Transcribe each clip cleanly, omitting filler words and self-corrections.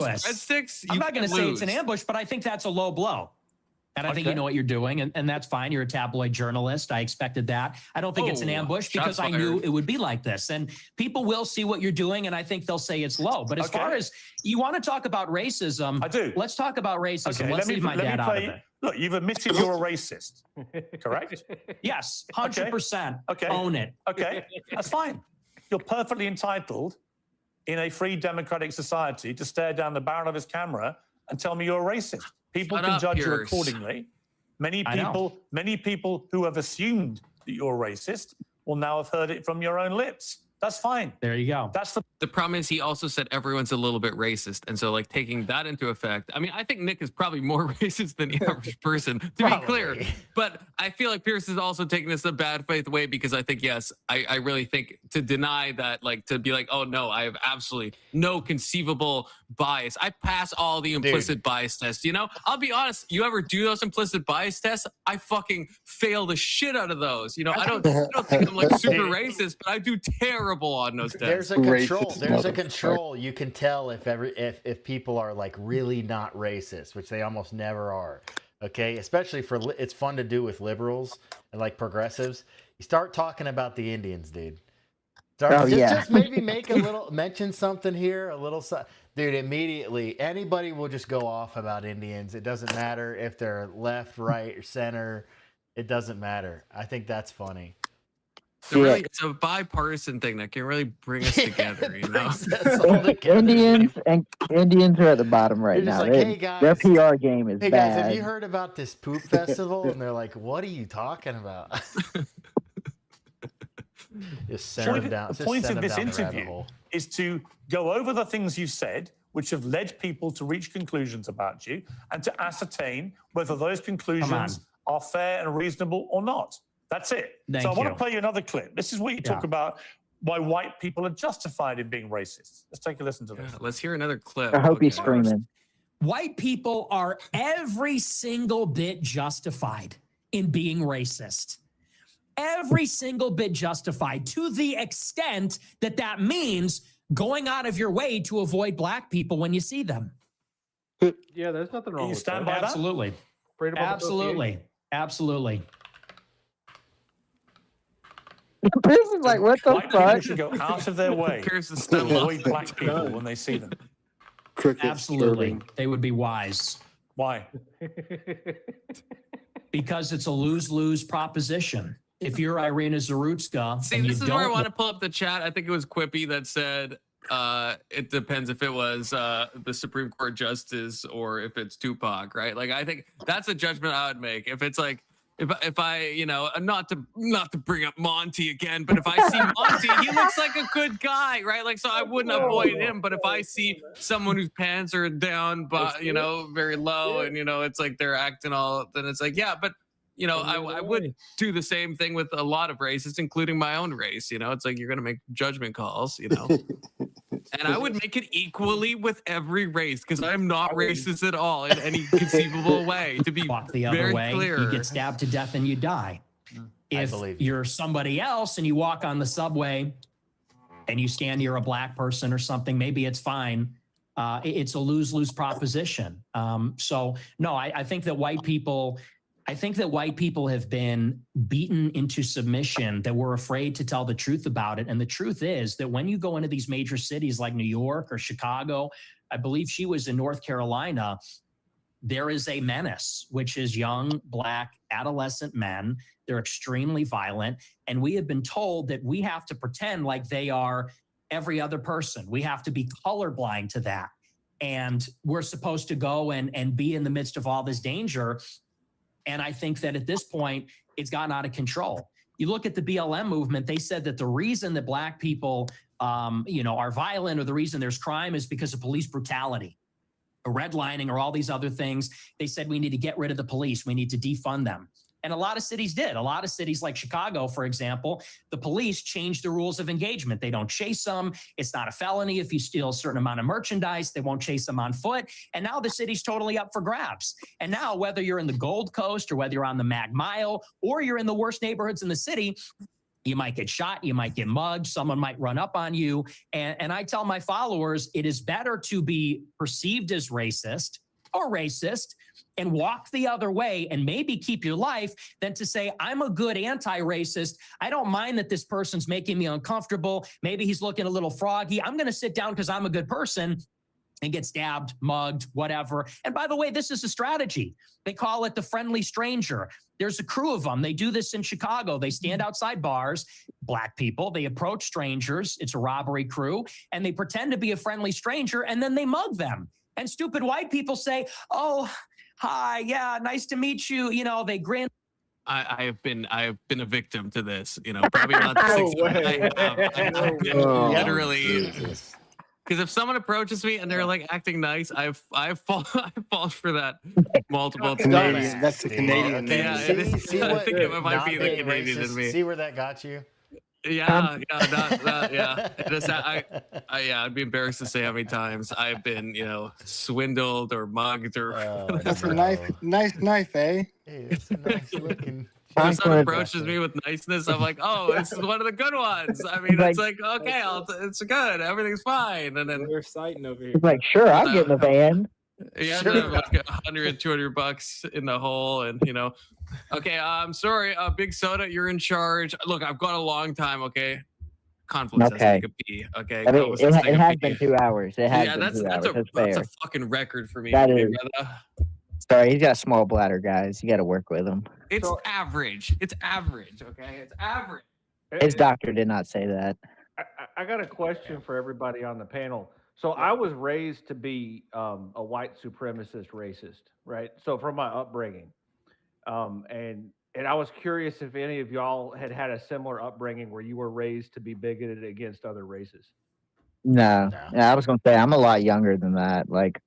breadsticks, I'm not going to say it's an ambush, but I think that's a low blow. And I think you know what you're doing, and that's fine. You're a tabloid journalist. I expected that. I don't think it's an ambush because I knew it would be like this. And people will see what you're doing, and I think they'll say it's low. But as far as you want to talk about racism, I do. Let's talk about racism. Let's leave my dad out of it. Look, you've admitted you're a racist, correct? Yes, 100%. Okay. Own it. Okay, that's fine. You're perfectly entitled in a free democratic society to stare down the barrel of his camera and tell me you're a racist. People can judge you accordingly. Many people who have assumed that you're racist will now have heard it from your own lips. That's fine. There you go. That's the problem is he also said everyone's a little bit racist. And so like taking that into effect, I mean, I think Nick is probably more racist than the average person, to be clear. But I feel like Pierce is also taking this a bad faith way because I think, yes, I really think to deny that, like to be like, oh no, I have absolutely no conceivable bias. I pass all the implicit bias tests, you know? I'll be honest, you ever do those implicit bias tests? I fucking fail the shit out of those. You know, I don't think I'm like super racist, but I do terrible on those tests. There's a control. There's a control. You can tell if people are like really not racist, which they almost never are. Okay, especially it's fun to do with liberals and like progressives. You start talking about the Indians, dude. Just maybe make a little mention something here, a little dude. Immediately, anybody will just go off about Indians. It doesn't matter if they're left, right, or center. It doesn't matter. I think that's funny. So really, it's a bipartisan thing that can really bring us together, you know. Indians are at the bottom right now. Like, hey guys, their PR game is bad. Hey guys, have you heard about this poop festival? And they're like, "What are you talking about?" Just send them down. The point of this interview is to go over the things you've said, which have led people to reach conclusions about you, and to ascertain whether those conclusions are fair and reasonable or not. That's it. So I want to play you another clip. This is what you talk about why white people are justified in being racist. Let's take a listen to this. Let's hear another clip. I hope he's screaming. White people are every single bit justified in being racist. Every single bit justified, to the extent that that means going out of your way to avoid black people when you see them. Yeah, there's nothing wrong with that. Absolutely. Absolutely. Absolutely. This is like, what the fuck? People should go out of their way to avoid black people when they see them. Absolutely. They would be wise. Why? Because it's a lose-lose proposition. If you're Irina Zarutska, see, this is where I want to pull up the chat. I think it was Quippy that said, it depends if it was the Supreme Court justice or if it's Tupac, right? Like, I think that's a judgment I would make. If it's like, if I, you know, not to bring up Monty again, but if I see Monty, he looks like a good guy, right? Like, so I wouldn't avoid him. But if I see someone whose pants are down, but you know, very low, and you know, it's like they're acting all, then it's like, yeah, but you know, I would do the same thing with a lot of races, including my own race. You know, it's like you're gonna make judgment calls, you know. And I would make it equally with every race because I'm not racist at all in any conceivable way. To be walk the other way, clear. You get stabbed to death and you die. If you're somebody else and you walk on the subway and you stand near a black person or something, maybe it's fine. It's a lose-lose proposition. So no, I think that white people have been beaten into submission, that we're afraid to tell the truth about it. And the truth is that when you go into these major cities like New York or Chicago, I believe she was in North Carolina, there is a menace, which is young, black, adolescent men. They're extremely violent. And we have been told that we have to pretend like they are every other person. We have to be colorblind to that. And we're supposed to go and be in the midst of all this danger. And I think that at this point, it's gotten out of control. You look at the BLM movement, they said that the reason that black people, are violent, or the reason there's crime, is because of police brutality, or redlining, or all these other things. They said we need to get rid of the police. We need to defund them. And a lot of cities did. A lot of cities like Chicago, for example, the police changed the rules of engagement. They don't chase them. It's not a felony if you steal a certain amount of merchandise. They won't chase them on foot. And now the city's totally up for grabs. And now whether you're in the Gold Coast or whether you're on the Mag Mile or you're in the worst neighborhoods in the city, You might get shot, you might get mugged, someone might run up on you. And I tell my followers, it is better to be perceived as racist or racist and walk the other way and maybe keep your life than to say, I'm a good anti-racist. I don't mind that this person's making me uncomfortable. Maybe he's looking a little froggy. I'm going to sit down because I'm a good person and get stabbed, mugged, whatever. And by the way, this is a strategy. They call it the friendly stranger. There's a crew of them. They do this in Chicago. They stand outside bars, Black people. They approach strangers. It's a robbery crew. And they pretend to be a friendly stranger, and then they mug them. And stupid white people say, oh, hi, yeah, nice to meet you. You know, they grin. I have been a victim to this. You know, probably not the six. I've been literally. Because if someone approaches me and they're like acting nice, I've fallen for that multiple times. That's the Canadian. Yeah, see I what think it might be the being Canadian in me. See where that got you? Yeah. I'd be embarrassed to say how many times I've been, swindled or mugged or. That's a nice knife, eh? Hey, it's a nice looking. When someone approaches me with niceness, I'm like, oh, this is one of the good ones. I mean, it's like, okay, it's good. Everything's fine. And then we're sighting over here. He's like, sure, I'll get in the van. yeah, Sure. like $100, $200 in the hole. And, okay, I'm sorry. Big Soda, you're in charge. Look, I've got a long time. Okay. Conflict Okay. has to take a pee. Okay. I mean, Cobus it take a has pee. been 2 hours. It has Yeah, been 2 that's hours. a Fair. fucking record for me. That okay, is. brother. Sorry, he's got a small bladder, guys. You got to work with him. It's average. It's average. Okay. It's average. His doctor did not say that. I got a question for everybody on the panel. So I was raised to be a white supremacist racist, right? So from my upbringing, and I was curious if any of y'all had had a similar upbringing where you were raised to be bigoted against other races. No. Yeah, I was going to say, I'm a lot younger than that. Like,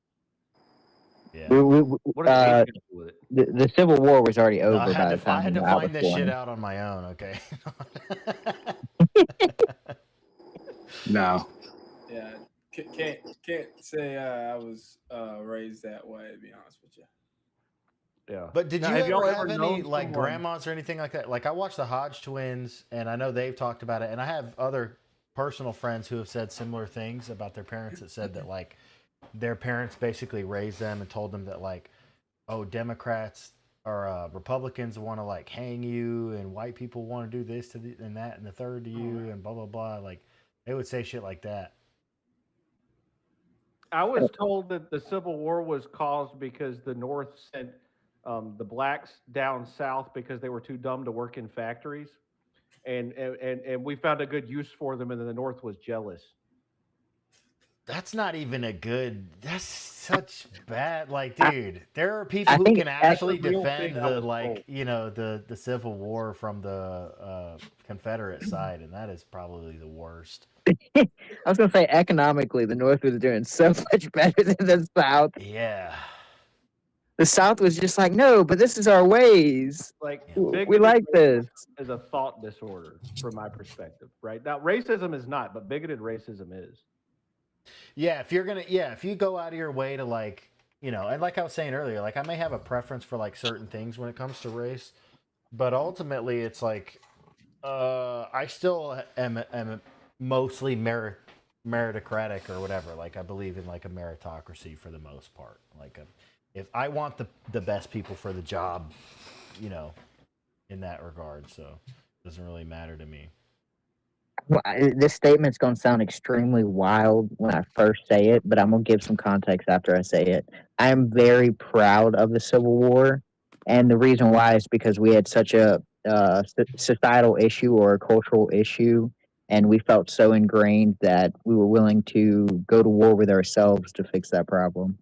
Yeah. What does age do with it? the Civil War was already over I by had the to, time I had to I was find this born. shit out on my own. Okay. No. Yeah, can't say I was raised that way. To be honest with you. Yeah. But did Now, you have y'all ever ever have known any like someone- grandmas or anything like that? Like I watched the Hodge twins, and I know they've talked about it, and I have other personal friends who have said similar things about their parents that said that like their parents basically raised them and told them that like, oh, Democrats or Republicans want to like hang you, and white people want to do this and that and the third to you, and blah blah blah. Like they would say shit like that. I was told that the Civil War was caused because the North sent the blacks down south because they were too dumb to work in factories, and we found a good use for them, and then the North was jealous. That's not even a good. That's such bad. Like, dude, there are people who think can that's actually the real defend thing I the was like, the Civil War from the Confederate side, and that is probably the worst. I was going to say, economically, the North was doing so much better than the South. Yeah. The South was just like, no, but this is our ways. Like We like this. is a thought disorder from my perspective, right? Now, racism is not, but bigoted racism is. Yeah, if you go out of your way to like, and like I was saying earlier, like I may have a preference for like certain things when it comes to race, but ultimately it's like, I still am mostly meritocratic or whatever. Like I believe in like a meritocracy for the most part. Like if I want the best people for the job, in that regard, so it doesn't really matter to me. Well, this statement's going to sound extremely wild when I first say it, but I'm going to give some context after I say it. I'm very proud of the Civil War, and the reason why is because we had such a societal issue or a cultural issue, and we felt so ingrained that we were willing to go to war with ourselves to fix that problem.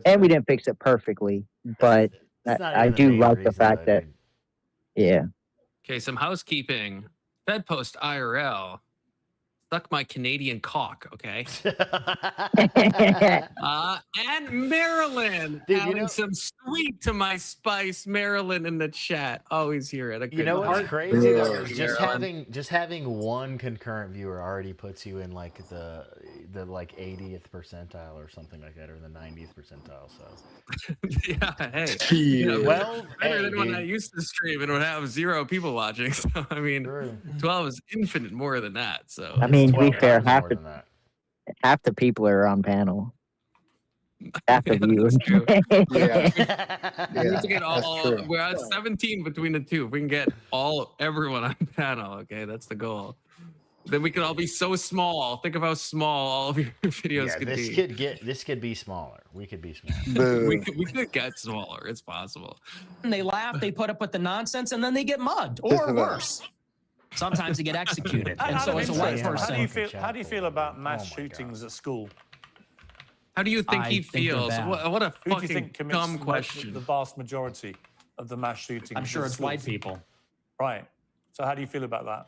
And we didn't fix it perfectly, but I do like the fact that, yeah. Okay, some housekeeping. Bedpost IRL. suck my Canadian cock, okay? And Maryland, Dude, adding some sweet to my spice. Maryland in the chat, always here at a good You know what's time. crazy though? Yeah. Is just having one concurrent viewer already puts you in like the like 80th percentile or something like that, or the 90th percentile. So Yeah, hey, Yeah. well, better hey, than when I dude. used to stream and would have 0 people watching. So I mean, True. 12 is infinite more than that. So I mean, to be 12 fair, times more than that. half the people are on panel. Half the Yeah, viewers. that's true. Yeah. We need to get that's all. true. We're at 17 between the two. If we can get everyone on panel, okay, that's the goal. Then we could all be so small. Think of how small all of your videos Yeah, could be. this could be smaller. We could be smaller. We Boo. could get smaller. It's possible. And they laugh, they put up with the nonsense, and then they get mugged, Just or about. worse. Sometimes they get executed. Out And of so as a white interest, how do you person, feel? How do you feel about mass Oh my shootings at school? How do you think I he think they're feels? bad. What a Who do you fucking think commits dumb the question. vast majority of the mass shootings? I'm sure at it's white schools? people. Right. So how do you feel about that?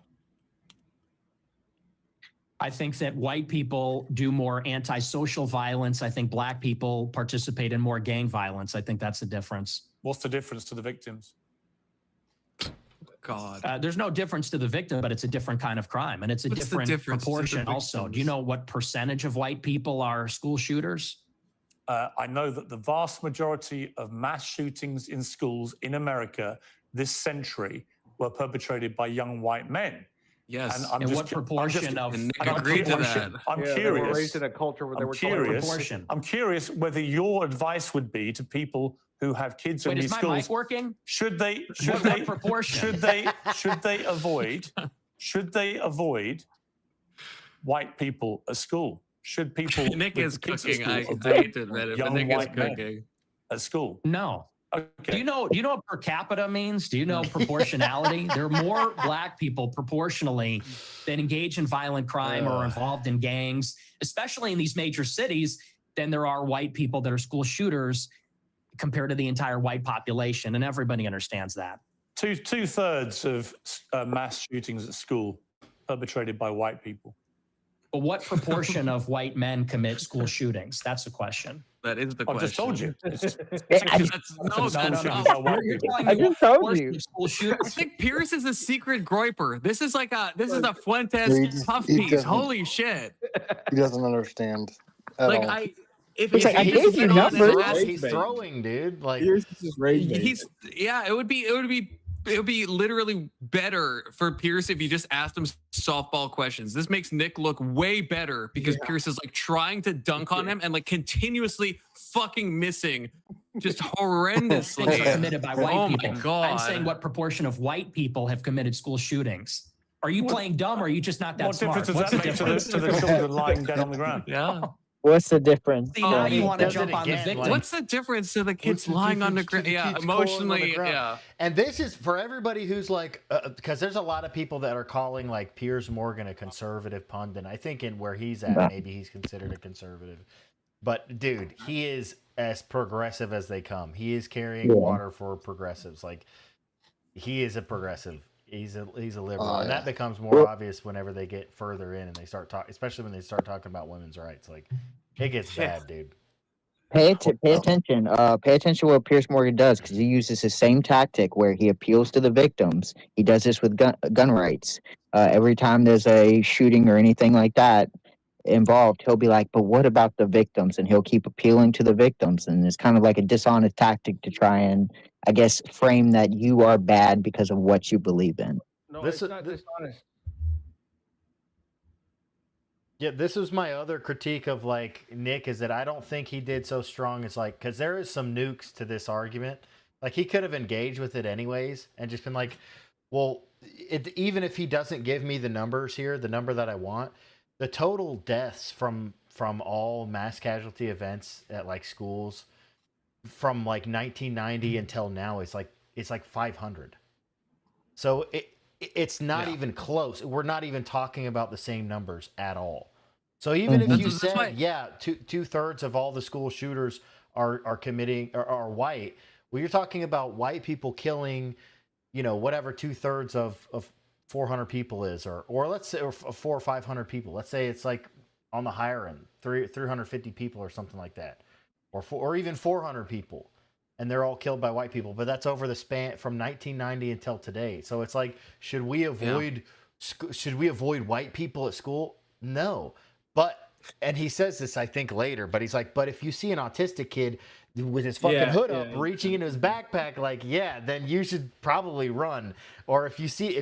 I think that white people do more antisocial violence. I think black people participate in more gang violence. I think that's the difference. What's the difference to the victims? God. There's no difference to the victim, but it's a different kind of crime. And it's a What's the different difference to the proportion also. Do you victims? know what percentage of white people are school shooters? I know that the vast majority of mass shootings in schools in America this century were perpetrated by young white men. Yes. And I'm And just, what proportion of and Nick and I'm agreed to curious- that. I'm Yeah, they were raised curious. in a culture where they I'm were curious. proportion? I'm curious whether your advice would be to people who have kids in Wait, is these my schools. mic working? Should they? What proportion? Should they avoid? Should they avoid white people at school? Should people? Nick with is kids at cooking. school I avoid hate to admit it, but young Nick is white men cooking. at school? No. Okay. Do you know what per capita means? Do you know proportionality? There are more black people proportionally that engage in violent crime or are involved in gangs, especially in these major cities, than there are white people that are school shooters compared to the entire white population. And everybody understands that. Two-thirds of mass shootings at school perpetrated by white people. But what proportion of white men commit school shootings? That's the question. That is the I've question. just told you. That's, no, School that's shootings not. by white You're people. telling I me what just told proportion you. of school I shooters? think Pierce is a secret groiper. This is like this is a Fuentes He just- puff he piece. doesn't- Holy shit! He doesn't understand at Like all. if He's like, I he gave just you went on and numbers. asked- He's throwing, dude. Like Here's just rage bait. he's yeah, it would be literally better for Pierce if you just asked him softball questions. This makes Nick look way better because Pierce is like trying to dunk on him and like continuously fucking missing just Things are horrendously. committed by white Oh my people. God. I'm saying what proportion of white people have committed school shootings. Are you playing dumb or are you just not that What smart? difference does What's that the make to the, difference? to the children lying dead on the ground? Yeah. What's the difference? See, now you he want to does it jump on the again, victim. like- What's the difference to the kids the lying on the difference to ground? the Yeah, kids calling on the emotionally. ground? Yeah. And this is for everybody who's like, because there's a lot of people that are calling like Piers Morgan a conservative pundit. I think in where he's at, maybe he's considered a conservative. But dude, he is as progressive as they come. He is carrying water for progressives. Like he is a progressive. He's a liberal, and that becomes more obvious whenever they get further in and they start talking, especially when they start talking about women's rights. Like it gets bad, dude. Pay attention. Pay attention to what Pierce Morgan does because he uses the same tactic where he appeals to the victims. He does this with gun rights. Every time there's a shooting or anything like that involved, he'll be like, "But what about the victims?" And he'll keep appealing to the victims. And it's kind of like a dishonest tactic to try and, I guess, frame that you are bad because of what you believe in. No, This it's is- not dishonest. Yeah, this was my other critique of like Nick is that I don't think he did so strong as like because there is some nukes to this argument. Like he could have engaged with it anyways and just been like, well, even if he doesn't give me the numbers here, the number that I want, the total deaths from all mass casualty events at like schools from like 1990 until now is like it's like 500. So it's not even close. We're not even talking about the same numbers at all. So even if you That's why- said, two-thirds of all the school shooters are committing are white, well, you're talking about white people killing, whatever 2/3 400 people is, or let's say or 400 or 500 people. Let's say it's like on the higher end, 350 people or something like that, or even 400 people, and they're all killed by white people. But that's over the span from 1990 until today. So it's like, should we avoid white people at school? No, and he says this, I think, later, but he's like, but if you see an autistic kid with his fucking hood up, reaching into his backpack, like, yeah, then you should probably run. Or if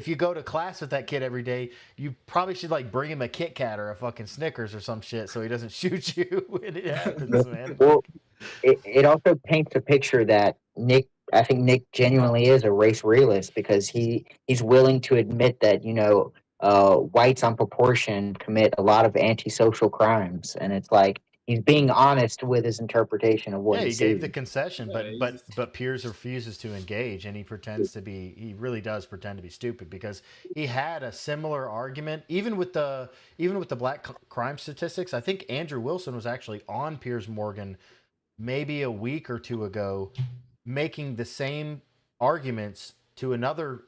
you go to class with that kid every day, you probably should like bring him a Kit Kat or a fucking Snickers or some shit so he doesn't shoot you when it happens, man. Well, it also paints a picture that I think Nick genuinely is a race realist, because he's willing to admit that, whites on proportion commit a lot of antisocial crimes, and it's like he's being honest with his interpretation of what he sees. gave the concession, but Piers refuses to engage, and he really does pretend to be stupid, because he had a similar argument even with the black crime statistics. I think Andrew Wilson was actually on Piers Morgan maybe a week or two ago, making the same arguments to another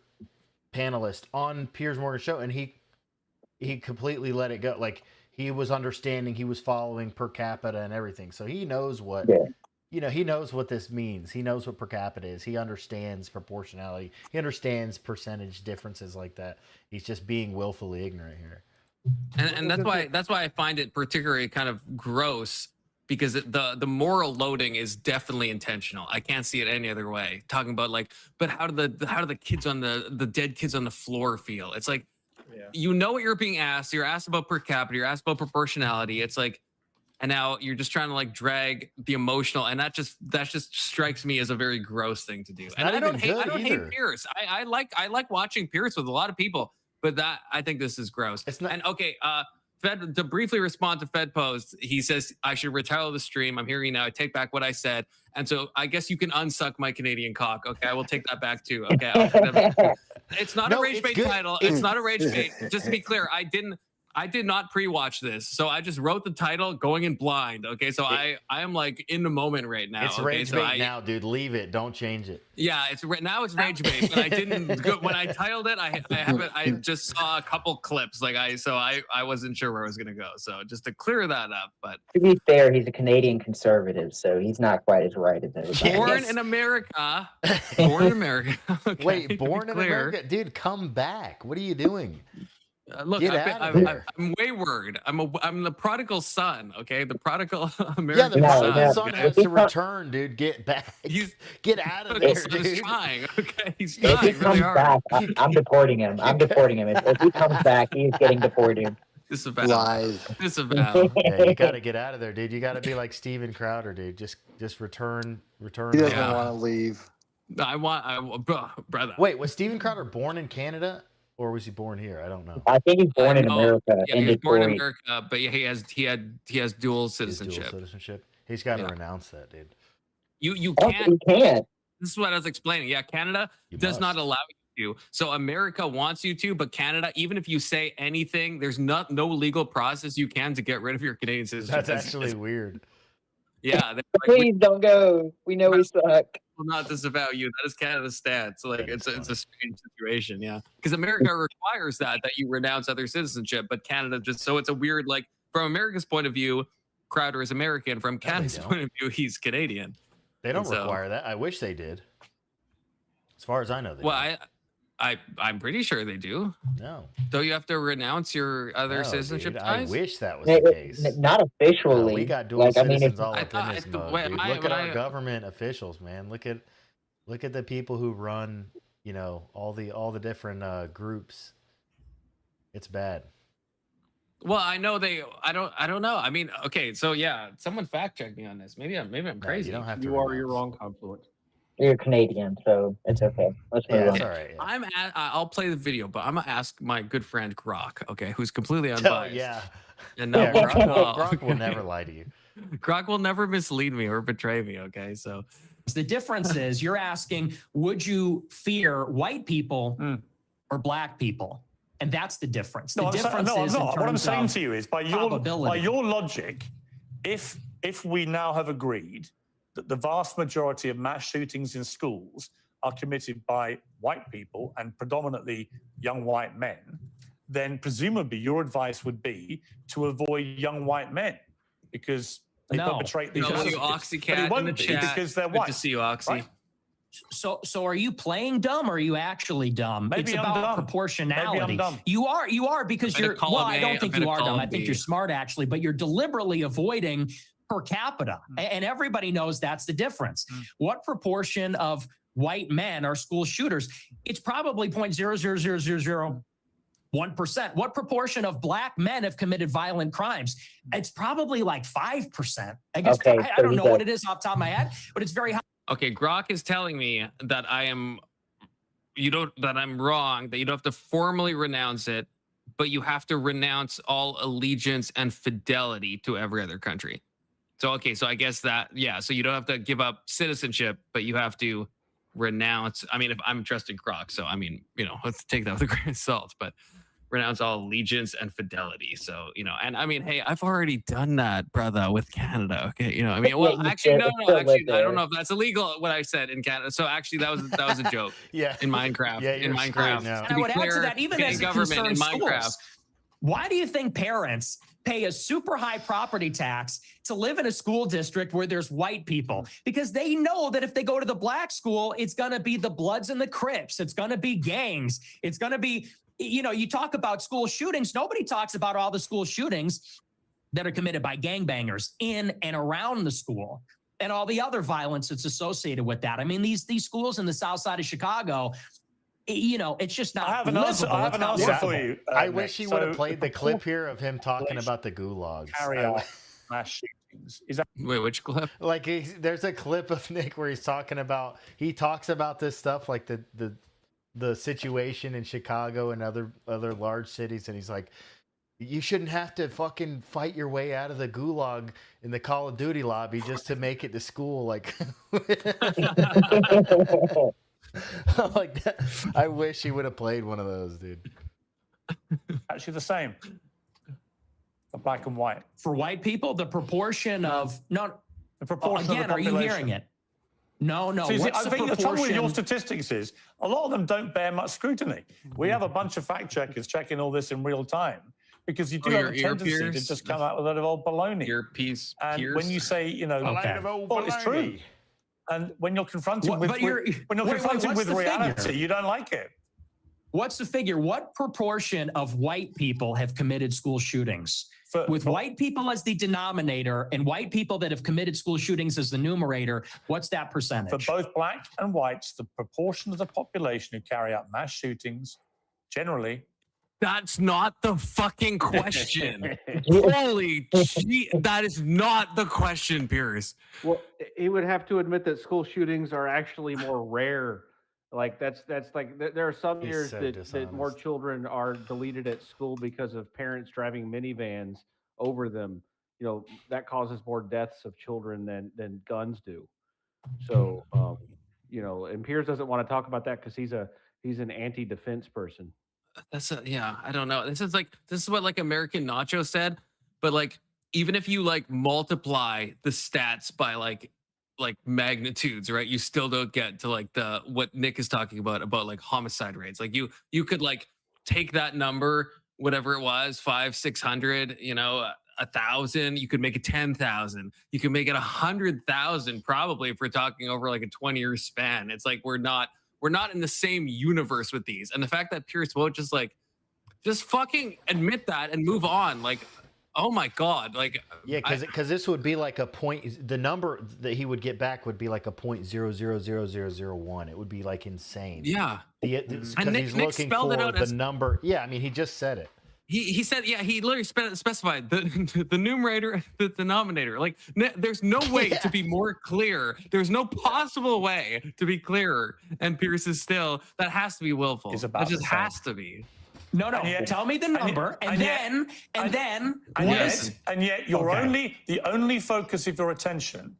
panelist on Piers Morgan's show, and he completely let it go. Like, he was understanding, he was following per capita and everything, so he knows what he knows what this means. He knows what per capita is. He understands proportionality. He understands percentage differences like that. He's just being willfully ignorant here. And that's why I find it particularly kind of gross, because the moral loading is definitely intentional. I can't see it any other way. Talking about like, but how do the kids on the dead kids on the floor feel? It's like, you know what you're being asked. You're asked about per capita. You're asked about proportionality. It's like, and now you're just trying to like drag the emotional, and that just strikes me as a very gross thing to do. And I don't hate Pierce. I like watching Pierce with a lot of people, but I think this is gross. It's not. And okay, Fed, to briefly respond to Fed Post, he says, I should retire the stream. I'm hearing now. I take back what I said. And so I guess you can unsuck my Canadian cock. Okay, I will take that back too. Okay, I'll take that back. It's not a rage bait title. It's not a rage bait. Just to be clear, I did not pre-watch this. So I just wrote the title going in blind. Okay, so I am like in the moment right now. It's rage bait now, dude. Leave it. Don't change it. Yeah, now it's rage bait. But I didn't when I titled it. I just saw a couple clips. Like I wasn't sure where I was gonna go. So just to clear that up. But to be fair, he's a Canadian conservative, so he's not quite as right as everybody. Born in America. Born in America. Okay, wait, born in America, dude. Come back. What are you doing? Look, I'm wayward. I'm the prodigal son. Okay, the prodigal American prodigal son has to return, dude. Get back. Get out of there, dude. He's trying. Okay, he's trying really hard. Back, I'm deporting him. If he comes back, he's getting deported. Disavow. Yeah, you got to get out of there, dude. You got to be like Steven Crowder, dude. Just return. He doesn't want to leave. Brother. Wait, was Steven Crowder born in Canada? Or was he born here? I don't know. I think he's born in America. Yeah, he was born in America, but yeah, he has dual citizenship. He's got to renounce that, dude. You can't. You can't. This is what I was explaining. Yeah, Canada does not allow you to. So America wants you to, but Canada, even if you say anything, there's no legal process you can to get rid of your Canadian citizenship. That's actually weird. Yeah. Please don't go. We know we suck. Will not disavow you. That is Canada's stance. So, like it's a strange situation, yeah. Because America requires that you renounce other citizenship, but Canada just so it's a weird like from America's point of view, Crowder is American. From Canada's point of view, he's Canadian. They don't require that. I wish they did. As far as I know, they don't. I'm pretty sure they do. No. Don't you have to renounce your other citizenship ties? I wish that was the case. Not officially. No, we got dual citizens all up in this mug, dude. Look at our government officials, man. Look at the people who run, all the different groups. It's bad. Well, I know I don't know. I mean, okay, so yeah, someone fact check me on this. Maybe I'm crazy. You don't have to. You're wrong, Confluent. You're Canadian, so it's okay. Let's move on. All right. Yeah. I'll play the video, but I'm gonna ask my good friend Grok, okay, who's completely unbiased. Yeah. And Grok will never lie to you. Grok will never mislead me or betray me. Okay, so the difference is you're asking, would you fear white people or black people? And that's the difference. The difference is what I'm saying to you is by your logic, if we now have agreed that the vast majority of mass shootings in schools are committed by white people and predominantly young white men, then presumably your advice would be to avoid young white men because they perpetrate these because atrocities. Oxycat But it won't in the be chat. because they're Good white. to see you, Oxy. Right? So are you playing dumb or are you actually dumb? Maybe it's I'm about dumb. proportionality. Maybe I'm dumb. You are because you're, well, I don't think you are dumb. I think you're smart actually, but you're deliberately avoiding per capita. And everybody knows that's the difference. What proportion of white men are school shooters? It's probably 0.00001%. What proportion of black men have committed violent crimes? It's probably like 5%. I guess I don't know what it is off the top of my head, but it's very high. Okay, Grok is telling me that I'm wrong, that you don't have to formally renounce it, but you have to renounce all allegiance and fidelity to every other country. So, okay, so I guess that, yeah, so you don't have to give up citizenship, but you have to renounce. I mean, if I'm trusting Grok, so I mean, let's take that with a grain of salt, but renounce all allegiance and fidelity. So, and I mean, hey, I've already done that, brother, with Canada. Okay. I mean, well, actually, no, actually, I don't know if that's illegal, what I said in Canada. So actually that was a joke. Yeah. In Minecraft. Yeah, in Minecraft. And I would add to that, even as it concerns schools, why do you think parents pay a super high property tax to live in a school district where there's white people? Because they know that if they go to the black school, it's going to be the Bloods and the Crips. It's going to be gangs. It's going to be, you talk about school shootings. Nobody talks about all the school shootings that are committed by gangbangers in and around the school and all the other violence that's associated with that. I mean, these schools in the south side of Chicago, it's just not. I have an answer for you. I wish he would have played the clip here of him talking about the gulags. Carry out mass shootings. Wait, which clip? Like there's a clip of Nick where he talks about this stuff, like the situation in Chicago and other large cities, and he's like, you shouldn't have to fucking fight your way out of the gulag in the Call of Duty lobby just to make it to school. Like, like that. I wish he would have played one of those, dude. Actually, the same. The black and white. For white people, the proportion of the proportion. Again, are you hearing it? No. So I think the trouble with your statistics is a lot of them don't bear much scrutiny. We have a bunch of fact checkers checking all this in real time because you do have a tendency to just come out with a lot of old baloney. And when you say, well, it's true. And when you're confronted with reality, you don't like it. What's the figure? What proportion of white people have committed school shootings? With white people as the denominator and white people that have committed school shootings as the numerator, what's that percentage? For both black and whites, the proportion of the population who carry out mass shootings, generally. That's not the fucking question. Holy shit, that is not the question, Pierce. Well, he would have to admit that school shootings are actually more rare. Like that's like there are some years that more children are deleted at school because of parents driving minivans over them. That causes more deaths of children than guns do. So and Piers doesn't want to talk about that because he's an anti-defense person. I don't know. This is what like American Nacho said, but like even if you like multiply the stats by like magnitudes, right? You still don't get to like what Nick is talking about like homicide rates. Like you could like take that number, whatever it was, 500-600, 1,000. You could make it 10,000. You could make it 100,000 probably if we're talking over like a 20-year span. It's like we're not in the same universe with these. And the fact that Pierce won't just fucking admit that and move on, like, oh my God. Like, yeah, because this would be like a point, the number that he would get back would be like a 0.000001. It would be like insane. Yeah. Because he's looking for the number. Yeah, I mean, he just said it. He said, yeah, he literally specified the numerator, the denominator. Like, there's no way to be more clear. There's no possible way to be clearer. And Pierce is still, that has to be willful. That just has to be. No. Tell me the number, and then the only focus of your attention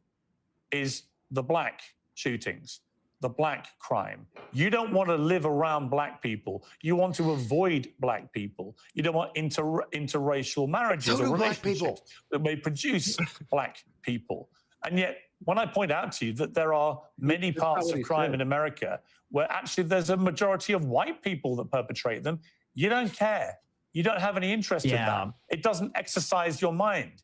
is the black shootings, the black crime. You don't want to live around black people. You want to avoid black people. You don't want interracial marriages or relationships that may produce black people. And yet when I point out to you that there are many parts of crime in America where actually there's a majority of white people that perpetrate them, you don't care. You don't have any interest in that. It doesn't exercise your mind.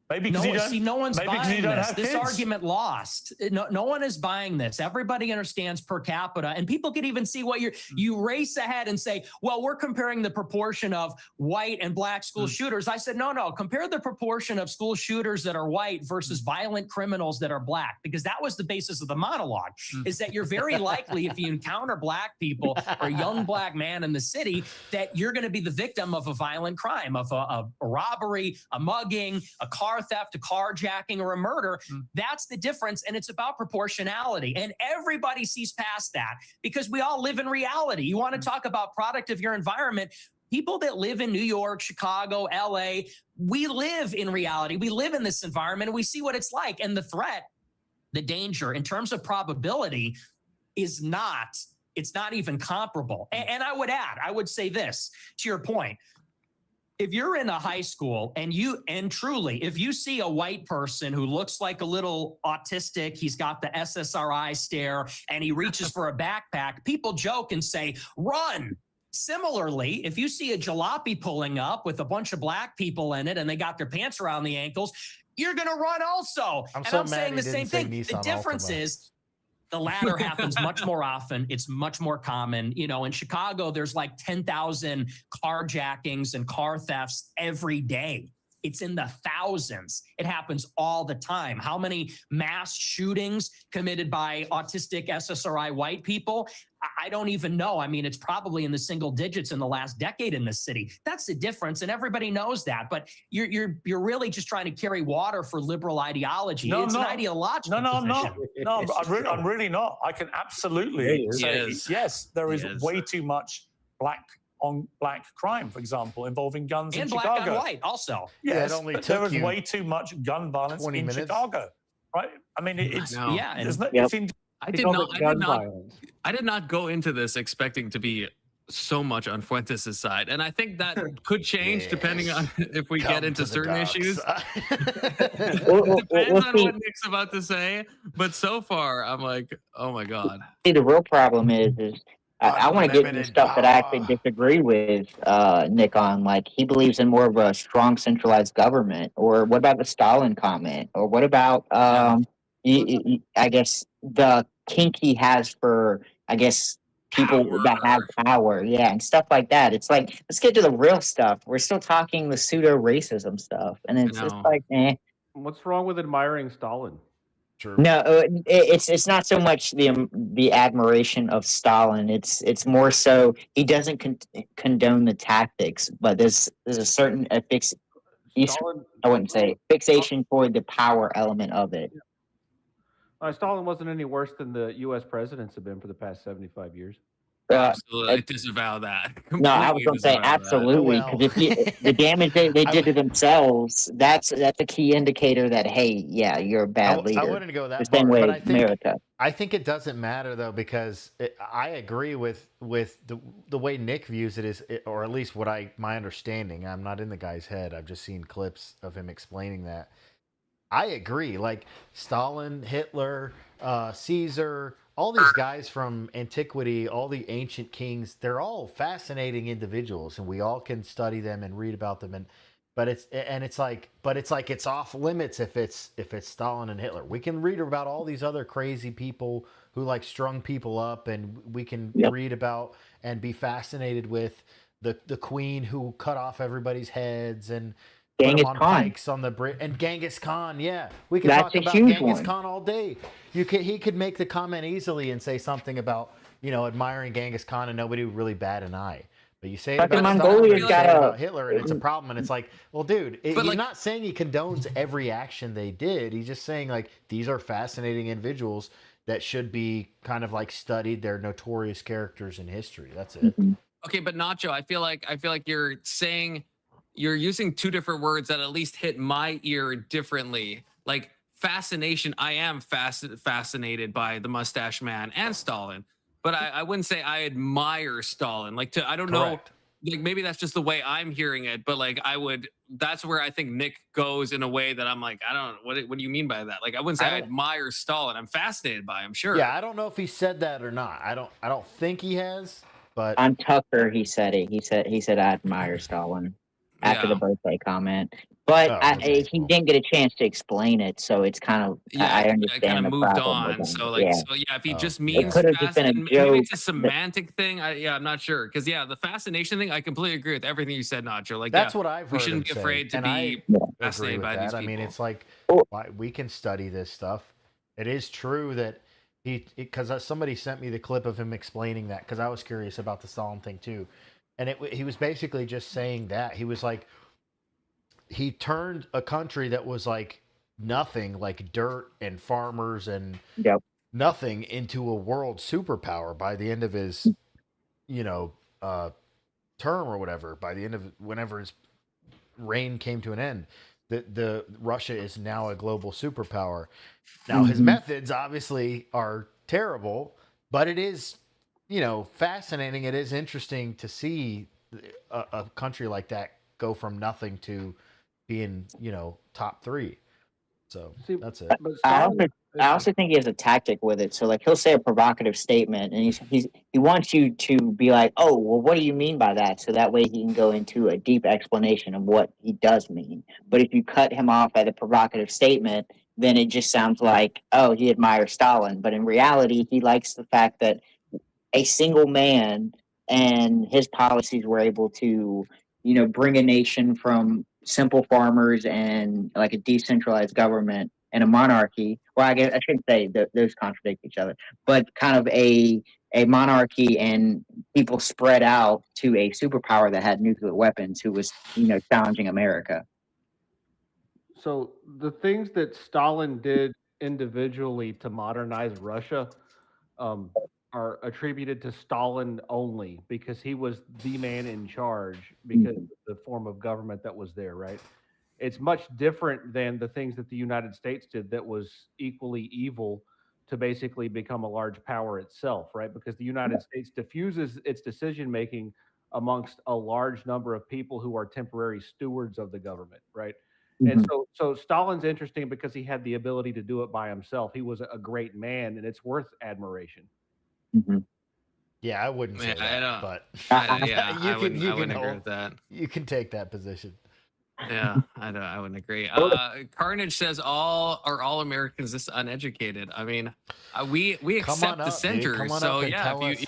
Maybe because you don't. See, no one's buying this. This kids. argument lost. No one is buying this. Everybody understands per capita, and people could even see what you race ahead and say, well, we're comparing the proportion of white and black school shooters. I said, no, compare the proportion of school shooters that are white versus violent criminals that are black, because that was the basis of the monologue, is that you're very likely, if you encounter black people or a young black man in the city, that you're going to be the victim of a violent crime, of a robbery, a mugging, a car theft, a carjacking, or a murder. That's the difference, and it's about proportionality. And everybody sees past that because we all live in reality. You want to talk about product of your environment? People that live in New York, Chicago, LA, we live in reality. We live in this environment, and we see what it's like. And the threat, the danger, in terms of probability, it's not even comparable. And I would say this to your point. If you're in a high school and truly, if you see a white person who looks like a little autistic, he's got the SSRI stare and he reaches for a backpack, people joke and say, run. Similarly, if you see a jalopy pulling up with a bunch of black people in it and they got their pants around the ankles, you're going to run also. I'm saying the same thing. The difference is, the latter happens much more often. It's much more common. In Chicago, there's like 10,000 carjackings and car thefts every day. It's in the thousands. It happens all the time. How many mass shootings committed by autistic SSRI white people? I don't even know. I mean, it's probably in the single digits in the last decade in this city. That's the difference, and everybody knows that. But you're really just trying to carry water for liberal ideology. It's an ideological position. No, I'm really not. I can absolutely say yes. There is way too much black on black crime, for example, involving guns in Chicago. And black on white also. Yes, but there is way too much gun violence in Chicago, right? I mean, it's I did not go into this expecting to be so much on Fuentes' side, and I think that could change depending on if we get into certain issues. Depends on what Nick's about to say, but so far I'm like, oh my god. See, the real problem is I want to get into stuff that I actually disagree with Nick on. Like, he believes in more of a strong centralized government. Or what about the Stalin comment? Or what about, I guess, the kink he has for, people that have power. Yeah, and stuff like that. It's like, let's get to the real stuff. We're still talking the pseudo-racism stuff. And it's just like, What's wrong with admiring Stalin? True. No, it's not so much the admiration of Stalin. It's more so he doesn't condone the tactics, but there's a certain fixation for the power element of it. Stalin wasn't any worse than the U.S. presidents have been for the past 75 years. Absolutely, I disavow that. No, I was going to say absolutely, because if the damage they did to themselves, that's a key indicator that, hey, yeah, you're a bad leader. I wouldn't go that the same far, way but America. I think it doesn't matter though, because I agree with the way Nick views it is, or at least my understanding. I'm not in the guy's head. I've just seen clips of him explaining that. I agree. Like Stalin, Hitler, Caesar. All these guys from antiquity, all the ancient kings, they're all fascinating individuals, and we all can study them and read about them. But it's like it's off limits if it's Stalin and Hitler. We can read about all these other crazy people who like strung people up, and we can read about and be fascinated with the queen who cut off everybody's heads and put them on pikes on the Brit, and Genghis Khan. Yeah, we can talk about Genghis Khan all day. He could make the comment easily and say something about admiring Genghis Khan, and nobody would really bat an eye. But you say it about Stalin, you say it about Hitler, and it's a problem. And it's like, well, dude, he's not saying he condones every action they did. He's just saying like these are fascinating individuals that should be kind of like studied. They're notorious characters in history. That's it. Okay, but Nacho, I feel like you're saying. You're using two different words that at least hit my ear differently. Like fascination, I am fascinated by the mustache man and Stalin, but I wouldn't say I admire Stalin. Like I don't know. like maybe that's just the way I'm hearing it, but like that's where I think Nick goes in a way that I'm like, I don't what do you mean by that? Like I wouldn't say I admire Stalin. I'm fascinated by him, sure. Yeah, I don't know if he said that or not. I don't think he has, but on Tucker he said it. He said I admire Stalin after the birthday comment. But he didn't get a chance to explain it, so it's kind of I understand. Kind of the moved problem on. So like, if he just means could have just been a maybe it's a semantic thing. I'm not sure because the fascination thing, I completely agree with everything you said, Nacho. Like that's what I've heard. We shouldn't be afraid to be fascinated by these people. I mean, it's like we can study this stuff. It is true that because somebody sent me the clip of him explaining that because I was curious about the Stalin thing too, and he was basically just saying that he was like. He turned a country that was like nothing, like dirt and farmers and nothing, into a world superpower by the end of his, term or whatever. By the end of whenever his reign came to an end, the Russia is now a global superpower. Now his methods obviously are terrible, but it is, fascinating. It is interesting to see a country like that go from nothing to being, top 3. So that's it. I also think he has a tactic with it. So like he'll say a provocative statement, and he wants you to be like, oh, well, what do you mean by that? So that way he can go into a deep explanation of what he does mean. But if you cut him off at a provocative statement, then it just sounds like, oh, he admires Stalin. But in reality, he likes the fact that a single man and his policies were able to, bring a nation from simple farmers and like a decentralized government and a monarchy. Well, I guess I shouldn't say that those contradict each other, but kind of a monarchy and people spread out to a superpower that had nuclear weapons who was, challenging America. So the things that Stalin did individually to modernize Russia are attributed to Stalin only because he was the man in charge because of the form of government that was there, right? It's much different than the things that the United States did that was equally evil to basically become a large power itself, right? Because the United States diffuses its decision-making amongst a large number of people who are temporary stewards of the government, right? And so Stalin's interesting because he had the ability to do it by himself. He was a great man, and it's worth admiration. Yeah, I wouldn't say that, but I wouldn't agree with that. You can take that position. Yeah, I wouldn't agree. Carnage says all Americans this uneducated. I mean, we accept dissenters. So how uneducated.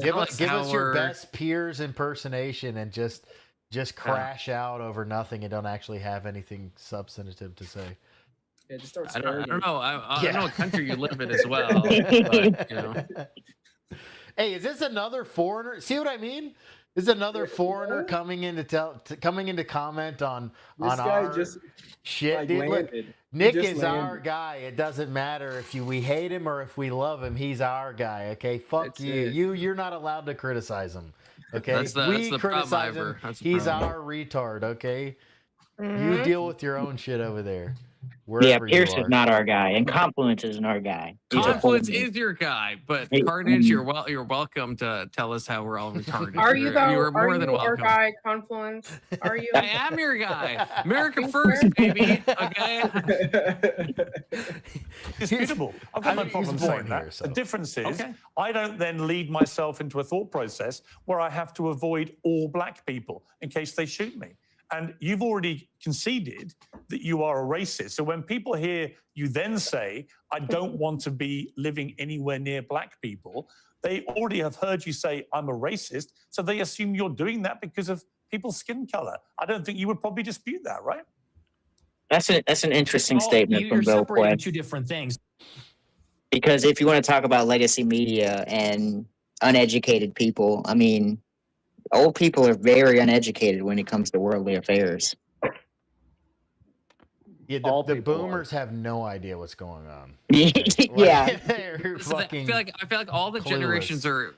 Give us your best Piers impersonation and just crash out over nothing and don't actually have anything substantive to say. Yeah, just start I don't know. I don't know what country you live in as well. But, Hey, is this another foreigner? See what I mean? This is another foreigner coming in to comment on our shit. Like, dude, look, Nick is our guy. It doesn't matter if we hate him or if we love him. He's our guy. Okay, fuck you. You're not allowed to criticize him. Okay, that's the criticize him. He's our retard. Okay, you deal with your own shit over there. Pierce is not our guy, and Confluence isn't our guy. Confluence is your guy, but Carnage, you're welcome to tell us how we're all retarded. Are you though? You are more than welcome. Our guy, Confluence? Are you? I am your guy. America first, baby. Okay. It's beautiful. I've got no problem saying that. The difference is, I don't then lead myself into a thought process where I have to avoid all black people in case they shoot me. And you've already conceded that you are a racist. So when people hear you then say, I don't want to be living anywhere near black people, they already have heard you say, I'm a racist. So they assume you're doing that because of people's skin color. I don't think you would probably dispute that, right? That's an interesting statement from Bill. You're separating two different things. Because if you want to talk about legacy media and uneducated people, I mean, old people are very uneducated when it comes to worldly affairs. Yeah, the boomers have no idea what's going on. Yeah, I feel like all the generations are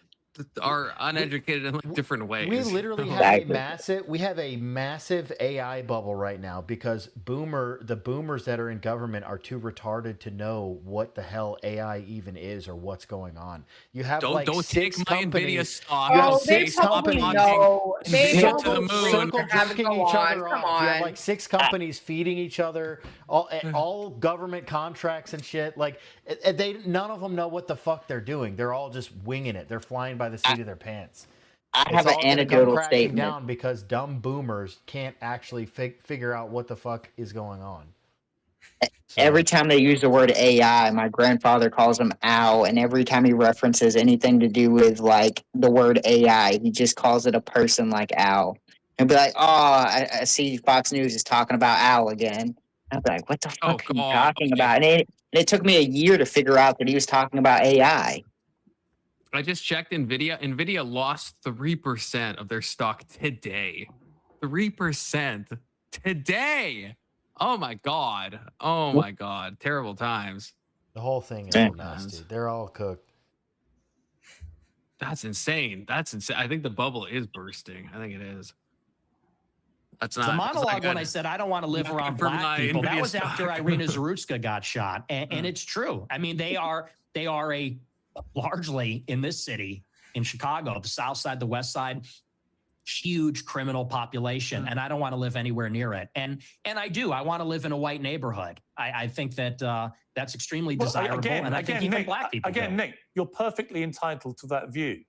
are uneducated in like different ways. We literally have a massive AI bubble right now because the boomers that are in government are too retarded to know what the hell AI even is or what's going on. You have don't six take my Nvidia companies. stock. Oh, and they say stop probably talking know. They Nvidia to probably the moon. Circle have to jerking go each on. other Come off. You have on. like 6 companies feeding each other, all government contracts and shit. Like none of them know what the fuck they're doing. They're all just winging it. They're flying by the seat of their pants. I It's have an all gonna come anecdotal crashing statement. down because dumb boomers can't actually figure out what the fuck is going on. So, Every time they use the word AI, my grandfather calls them ow, and every time he references anything to do with like the word AI, he just calls it a person like ow. And be like, oh, I see Fox News is talking about owl again. I'd be like, what the fuck are you talking about? And it took me a year to figure out that he was talking about AI. I just checked Nvidia. Nvidia lost 3% of their stock today. 3% today. Oh my god. Oh my god. Terrible times. the whole thing is a mess, dude. They're all cooked. That's insane. That's insane. I think the bubble is bursting. I think it is. That's not the monologue not when I said I don't want to live around black people. That was after Irina Zarutska got shot, and it's true. I mean, they are a largely in this city in Chicago, the South Side, the West Side, huge criminal population, and I don't want to live anywhere near it. And I do. I want to live in a white neighborhood. I think that that's extremely desirable, and I think even black people. Again, Nick, you're perfectly entitled to that view.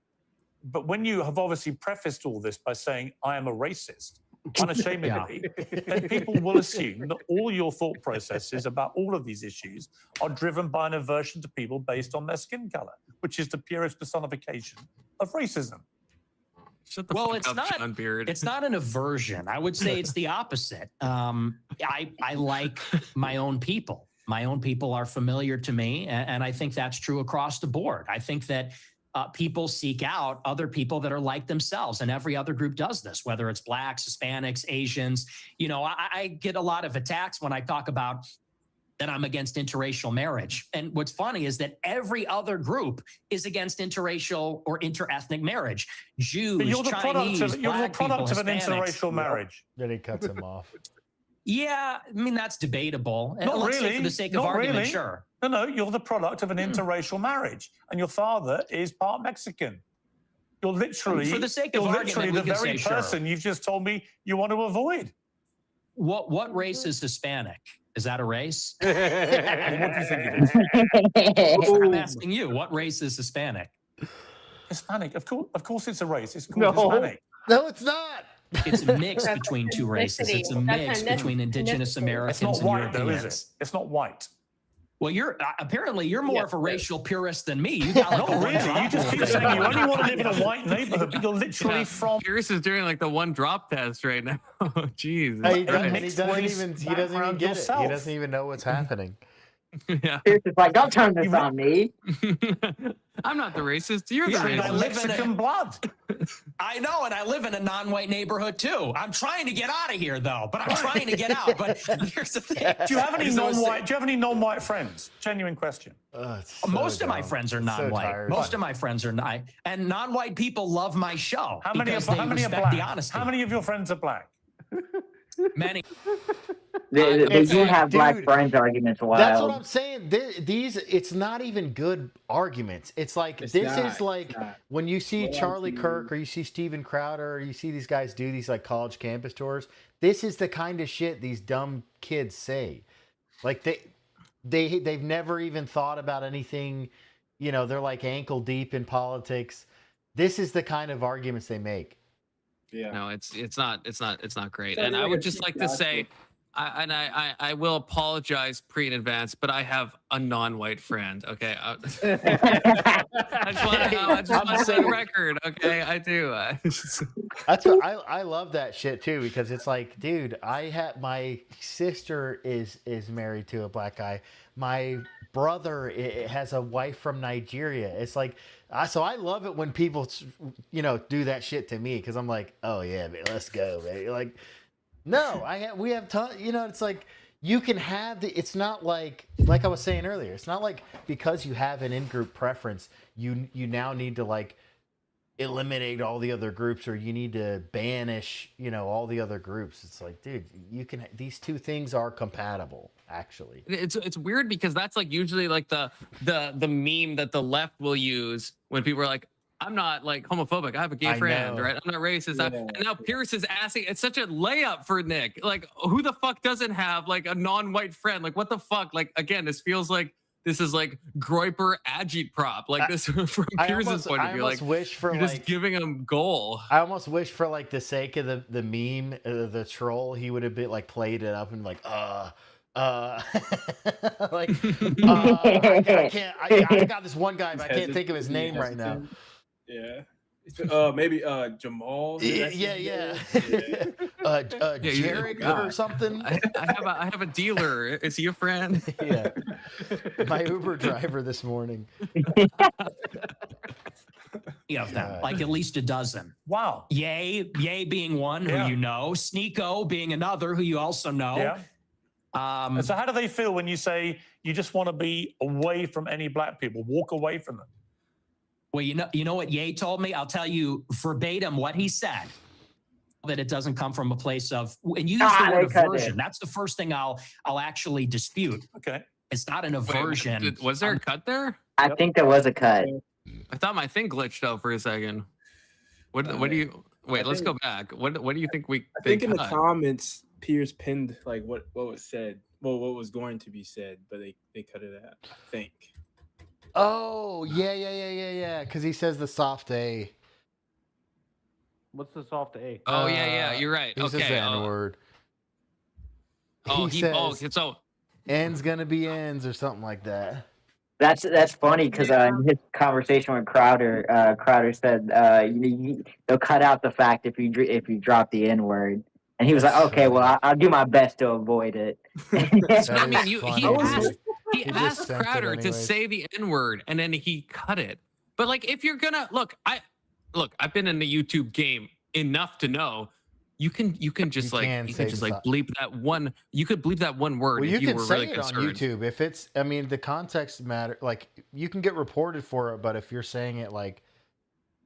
But when you have obviously prefaced all this by saying I am a racist, unashamedly, then people will assume that all your thought processes about all of these issues are driven by an aversion to people based on their skin color, which is the purest personification of racism. Well, it's not an aversion. I would say it's the opposite. I like my own people. My own people are familiar to me, and I think that's true across the board. I think that people seek out other people that are like themselves, and every other group does this, whether it's blacks, Hispanics, Asians. You know, I get a lot of attacks when I talk about that I'm against interracial marriage. And what's funny is that every other group is against interracial or interethnic marriage. Jews, Chinese, you're the product of an interracial marriage. Then he cuts him off. Yeah, I mean, that's debatable. Not Let's say really. for the sake of argument, really. sure. No, you're the product of an interracial marriage, and your father is part Mexican. You're literally, for the sake of argument, the very person you've just told me you want to avoid. What race is Hispanic? Is that a race? What do you think it is? I'm asking you, what race is Hispanic? Hispanic, of course it's a race. It's called Hispanic. No, it's not. It's a mix between two races. It's a mix between indigenous Americans and Europeans. Though, is it? It's not white. Well, you're more of a racial purist than me. You got like not really. You just keep saying you only want to live in a white neighborhood, but you're literally from. Pierce is doing like the one drop test right now. Jeez. He doesn't even get it. He doesn't even know what's happening. Yeah. Pierce is like, don't turn this on me. I'm not the racist. You're the racist. racist. I Mexican blood. I know, and I live in a non-white neighborhood too. I'm trying to get out of here though, but I'm trying to get out. But here's the thing: Do you have any non-white? Do you have any non-white friends? Genuine question. Most of my friends are non-white. Most of my friends are not, and non-white people love my show. How many are black? How many of your friends are black? Many. They do have black friends arguments wild. That's what I'm saying. These it's not even good arguments. It's like when you see Charlie Kirk or you see Steven Crowder or you see these guys do these like college campus tours. This is the kind of shit these dumb kids say. Like they've never even thought about anything. You know, they're like ankle deep in politics. This is the kind of arguments they make. Yeah. No, it's not great. And I would just like to say, I will apologize in advance, but I have a non-white friend. Okay, I just want to set a record. Okay, I do. That's what I love that shit too, because it's like, dude, my sister is married to a black guy. My brother has a wife from Nigeria. It's like, so I love it when people, do that shit to me, because I'm like, oh yeah, man, let's go, man. Like, no, we have tons. It's like you can have it's not like I was saying earlier. It's not like because you have an in-group preference, you now need to like eliminate all the other groups, or you need to banish, all the other groups. It's like, dude, these two things are compatible, actually. It's weird because that's like usually like the meme that the left will use when people are like, I'm not like homophobic, I have a gay friend, right? I'm not racist. Yeah. And now Pierce is asking, it's such a layup for Nick. Like, who the fuck doesn't have like a non-white friend? Like, what the fuck? Like, again, this feels like this is like Groiper agitprop. Like this from Pierce's point of view. Like, wish for you're just giving him goal. I almost wish for like the sake of the meme, the troll, he would have been like played it up and like, like, I can't. I got this one guy, but I can't think of his name right now. Yeah. Maybe Jamal. Yeah. Jarek or something. I have a dealer. Is he a friend? Yeah. My Uber driver this morning. Of them, like at least a dozen. Wow. Yay being one who you know, Sneeko being another who you also know. Yeah. And so how do they feel when you say you just want to be away from any black people, walk away from them? Well, you know what Ye told me? I'll tell you verbatim what he said. That it doesn't come from a place of, and you use the word aversion. That's the first thing I'll actually dispute. Okay. It's not an aversion. Wait, was there a cut there? I think there was a cut. I thought my thing glitched out for a second. What do you wait? Let's go back. What do you think we? I think in the comments, Pierce pinned like what was said. Well, what was going to be said, but they cut it out. I think. Oh yeah. Because he says the soft A. What's the soft A? Oh yeah. You're right. He says the N-word. He says, so N's gonna be ends or something like that. That's funny because in his conversation with Crowder, Crowder said they'll cut out the fact if you drop the N-word, and he was like, okay, well I'll do my best to avoid it. I mean, he asked Crowder to say the N-word and then he cut it. But like, if you're gonna look, I've been in the YouTube game enough to know you can just bleep that one. You could bleep that one word. Well, if you were say really it concerned. on YouTube. If it's, I mean, the context matter. Like you can get reported for it, but if you're saying it like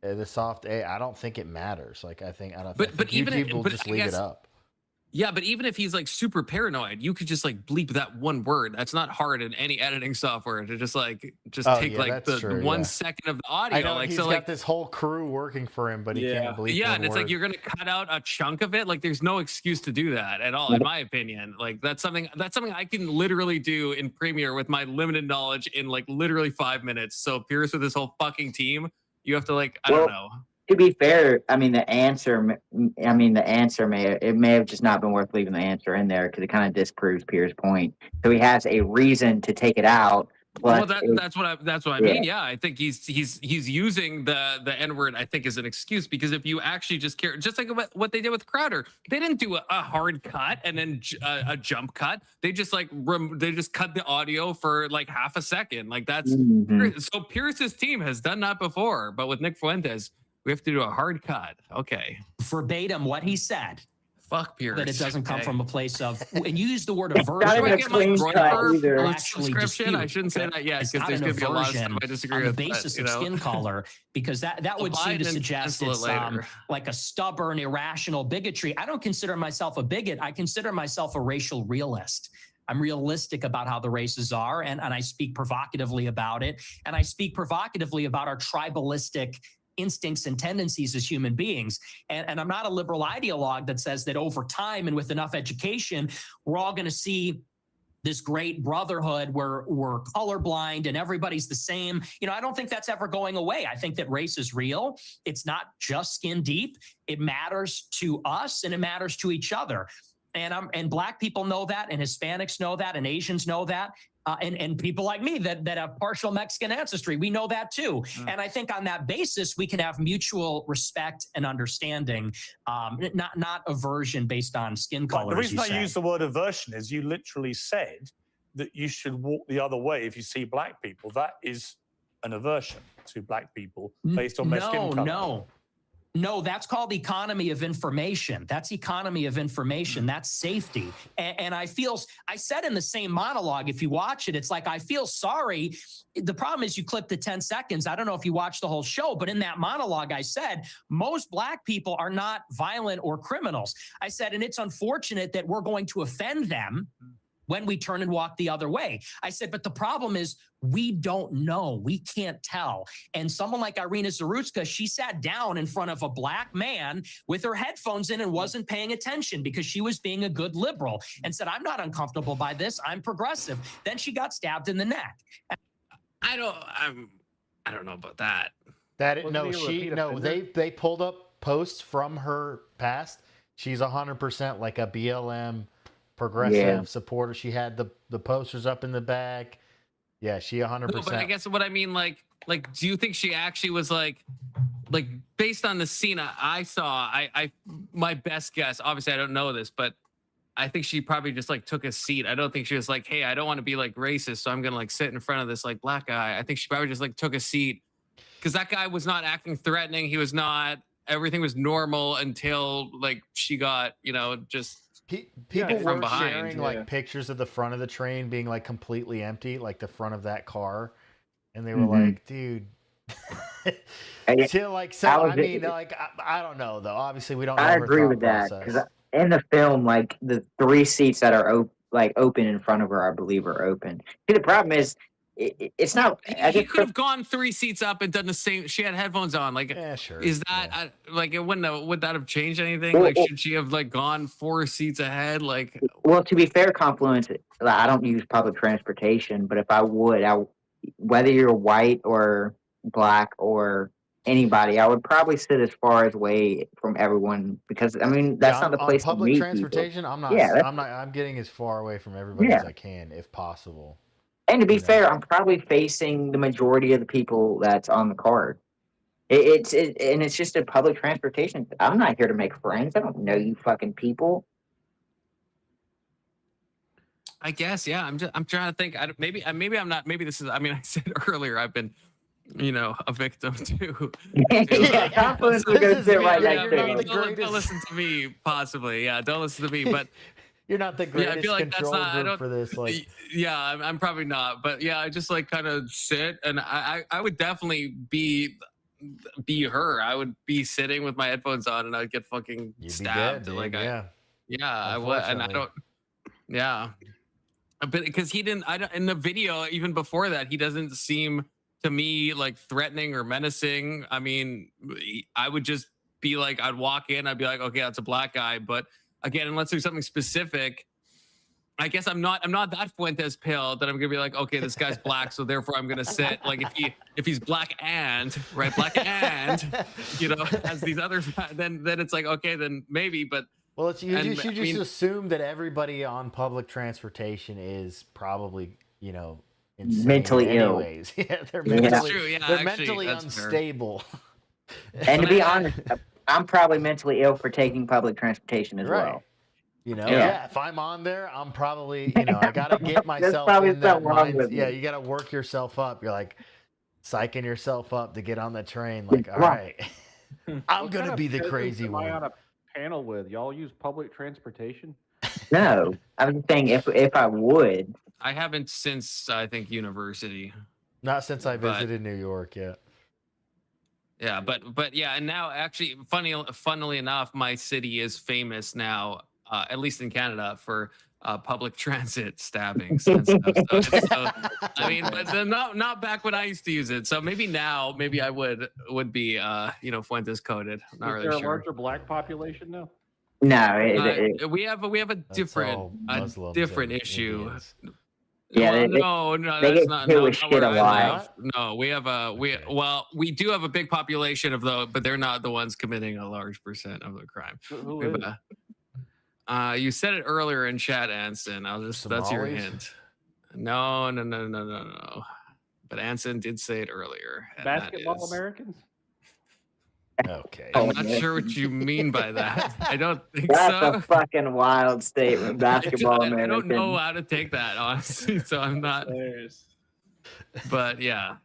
the soft A, I don't think it matters. Like I think YouTube will just leave it up. Yeah, but even if he's like super paranoid, you could just like bleep that one word. That's not hard in any editing software to just take the 1 second of the audio. I know, like he's got this whole crew working for him, but he can't bleep. Yeah, and it's word. like you're gonna cut out a chunk of it. Like there's no excuse to do that at all, in my opinion. Like that's something I can literally do in Premiere with my limited knowledge in like literally 5 minutes. So Pierce with this whole fucking team, you have to like I don't know. To be fair, I mean the answer may have just not been worth leaving the answer in there because it kind of disproves Pierce's point. So he has a reason to take it out. Well, that's what I mean. Yeah, I think he's using the N-word, I think, as an excuse because if you actually just care, just like what they did with Crowder, they didn't do a hard cut and then a jump cut. They just they just cut the audio for like half a second. Like that's so Pierce's team has done that before, but with Nick Fuentes, we have to do a hard cut. Okay. Verbatim what he said. Fuck Pierce. That it doesn't come from a place of, and you use the word aversion. Should I get my Groiper actually subscription? I shouldn't say that yet because there's going to be a lot of stuff I disagree with. On the basis of skin color, because that would seem to suggest it's like a stubborn, irrational bigotry. I don't consider myself a bigot. I consider myself a racial realist. I'm realistic about how the races are, and I speak provocatively about it. And I speak provocatively about our tribalistic instincts and tendencies as human beings. And I'm not a liberal ideologue that says that over time and with enough education, we're all going to see this great brotherhood where we're colorblind and everybody's the same. I don't think that's ever going away. I think that race is real. It's not just skin deep. It matters to us and it matters to each other. And Black people know that, and Hispanics know that, and Asians know that. And people like me that have partial Mexican ancestry, we know that too. And I think on that basis, we can have mutual respect and understanding, not aversion based on skin color. The reason I use the word aversion is you literally said that you should walk the other way if you see Black people. That is an aversion to Black people based on their skin color. No, that's called economy of information. That's economy of information. That's safety. And I said in the same monologue, if you watch it, it's like, I feel sorry. The problem is you clip the 10 seconds. I don't know if you watched the whole show, but in that monologue, I said, most Black people are not violent or criminals. I said, and it's unfortunate that we're going to offend them when we turn and walk the other way. I said, but the problem is we don't know. We can't tell. And someone like Irina Zarutska, she sat down in front of a Black man with her headphones in and wasn't paying attention because she was being a good liberal and said, I'm not uncomfortable by this. I'm progressive. Then she got stabbed in the neck. I don't know about that. They pulled up posts from her past. She's 100% like a BLM progressive supporter. She had the posters up in the back. Yeah, she 100%. No, but I guess what I mean, like, do you think she actually was like based on the scene I saw? My best guess, obviously I don't know this, but I think she probably just like took a seat. I don't think she was like, hey, I don't want to be like racist, so I'm gonna like sit in front of this like Black guy. I think she probably just like took a seat because that guy was not acting threatening. He was not. Everything was normal until like she got, just. People from were behind, sharing like pictures of the front of the train being like completely empty, like the front of that car, and they were like, "Dude." I don't know though. Obviously, we don't know. I agree with that because in the film, like the 3 seats that are open in front of her, I believe, are open. See, the problem is. It's not. He could have gone 3 seats up and done the same. She had headphones on. Like, sure. Is that it wouldn't would that have changed anything? Like, should she have like gone 4 seats ahead? Like, well, to be fair, Confluence. I don't use public transportation, but if I would, whether you're white or Black or anybody, I would probably sit as far away from everyone because that's not the place to public meet transportation. people. I'm getting as far away from everybody as I can if possible. And to be fair, I'm probably facing the majority of the people that's on the card. It's just a public transportation. I'm not here to make friends. I don't know you fucking people. I guess, yeah. I'm trying to think. Maybe I'm not. Maybe this is. I said earlier I've been, a victim too. Yeah, Confluence will go sit right next to him. Don't listen to me, possibly. Yeah, don't listen to me, but. You're not the greatest I feel like control group for this. Like, yeah, I'm probably not, but yeah, I just like kind of sit, and I would definitely be her. I would be sitting with my headphones on, and I'd get fucking stabbed. Dead, like yeah, I would, and I don't. Yeah, but because he didn't. I don't in the video even before that. He doesn't seem to me like threatening or menacing. I would just be like, I'd walk in, I'd be like, okay, that's a Black guy, but. Again, unless there's something specific, I guess I'm not that Fuentes pill that I'm gonna be like, okay, this guy's Black, so therefore I'm gonna sit. Like if he's Black and as these others, then it's like okay, then maybe. But you just assume that everybody on public transportation is probably insane mentally anyways. ill. Yeah, they're mentally unstable. And to be honest. I'm probably mentally ill for taking public transportation as well. If I'm on there, I'm probably, I gotta get myself in that mind. Yeah, you gotta work yourself up. You're like psyching yourself up to get on the train. Like, all right, I'm gonna be the crazy one. Am I on a panel with y'all? Use public transportation? No, I'm just saying if I would. I haven't since I think university. Not since I visited New York yet. Yeah, but yeah, and now actually, funnily enough, my city is famous now, at least in Canada, for public transit stabbings and stuff. But not back when I used to use it. So maybe now, I would be, Fuentes coded. Not really sure. Is there a larger Black population now? No, we have a different issue. Yeah, no, that's not. No, we have we do have a big population of those, but they're not the ones committing a large percent of the crime. You said it earlier in chat, Anson. That's your hint. No. But Anson did say it earlier. Basketball Americans? Okay. I'm not sure what you mean by that. I don't think That's so. a fucking wild statement. Basketball Americans. I don't know how to take that, honestly, so I'm not. But yeah,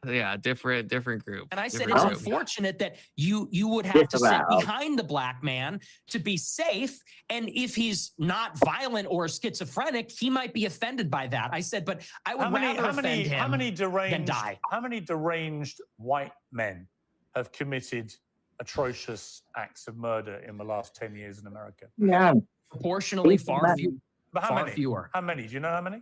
different group. And I said different it's group. unfortunate that you would have to sit behind the black man to be safe. And if he's not violent or schizophrenic, he might be offended by that. I said, but I would rather offend him than die. How many deranged white men have committed atrocious acts of murder in the last 10 years in America? Yeah. Proportionally far But fewer. How many? Do you know how many?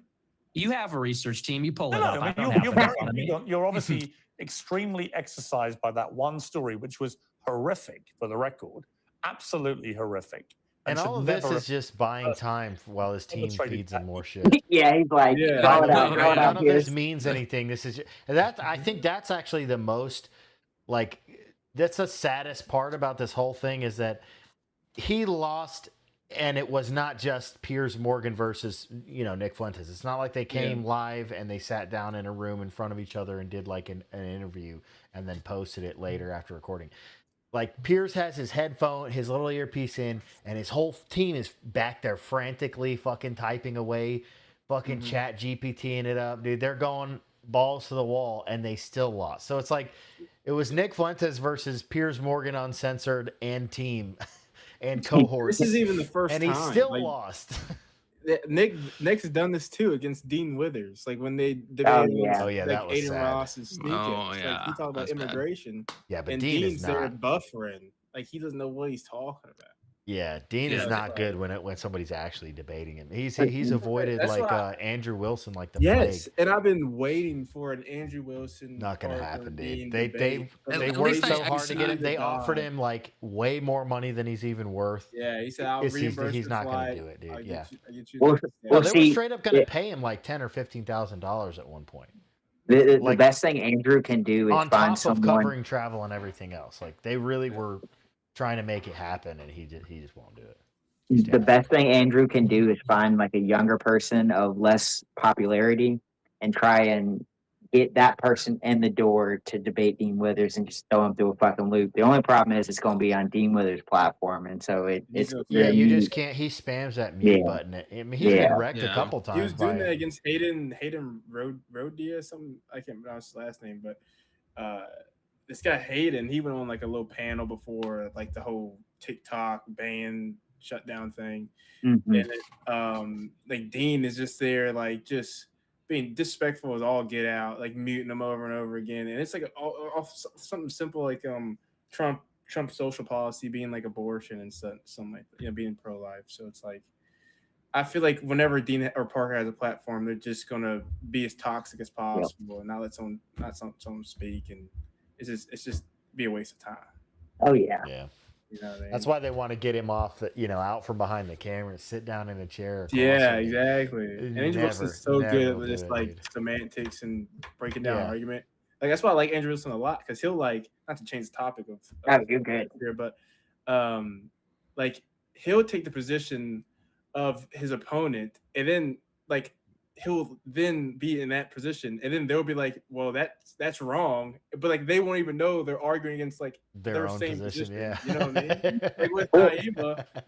You have a research team. You pull it up. I mean, you're obviously extremely exercised by that one story, which was horrific for the record. Absolutely horrific. And all of this is just buying time while his team feeds him more shit. Yeah, he's like, none of this means anything. This is that. I think that's actually the most, like, that's the saddest part about this whole thing is that he lost, and it was not just Piers Morgan versus Nick Fuentes. It's not like they came live and they sat down in a room in front of each other and did like an interview and then posted it later after recording. Like, Piers has his headphone, his little earpiece in, and his whole team is back there frantically fucking typing away, fucking chat GPTing it up, dude. They're going balls to the wall, and they still lost. So it's like, it was Nick Fuentes versus Piers Morgan Uncensored and team and cohorts. This is even the first time. And he still lost. Nick's done this too against Dean Withers. Like when they debated that was Aiden sad. Ross and Sneak. Like, he talked about immigration. Yeah, but and Dean's there buffering. Like, he doesn't know what he's talking about. Yeah, Dean is not good when somebody's actually debating him. He's avoided Andrew Wilson like the plague. And I've been waiting for an Andrew Wilson. Not gonna happen, dude. They worked so hard to get him. They offered him like way more money than he's even worth. Yeah, he said I'll reimburse. He's not gonna do it, dude. They Well, were straight up gonna pay him like $10,000 or $15,000 at one point. The best thing Andrew can do is on find top someone of covering travel and everything else. Like, they really were trying to make it happen, and he just won't do it. The best thing Andrew can do is find like a younger person of less popularity and try and get that person in the door to debate Dean Withers and just throw him through a fucking loop. The only problem is it's going to be on Dean Withers' platform, and so it's you just can't. He spams that mute button. I mean, he's been wrecked a couple times. He was doing that against Hayden Rodia, something I can't pronounce his last name, but this guy Hayden, he went on like a little panel before like the whole TikTok ban shutdown thing, and then, like Dean is just there like just being disrespectful as all get out, like muting them over and over again, and it's like something simple like Trump social policy being like abortion and something like being pro-life. So it's like, I feel like whenever Dean or Parker has a platform, they're just gonna be as toxic as possible and not let someone speak, and it's just be a waste of time. Oh yeah. You know what I mean? That's why they want to get him off out from behind the camera, sit down in a chair. Yeah, exactly. And Andrew Wilson is so good with just like semantics and breaking down argument. Like, that's why I like Andrew Wilson a lot, because he'll not to change the topic of you're good here, but like he'll take the position of his opponent, and then like he'll then be in that position, and then they'll be like, well, that's wrong, but like they won't even know they're arguing against like their own same position. Yeah, you know what I mean? Like with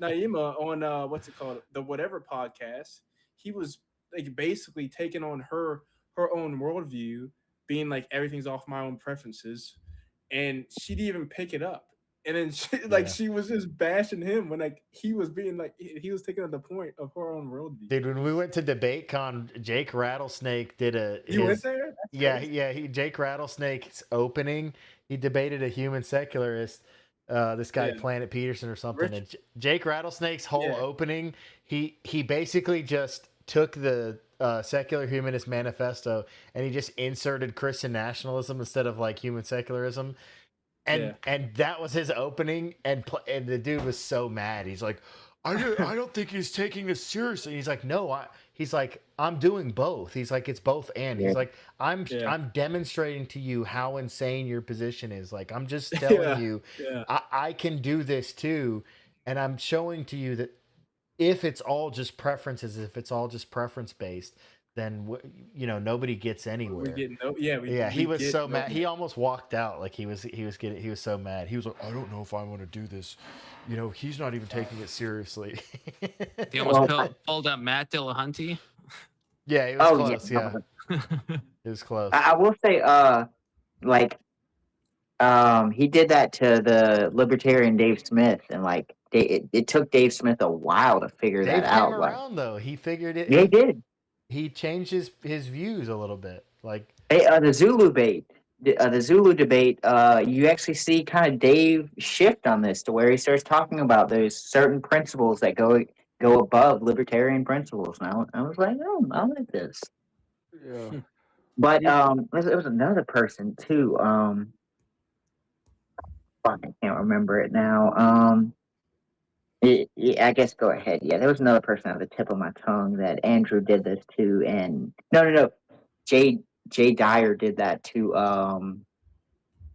Naima on what's it called, the Whatever podcast, he was like basically taking on her own worldview, being like, everything's off my own preferences, and she didn't even pick it up. And then she was just bashing him when like he was being like he was taking on the point of her own worldview. Dude, when we went to DebateCon, Jake Rattlesnake did went there? Jake Rattlesnake's opening. He debated a human secularist, this guy Planet Peterson or something. And Jake Rattlesnake's whole opening, he basically just took the secular humanist manifesto and he just inserted Christian nationalism instead of like human secularism. And that was his opening, and the dude was so mad. He's like, I don't think he's taking this seriously. He's like, no, he's like, I'm doing both. He's like, it's both and. He's like, I'm demonstrating to you how insane your position is. Like, I'm just telling you, I can do this too, and I'm showing to you that if it's all just preferences, if it's all just preference based, then nobody gets anywhere. He was so mad. He almost walked out. Like he was so mad. He was like, I don't know if I want to do this. He's not even taking it seriously. He almost pulled up Matt Dillahunty. Yeah, he was close. Yeah. It was close. I will say, like, he did that to the libertarian Dave Smith, and like, it took Dave Smith a while to figure Dave that came out. around though. He figured it. He did. He changed his views a little bit. Like, Hey, the Zulu debate, the Zulu debate, you actually see kind of Dave shift on this to where he starts talking about those certain principles that go above libertarian principles. And I was like, oh, I like this. Yeah. But it was another person too. Fuck, I can't remember it now. I guess go ahead. Yeah, there was another person at the tip of my tongue that Andrew did this to, and no. Jay Dyer did that to.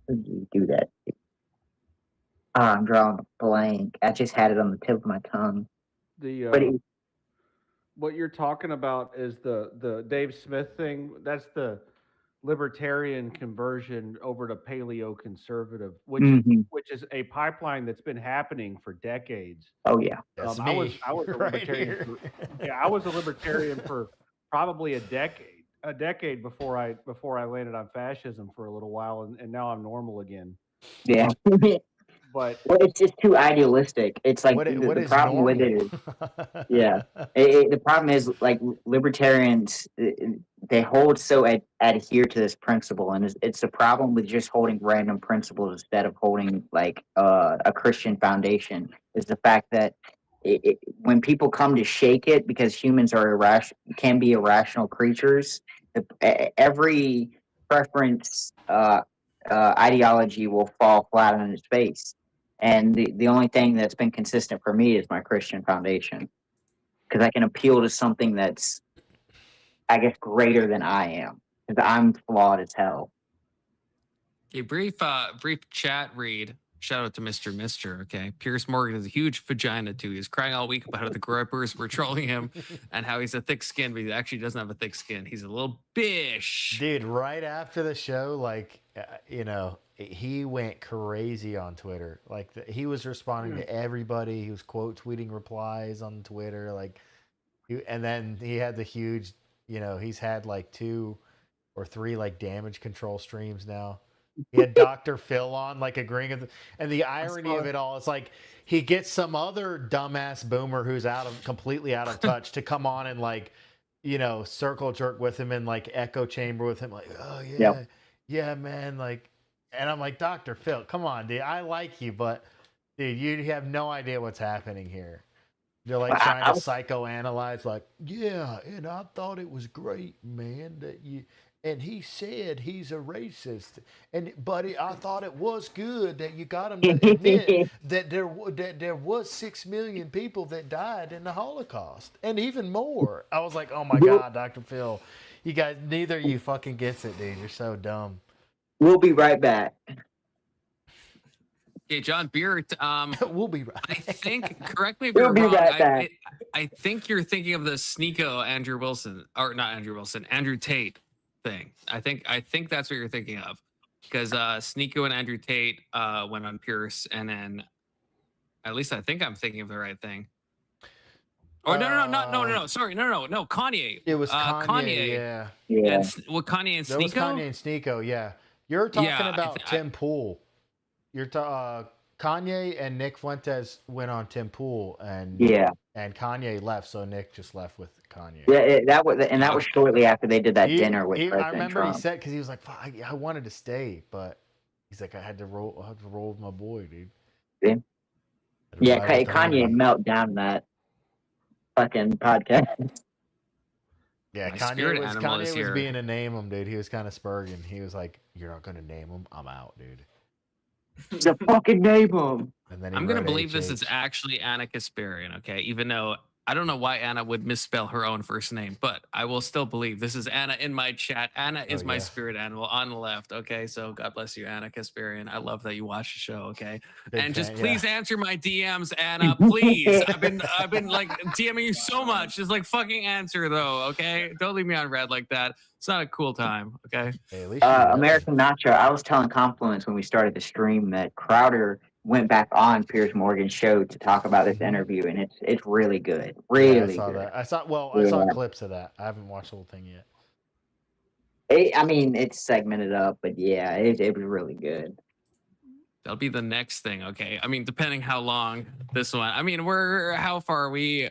Who did you do that to? I'm drawing a blank. I just had it on the tip of my tongue. But What you're talking about is the Dave Smith thing. That's the libertarian conversion over to paleo conservative, which is a pipeline that's been happening for decades. Oh yeah, that's I me. was a libertarian. I was a libertarian for probably a decade before I landed on fascism for a little while, and now I'm normal again. Yeah. But well, it's just too idealistic. It's like the problem with it is, yeah. The problem is like libertarians, they hold so adhere to this principle, and it's a problem with just holding random principles instead of holding like a Christian foundation. Is the fact that when people come to shake it, because humans are can be irrational creatures, every preference ideology will fall flat on its face. And the only thing that's been consistent for me is my Christian foundation, because I can appeal to something that's, I guess, greater than I am, because I'm flawed as hell. A brief chat read. Shout out to Mr. Mister. Okay, Pierce Morgan has a huge vagina too. He's crying all week about how the grippers were trolling him and how he's a thick skin, but he actually doesn't have a thick skin. He's a little bish. Dude, right after the show, like, he went crazy on Twitter. Like, he was responding to everybody. He was quote tweeting replies on Twitter. Like, and then he had the huge, he's had like 2 or 3 like damage control streams now. He had Dr. Phil on, like, agreeing and the irony of it all is like he gets some other dumbass boomer who's completely out of touch to come on and like, circle jerk with him and like echo chamber with him, like, oh yeah, yeah, man, like, and I'm like, Dr. Phil, come on, dude, I like you, but dude, you have no idea what's happening here. They're like trying to psychoanalyze, like, yeah, and I thought it was great, man, that you. And he said he's a racist, but I thought it was good that you got him to admit that there was 6 million people that died in the Holocaust, and even more. I was like, oh my God, Dr. Phil, you guys, neither of you fucking gets it, dude. You're so dumb. We'll be right back. Okay, John Beard. We'll be right. I think. Correct me if you're wrong. I think you're thinking of the Sneeko Andrew Wilson, or not Andrew Wilson, Andrew Tate thing. I think that's what you're thinking of, because Sneeko and Andrew Tate went on Pierce, and then at least I think I'm thinking of the right thing. Oh no, sorry, no, Kanye. It was Kanye, yeah. And Kanye and Sneeko. That was Kanye and Sneeko, yeah. You're talking about Tim Pool. You're Kanye and Nick Fuentes went on Tim Pool, and Kanye left, so Nick just left with Kanye. Yeah, that was shortly after they did that dinner with President I remember Trump. He said, because he was like, I wanted to stay, but he's like, I had to roll with my boy, dude. Yeah, Kanye melted down that fucking podcast. Yeah, Kanye was being a name him, dude. He was kind of spurging. He was like, "You're not gonna name him. I'm out, dude." The fucking name him. And then I'm gonna believe this is actually Anna Kasparian, okay? Even though I don't know why Anna would misspell her own first name, but I will still believe this is Anna in my chat. Anna is my spirit animal on the left, okay? So God bless you, Anna Kasparian. I love that you watch the show, okay? And just please answer my DMs, Anna, please. I've been like DMing you so much. Just like fucking answer though, okay? Don't leave me on red like that. It's not a cool time, okay? Hey, at least American Nacho, I was telling Confluence when we started the stream that Crowder went back on Piers Morgan's show to talk about this interview, and it's really good. Really I saw good. that. I saw clips of that. I haven't watched the whole thing yet. I mean, it's segmented up, but yeah, it was really good. That'll be the next thing. Okay. I mean, depending how long this one. I mean, how far are we?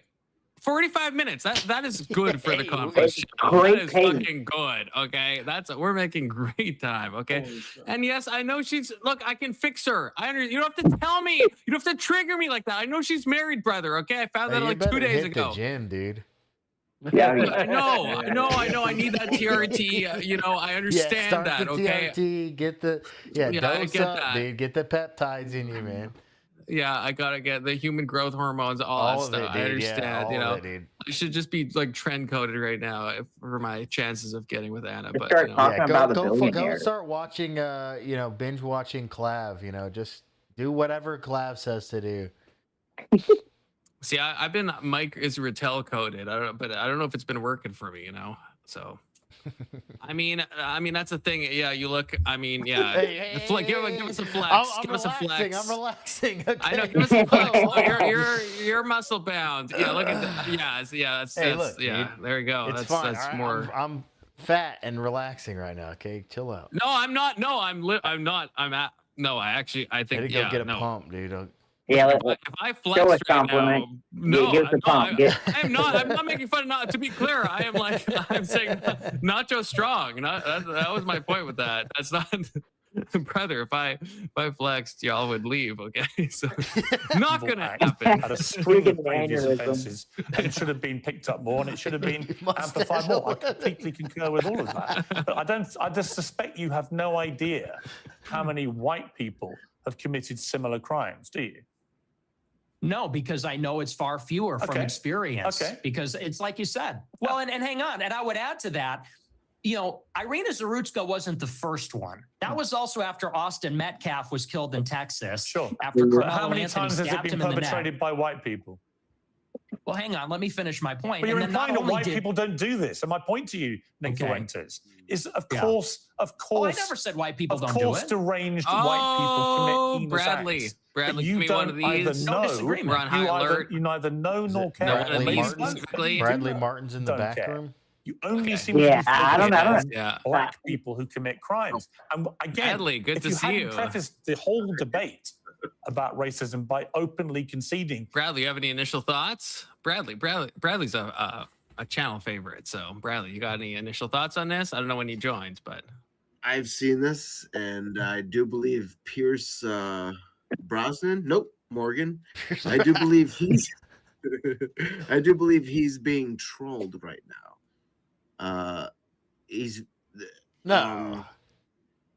45 minutes. That is good for the conference show. That is fucking good. Okay. We're making great time. Okay. And yes, I know look, I can fix her. You don't have to tell me. You don't have to trigger me like that. I know she's married, brother. Okay. I found that like 2 days ago. The gym, dude. Yeah, I know. I need that TRT. I understand that. Okay. TRT, get the dose up, dude. Get the peptides in you, man. Yeah, I gotta get the human growth hormones, all that stuff. I understand. I should just be like trend coded right now for my chances of getting with Anna. But go start watching. Binge watching Clav. Just do whatever Clav says to do. See, I've been Mike is Rattel coded. I don't know if it's been working for me. So. I mean, that's the thing. Yeah, you look. I mean, yeah. Hey, give us a flex. Give us a flex. I'm relaxing. Okay. I know. Give us a flex. You're muscle bound. Yeah, look at that. Yeah. That's look, yeah. Dude, there you go. It's that's fine. more. I'm fat and relaxing right now. Okay, chill out. No, I'm not. No, I'm not. No, I think. Go get a pump, dude. Yeah, if I flex right now, no, I'm not. I'm not making fun of. To be clear, I'm saying Nacho strong. That was my point with that. That's not, brother. If I flexed, y'all would leave. Okay, so not gonna happen. Had a string of previous offences, and it should have been picked up more, and it should have been amplified more. I completely concur with all of that. But I just suspect you have no idea how many white people have committed similar crimes. Do you? No, because I know it's far fewer from experience. Okay. Because it's like you said. Well, and hang on. And I would add to that, Irina Zarutska wasn't the first one. That was also after Austin Metcalf was killed in Texas. Sure. After how many times has it been perpetrated by white people? Well, hang on. Let me finish my point. But you're implying that white people don't do this. And my point to you, Nick Fuentes, is of course. I never said white people don't do it. Of course, deranged white people commit heinous acts. Bradley, you don't either know. We're on high alert. You neither know nor care. Bradley Martin's in the back room. You only seem to be I don't know. Black people who commit crimes. And again, Bradley, good to see you. Prefaced the whole debate about racism by openly conceding. Bradley, you have any initial thoughts? Bradley's a channel favorite. So, Bradley, you got any initial thoughts on this? I don't know when you joined, but I've seen this, and I do believe Pierce Brosnan. Nope, Morgan. I do believe he's. I do believe he's being trolled right now. He's no.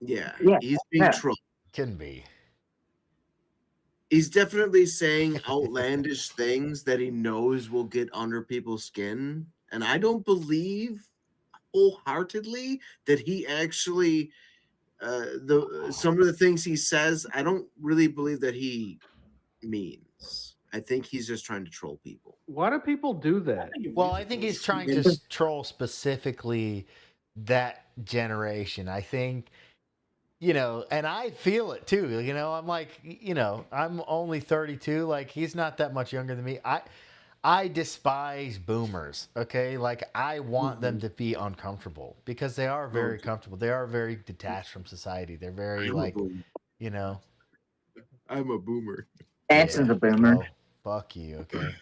Yeah, he's being trolled. Can be. He's definitely saying outlandish things that he knows will get under people's skin, and I don't believe wholeheartedly that he actually some of the things he says, I don't really believe that he means. I think he's just trying to troll people. Why do people do that? Well, I think he's trying to troll specifically that generation. I think, and I feel it too. I'm like, I'm only 32. Like, he's not that much younger than me. I despise boomers, okay? Like, I want them to be uncomfortable because they are very comfortable. They are very detached from society. They're very, I'm a boomer. Anson's a boomer. Oh, fuck you, okay?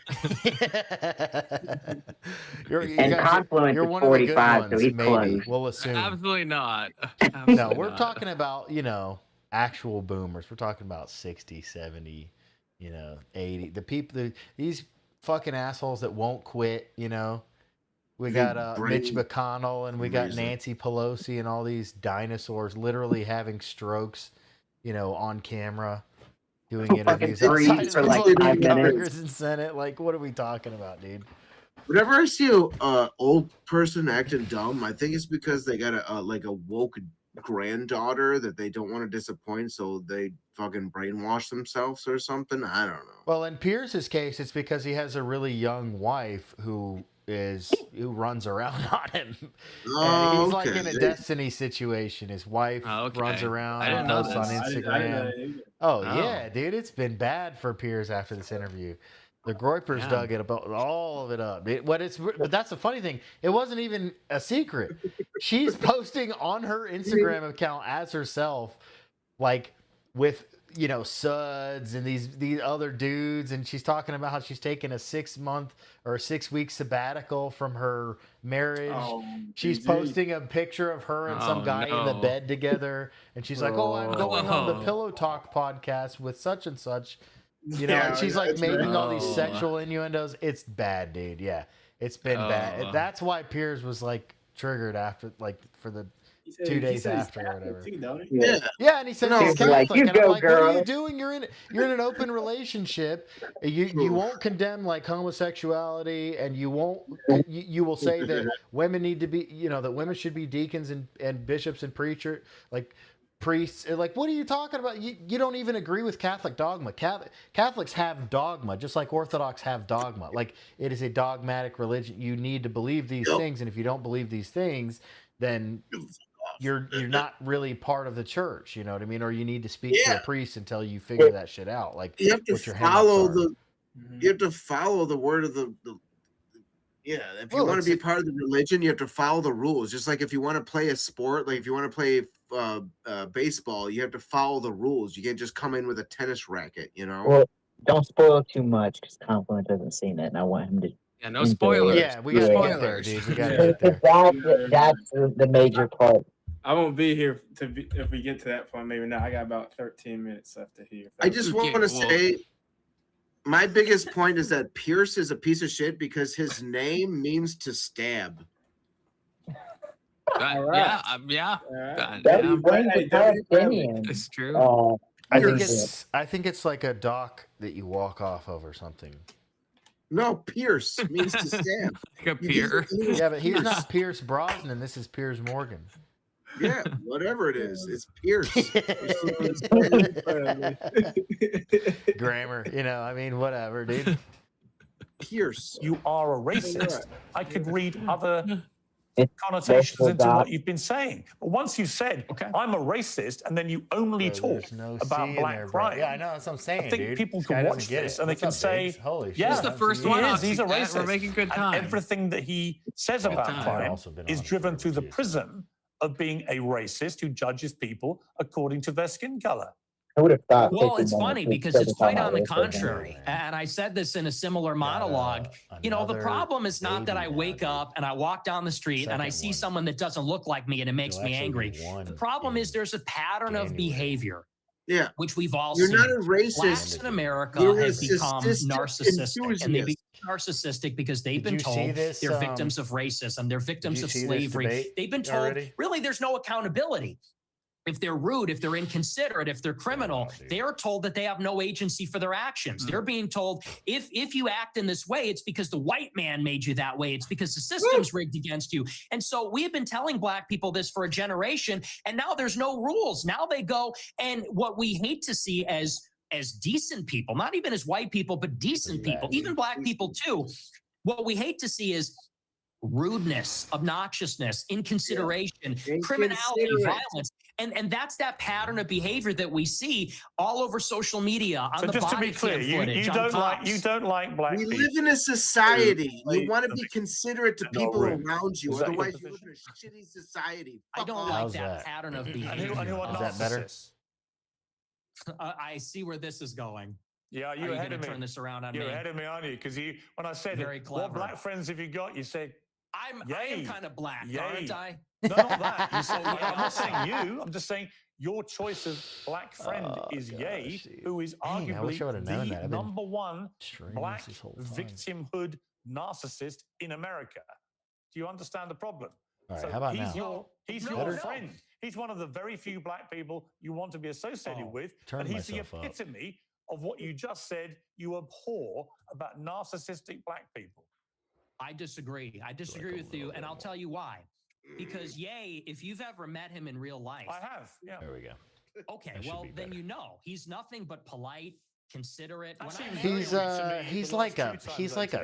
Confluence is 45, so he's close. We'll assume. Absolutely not. No, we're talking about, actual boomers. We're talking about 60, 70, 80. The people, these fucking assholes that won't quit, we got Mitch McConnell and we got Nancy Pelosi and all these dinosaurs literally having strokes, on camera, doing interviews outside for like 5 minutes in Senate. Like, what are we talking about, dude? Whenever I see a old person acting dumb, I think it's because they got a woke granddaughter that they don't want to disappoint, so they fucking brainwash themselves or something. I don't know. Well, in Pierce's case, it's because he has a really young wife who runs around on him. And he's like in a Destiny situation. His wife runs around and posts on Instagram. Yeah, dude, it's been bad for Pierce after this interview. The Groypers dug it about all of it up. But that's the funny thing. It wasn't even a secret. She's posting on her Instagram account as herself, like with Suds and these other dudes, and she's talking about how she's taking a 6-month or 6-week sabbatical from her marriage. She's posting a picture of her and some guy in the bed together, and she's like, "Oh, I'm going on the Pillow Talk podcast with such and such." And she's like making all these sexual innuendos. It's bad, dude. Yeah, it's been bad. That's why Piers was like triggered after, like, for the 2 days after or whatever. Yeah. Yeah, and he said he's Catholic. like, you and go, I'm like, girl. what are you doing? You're in an open relationship. You won't condemn like homosexuality, and you won't you will say that women need to be that women should be deacons and bishops and priests. Like, what are you talking about? You don't even agree with Catholic dogma. Catholics have dogma, just like Orthodox have dogma. Like, it is a dogmatic religion. You need to believe these things, and if you don't believe these things, then you're not really part of the church. You know what I mean? Or you need to speak to a priest until you figure that shit out. Like, you have to follow you have to follow the word of the if you want to be part of the religion, you have to follow the rules. Just like if you want to play a sport, like if you want to play baseball, you have to follow the rules. You can't just come in with a tennis racket, Well, don't spoil too much because Confluent hasn't seen it, and I want him to. Yeah, no spoilers. Yeah, we gotta get there, dude. We gotta get there. That's the major part. I won't be here if we get to that point. Maybe not. I got about 13 minutes left to hear. I just want to say, my biggest point is that Pierce is a piece of shit because his name means to stab. Yeah. It's true. I think it's like a dock that you walk off of or something. No, Pierce means to stab. Like a pier. Yeah, but he's not Pierce Brosnan. This is Piers Morgan. Yeah, whatever it is, it's Pierce. Grammar, whatever, dude. Pierce, you are a racist. I could read other connotations into what you've been saying. But once you've said, I'm a racist, and then you only talk about black crime. Yeah, I know. That's what I'm saying, I think dude. people can watch this and they can say, holy shit. This is the first one. He's a racist. We're making good time. And everything that he says about crime is driven through the prism of being a racist who judges people according to their skin color. I would have thought. Well, it's funny because it's quite on the contrary. And I said this in a similar monologue. The problem is not that I wake up and I walk down the street and I see someone that doesn't look like me and it makes me angry. The problem is there's a pattern of behavior. Yeah, which we've all You're seen. not a racist. Blacks in America have become narcissistic, and they become narcissistic because they've been told they're victims of racism, they're victims of slavery. They've been told really there's no accountability. If they're rude, if they're inconsiderate, if they're criminal, they are told that they have no agency for their actions. They're being told, if you act in this way, it's because the white man made you that way. It's because the system's rigged against you. And so we have been telling black people this for a generation, and now there's no rules. Now they go, and what we hate to see as decent people, not even as white people, but decent people, even black people too, what we hate to see is rudeness, obnoxiousness, inconsideration, criminality, violence. And that's that pattern of behavior that we see all over social media, on so the just body to be clear, cam footage, you don't like black people. We live in a society. You want to be considerate to people around you, otherwise you live in a shitty society. I don't like that pattern of behavior. Is that better? I see where this is going. Yeah, you ahead of me. Turn this around on You're me. ahead of me, aren't you? Because when I said, what black friends have you got? You said, I am kind of black, aren't I? No, not that. You said, I'm not saying you. I'm just saying your choice of black friend is Ye, who is arguably the number one black victimhood narcissist in America. Do you understand the problem? All right, how about now? He's your friend. He's one of the very few black people you want to be associated with, and he's the epitome of what you just said you abhor about narcissistic black people. I disagree. I disagree with you, and I'll tell you why. Because Ye, if you've ever met him in real life, I have. Yeah. There we go. Okay, well then you know he's nothing but polite, considerate. He's like a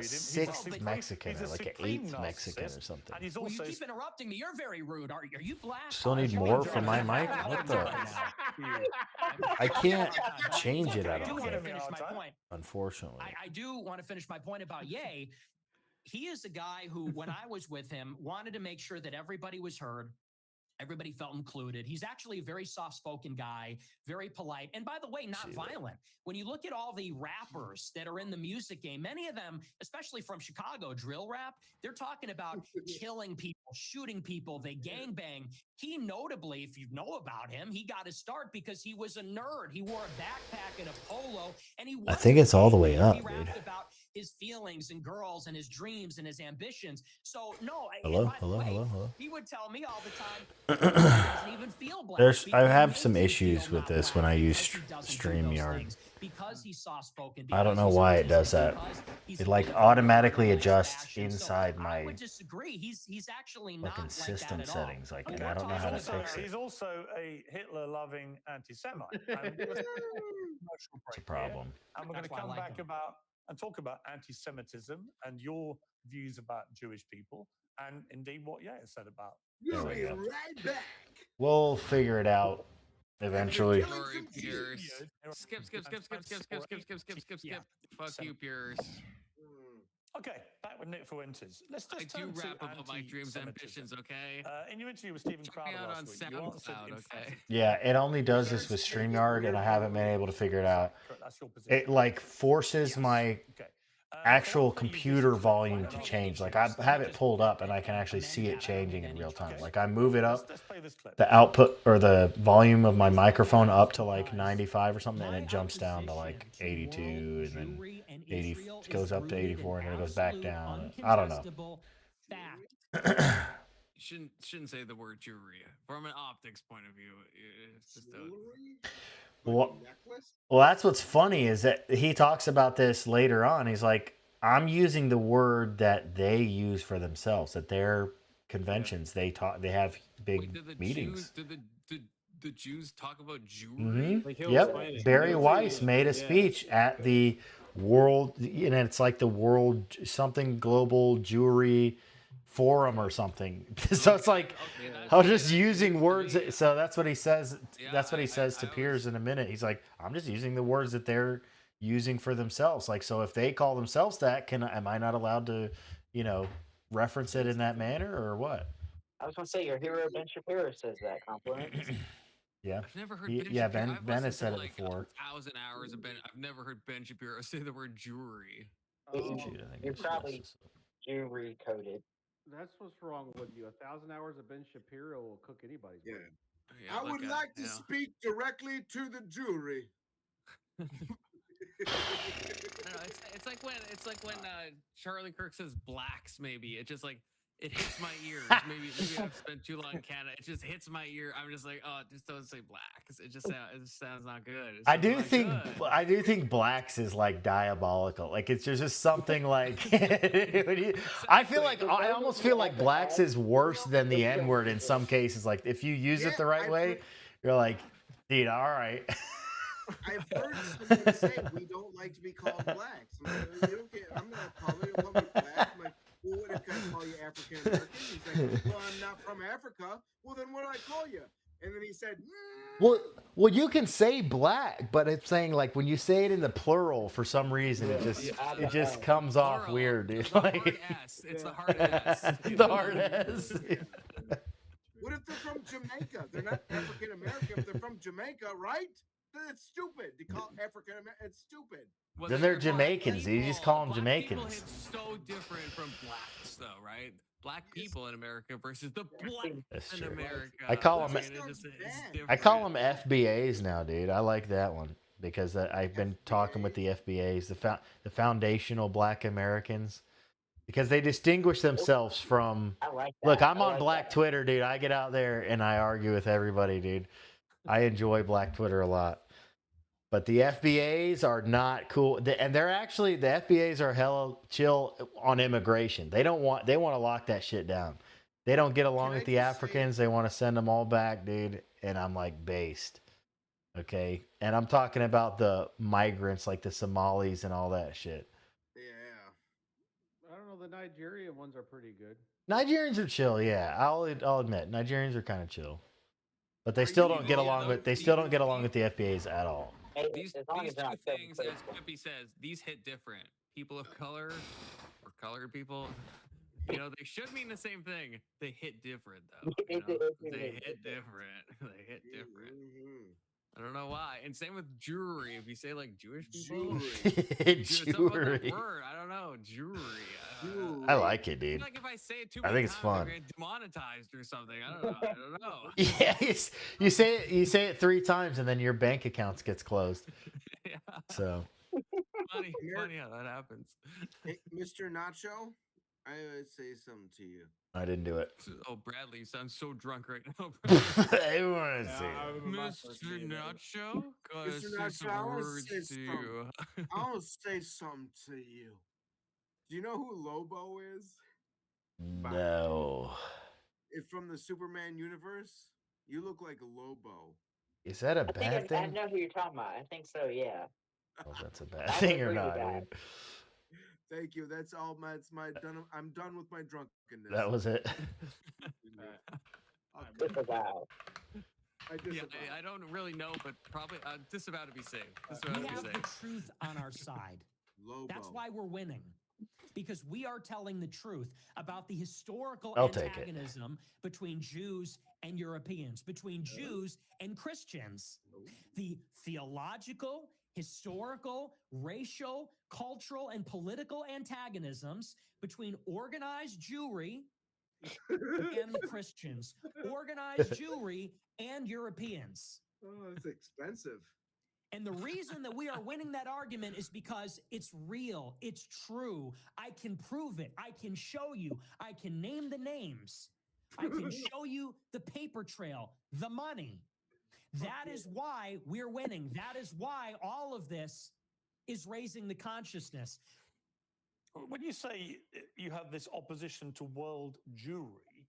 sixth Mexican or like an eighth Mexican or something. And he's Well, also you keep interrupting me. You're very rude. Are you black? Still need more from my mic? What the? I can't change it. I I do don't want to think. finish my point. Unfortunately, I do want to finish my point about Ye. He is a guy who, when I was with him, wanted to make sure that everybody was heard. Everybody felt included. He's actually a very soft-spoken guy, very polite. And by the way, not violent. When you look at all the rappers that are in the music game, many of them, especially from Chicago, drill rap, they're talking about killing people, shooting people, they gangbang. He notably, if you know about him, he got his start because he was a nerd. He wore a backpack and a polo, and he I think it's all the way up, he rapped dude. about his feelings and girls and his dreams and his ambitions. So no, Hello. he would tell me all the time, doesn't even feel black. I have some issues with this when I use StreamYard. Because he's soft spoken. I don't know why it does that. It like automatically adjusts inside my I would disagree. He's actually not fucking like system that at settings. all. Like, and I don't know how to fix it. He's also a Hitler-loving anti-Semite. It's a problem. And we're going to come back about and talk about anti-Semitism and your views about Jewish people, and indeed what Yair said about. We'll be right back. We'll figure it out eventually. Sorry, Pierce. Skip. Fuck you, Pierce. Okay, back with Nick for Winters. Let's just I do turn to wrap up my dreams and anti-Semitism. ambitions, okay? In your interview with Stephen Check me Crowder out on last week, you answered SoundCloud, okay? Yeah, it only does this with StreamYard, and I haven't been able to figure it out. That's your position. It like forces my actual computer volume to change. Like I have it pulled up and I can actually see it changing in real time. Like I move it up, the output or the volume of my microphone up to like 95 or something, and it jumps down to like 82, and then 80 goes up to 84, and then it goes back down. I don't know. You shouldn't say the word Jewry. From an optics point of view, it's just Well, that's what's funny is that he talks about this later on. He's like, I'm using the word that they use for themselves, at their conventions. They have big meetings. Did the Jews talk about Jewry? Mm-hmm. Yep. Barry Weiss made a speech at the World, and it's like the World something Global Jewry Forum or something. So it's like I was just using words. So that's what he says. That's what he says to Piers in a minute. He's like, I'm just using the words that they're using for themselves. Like, so if they call themselves that, am I not allowed to, reference it in that manner or what? I was gonna say your hero Ben Shapiro says that compliment. Yeah, I've never heard Ben has said it before. 1,000 hours of Ben. I've never heard Ben Shapiro say the word Jewry. You're probably Jewry coded. That's what's wrong with you. 1,000 hours of Ben Shapiro will cook anybody's brain. Yeah, I would like to speak directly to the jury. It's like when Charlie Kirk says blacks. Maybe it just like it hits my ears. Maybe I've spent too long in Canada. It just hits my ear. I'm just like, oh, just don't say blacks. It just sounds not good. I do think blacks is like diabolical. Like it's just something like I almost feel like blacks is worse than the N-word in some cases. Like if you use it the right way, you're like, dude, all right. I've heard somebody say we don't like to be called blacks. I'm like, you don't get. I'm not calling you black. I'm like, well, what if I call you African American? He's like, well, I'm not from Africa. Well, then what do I call you? And then he said, well, you can say black, but it's saying like when you say it in the plural for some reason, it just comes off weird, dude. Like it's the hard S. The hard S. What if they're from Jamaica? They're not African American. If they're from Jamaica, right? It's stupid to call African American. It's stupid. Well, then they're Jamaicans. You just call them Jamaicans. It's so different from blacks, though, right? Black people in America versus the blacks in America. I call them FBAs now, dude. I like that one because I've been talking with the FBAs, the foundational Black Americans, because they distinguish themselves from. I like that. Look, I'm on Black Twitter, dude. I get out there and I argue with everybody, dude. I enjoy Black Twitter a lot. But the FBAs are not cool. And they're actually, the FBAs are hella chill on immigration. They want to lock that shit down. They don't get along with the Africans. They want to send them all back, dude. And I'm like, based. Okay. And I'm talking about the migrants, like the Somalis and all that shit. I don't know. The Nigerian ones are pretty good. Nigerians are chill. Yeah. I'll admit. Nigerians are kind of chill. But they still don't get along with the FBAs at all. These two things, as Quippy says, these hit different. People of color or colored people, you know, they should mean the same thing. They hit different though. You know? They hit different. They hit different. I don't know why. And same with jewelry. If you say like Jewish people, Jewelry. word. I don't know. Jewelry. I like it, dude. Like if I say it too I many think it's times, fun. I get demonetized or something. I don't know. I don't know. Yeah, you say it 3 times and then your bank account gets closed. Yeah. So funny how that happens. Hey, Mr. Nacho, I would say something to you. I didn't do it. Oh, Bradley, you sound so drunk right now. Everyone say it. Mr. Nacho, Mr. Nacho, I want to say something to you. Do you know who Lobo is? No. If from the Superman universe, you look like a Lobo. Is that a bad thing? I know who you're talking about. I think so, yeah. Well, that's a bad thing or not, dude. Thank you. That's all. I'm done with my drunkenness. That was it. Disavow. I don't really know, but probably disavow to be safe. We have the truth on our side. Lobo. That's why we're winning. Because we are telling the truth about the historical antagonism between Jews and Europeans, between Jews and Christians. The theological, historical, racial, cultural, and political antagonisms between organized Jewry and the Christians, organized Jewry and Europeans. Oh, it's expensive. And the reason that we are winning that argument is because it's real. It's true. I can prove it. I can show you. I can name the names. I can show you the paper trail, the money. That is why we're winning. That is why all of this is raising the consciousness. When you say you have this opposition to world Jewry,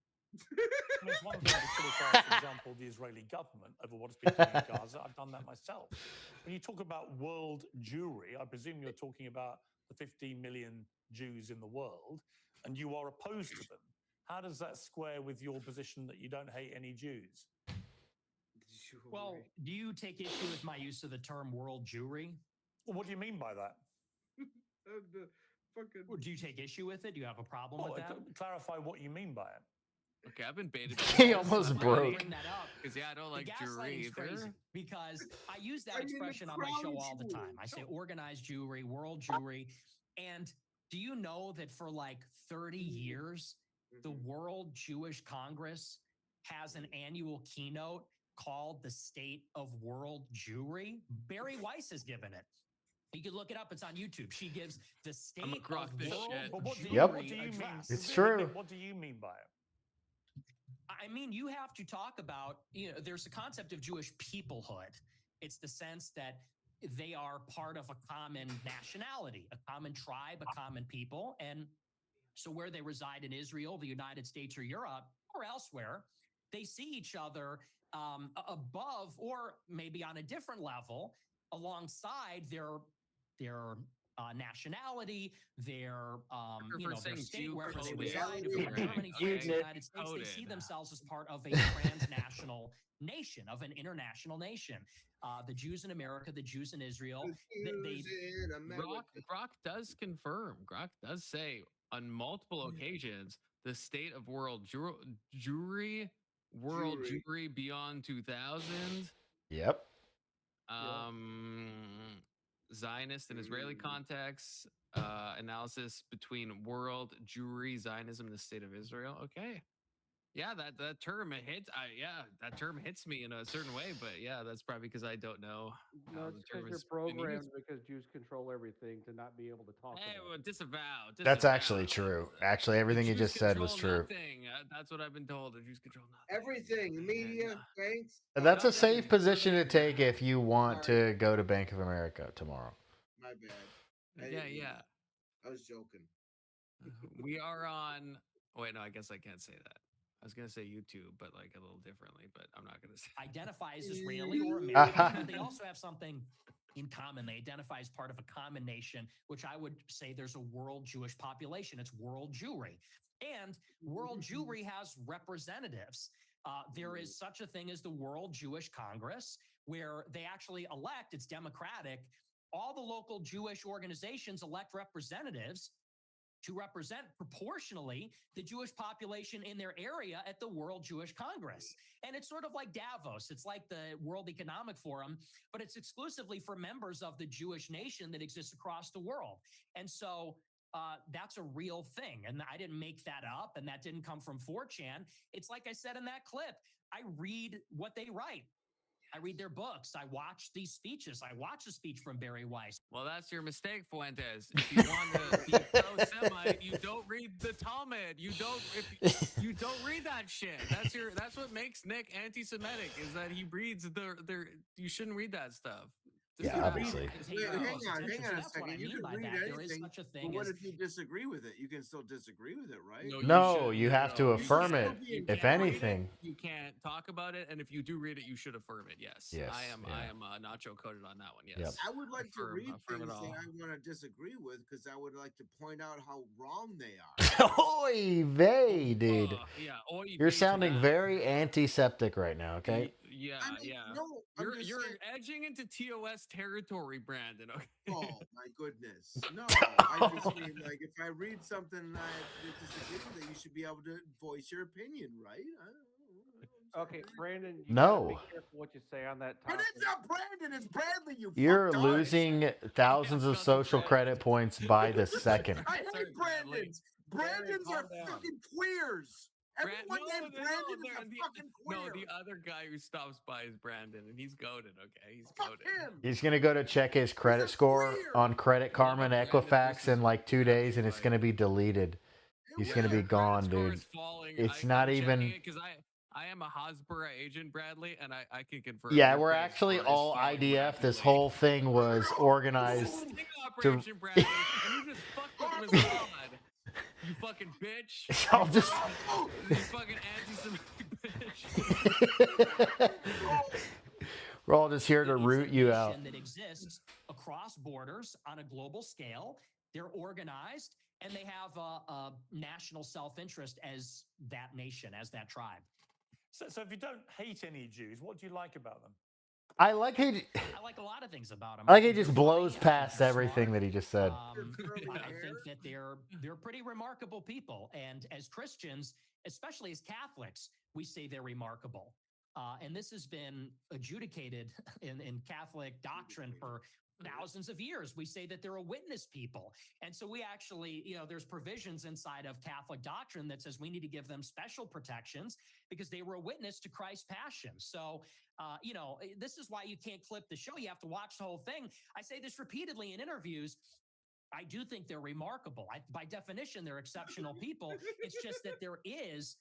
it's one thing to criticize, for example, the Israeli government over what has been done in Gaza. I've done that myself. When you talk about world Jewry, I presume you're talking about the 15 million Jews in the world, and you are opposed to them. How does that square with your position that you don't hate any Jews? Well, do you take issue with my use of the term world Jewry? Well, what do you mean by that? Do you take issue with it? Do you have a problem with that? Clarify what you mean by it. Okay, I've been baited. He almost broke. Bring that up because I don't like jewelry either. Because I use that expression on my show all the time. I say organized Jewry, world Jewry, and do you know that for like 30 years, the World Jewish Congress has an annual keynote called the State of World Jewry? Barry Weiss has given it. You can look it up. It's on YouTube. She gives the State of World Jewry address. It's true. What do you mean by it? I mean, you have to talk about, there's a concept of Jewish peoplehood. It's the sense that they are part of a common nationality, a common tribe, a common people. And so where they reside in Israel, the United States, or Europe, or elsewhere, they see each other above or maybe on a different level alongside their nationality, their their state, wherever they reside. If they're in Germany, France, the United States, they see themselves as part of a transnational nation, of an international nation. The Jews in America, the Jews in Israel. Grok does confirm. Grok does say on multiple occasions the state of world Jewry, world Jewry beyond 2000. Yep. Zionist and Israeli context, analysis between world Jewry, Zionism, and the state of Israel. Okay. Yeah, that term hits. That term hits me in a certain way, but yeah, that's probably because I don't know. No, it's because you're programmed because Jews control everything to not be able to talk. Well, disavow. That's actually true. Actually, everything you just said was true. That's what I've been told. The Jews control nothing. Everything. Media, banks. That's a safe position to take if you want to go to Bank of America tomorrow. My bad. Yeah. I was joking. We are on. Wait, no, I guess I can't say that. I was going to say YouTube, but like a little differently, but I'm not going to say. Identify as Israeli or American, but they also have something in common. They identify as part of a common nation, which I would say there's a world Jewish population. It's world Jewry. And world Jewry has representatives. There is such a thing as the World Jewish Congress, where they actually elect, it's democratic, all the local Jewish organizations elect representatives to represent proportionally the Jewish population in their area at the World Jewish Congress. And it's sort of like Davos. It's like the World Economic Forum, but it's exclusively for members of the Jewish nation that exists across the world. And so that's a real thing. And I didn't make that up, and that didn't come from 4chan. It's like I said in that clip, I read what they write. I read their books. I watch these speeches. I watch a speech from Barry Weiss. Well, that's your mistake, Fuentes. If you want to be pro-Semite, you don't read the Talmud. You don't read that shit. That's what makes Nick anti-Semitic, is that he reads you shouldn't read that stuff. Yeah, obviously. Hang on a second. You can read There is anything, such a but thing what as if you disagree with it? You can still disagree with it, right? No, you have to affirm it. If anything, you can't talk about it, and if you do read it, you should affirm it. Yes, Yes, I am. yeah. I am nacho coded on that one. Yes, Yep. I would like to read affirm things it that all. I want to disagree with, because I would like to point out how wrong they are. Oy vey, dude. Yeah, oy You're vey to sounding that. very antiseptic right now, okay? Yeah, I mean, yeah. no, You're edging into TOS territory, Brandon. Okay. Oh my goodness! No, I just mean, like, if I read something and I disagree with it, you should be able to voice your opinion, right? Okay, Brandon. You No. gotta be careful what you say on that But topic. it's not Brandon. It's Bradley. You're fucked up. losing thousands of social credit points by the second. I hate Brandons. Brandons are fucking queers. Everyone named Brandon is a fucking queer. No, the other guy who stops by is Brandon, and he's goaded. Okay, he's Fuck goaded. him. He's going to go to check his credit score on Credit Karma and Equifax in like 2 days, and it's going to be deleted. He's going to be gone, dude. It's not even... Because I am a Hasbro agent, Bradley, and I can confirm. Yeah, we're actually all IDF. This whole thing was organized to... Operation, Bradley, and you just fucked with him as God. You fucking bitch. I'll just... You fucking anti-Semitic bitch. We're all just here to root you out. That exists across borders on a global scale. They're organized, and they have a national self-interest as that nation, as that tribe. So if you don't hate any Jews, what do you like about them? I like how I like a lot of things about him. I like he just blows past everything that he just said. I think that they're pretty remarkable people, and as Christians, especially as Catholics, we say they're remarkable. And this has been adjudicated in Catholic doctrine for thousands of years. We say that they're a witness people. And so we actually, there's provisions inside of Catholic doctrine that says we need to give them special protections because they were a witness to Christ's passion. So, this is why you can't clip the show. You have to watch the whole thing. I say this repeatedly in interviews. I do think they're remarkable. By definition, they're exceptional people. It's just that there is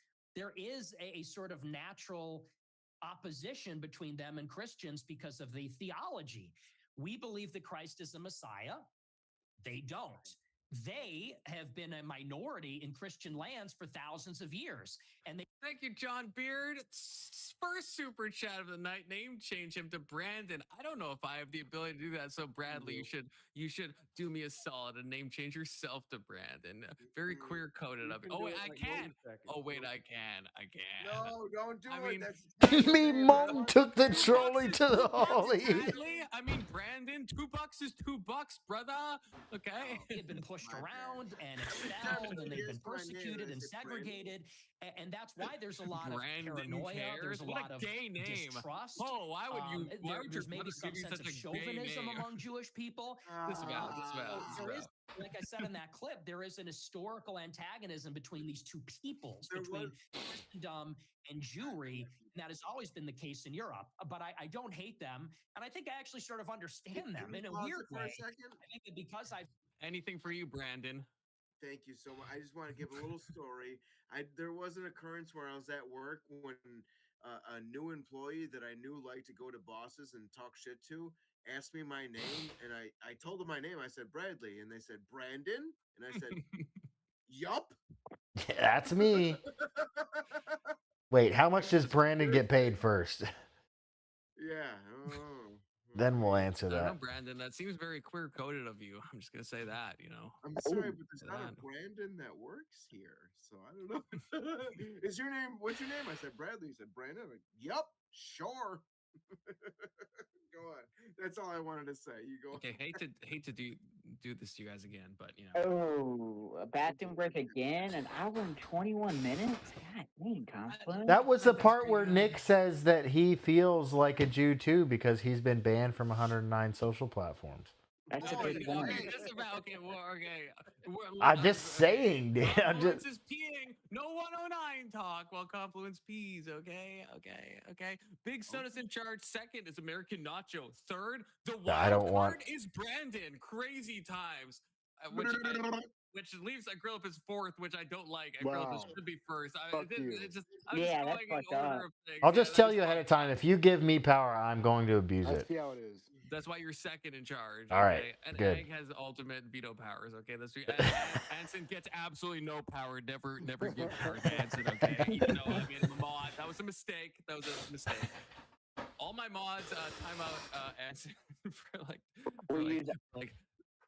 a sort of natural opposition between them and Christians because of the theology. We believe that Christ is a Messiah. They don't. They have been a minority in Christian lands for thousands of years. And Thank you, John Beard. First super chat of the night. Name change him to Brandon. I don't know if I have the ability to do that. So Bradley, you should do me a solid and name change yourself to Brandon. Very queer coded of it. Oh wait, I can. Oh wait, I can. No, don't do it. Mean, That's Me mom took the trolley to the Holly. I mean, Brandon, $2 is $2, brother. Okay. They've been pushed around and expelled, and they've been persecuted and segregated, and that's why there's a lot of paranoia. There's a lot of distrust. Oh, why would you? There's maybe some sense of chauvinism among Jewish people. There is, like I said in that clip, there is an historical antagonism between these two peoples, between Christendom and Jewry, and that has always been the case in Europe. But I don't hate them, and I think I actually sort of understand them in a weird way. I think that because I've anything for you, Brandon. Thank you so much. I just want to give a little story. There was an occurrence where I was at work when a new employee that I knew liked to go to bosses and talk shit to asked me my name, and I told them my name. I said Bradley, and they said Brandon, and I said, "Yup, that's me." Wait, how much does Brandon get paid first? Yeah. Then we'll answer I don't know, that. Brandon. That seems very queer coded of you. I'm just gonna say that. I'm sorry, but there's not a Brandon that works here, so I don't know. Is your name? What's your name? I said Bradley. You said Brandon. I'm like, yep, sure. Go on. That's all I wanted to say. You go. Okay, hate to do this to you guys again, but Oh, a bathroom break again? An hour and 21 minutes? God dang, Confluence. That was the part where Nick says that he feels like a Jew too because he's been banned from 109 social platforms. That's a good point. Okay, this is about okay. I'm just saying, dude. Confluence is peeing. No 109 talk while Confluence pees. Okay. Big Soda's in charge. Second is American Nacho. Third, the wild card is Brandon. Crazy times. Which leaves Agrippa as fourth, which I don't like. Agrippa should be first. I'm just going in order of things. I'll just tell you ahead of time. If you give me power, I'm going to abuse it. I see how it is. That's why you're second in charge. All right, and good. Egg has ultimate veto powers. Okay, that's Anson gets absolutely no power. Never give power to Anson. Okay, even though I made him a mod, that was a mistake. All my mods time out Anson for like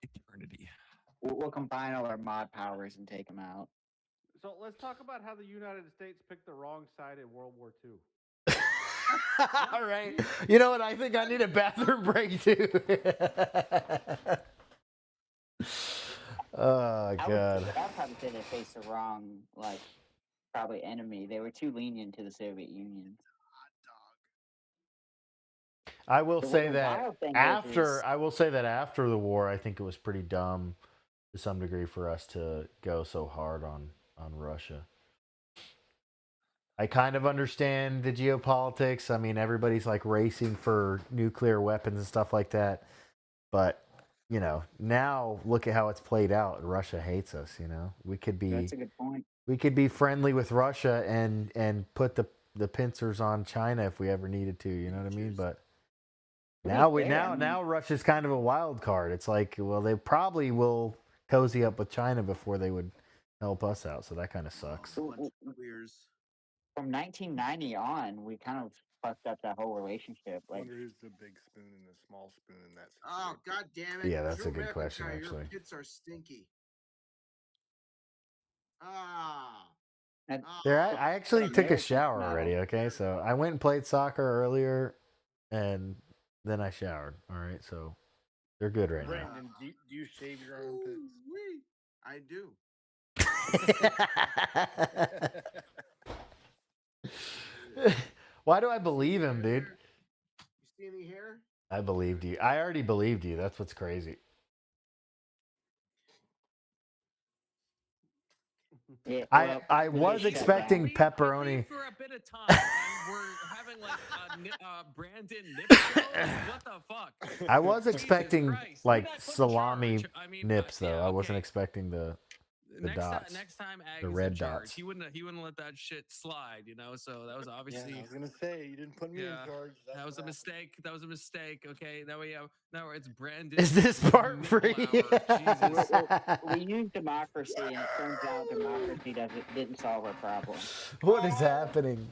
eternity. We'll combine all our mod powers and take them out. So let's talk about how the United States picked the wrong side in World War II. All right. You know what? I think I need a bathroom break too. Oh God. I'd probably say they faced the wrong, probably enemy. They were too lenient to the Soviet Union. I will say that after the war, I think it was pretty dumb to some degree for us to go so hard on Russia. I kind of understand the geopolitics. I mean, everybody's like racing for nuclear weapons and stuff like that. But, now look at how it's played out. Russia hates us, We could be That's a good point. We could be friendly with Russia and put the pincers on China if we ever needed to, you know what I mean? But now Russia's kind of a wild card. It's like, well, they probably will cozy up with China before they would help us out. So that kind of sucks. From 1990 on, we kind of fucked up that whole relationship. I wonder who's the big spoon and the small spoon in that situation. Oh, God damn it. Yeah, that's a good question, actually. Your pits are stinky. I actually took a shower already, okay? So I went and played soccer earlier, and then I showered, all right? So they're good right now. Brandon, do you shave your own pits? I do. Why do I believe him, dude? You see any hair? I believed you. I already believed you. That's what's crazy. Yeah, I was expecting pepperoni. For a bit of time, and we're having Brandon nips. What the fuck? I was expecting salami nips though. I wasn't expecting the dots. Next time, Ag the is red in charge. dots. He wouldn't let that shit slide, So that was obviously. Yeah, I was gonna say you didn't put me in charge. That was a mistake. That was a mistake. Okay, now it's Brandon. Is this part free? Jesus. We use democracy, and it turns out democracy didn't solve our problem. What is happening?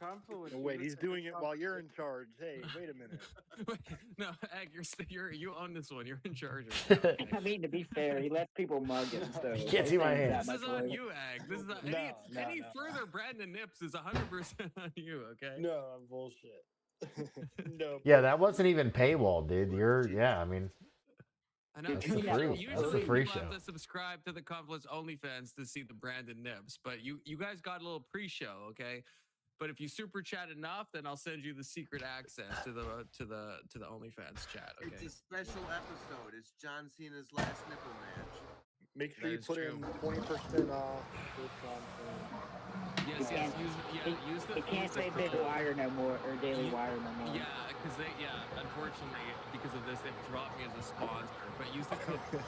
Oh, wait, he's doing it while you're in charge. Hey, wait a minute. No, Ag, you own this one. You're in charge of it. I mean, to be fair, he lets people mug him. So you can't see my hands. This is on you, Ag. This is any further Brandon nips is 100% on you. Okay. No, I'm bullshit. No. Yeah, that wasn't even paywall, dude. I mean. I know. That's a free show. You have to subscribe to the Confluence OnlyFans to see the Brandon nips, but you guys got a little pre-show, okay? But if you super chat enough, then I'll send you the secret access to the OnlyFans chat. Okay. It's a special episode. It's John Cena's last nipple match. Make sure you put in 20% off. Yes. Use the. It can't say Big Wire no more or Daily Wire no more. Yeah, because unfortunately, because of this, they've dropped me as a sponsor. But use the code 20%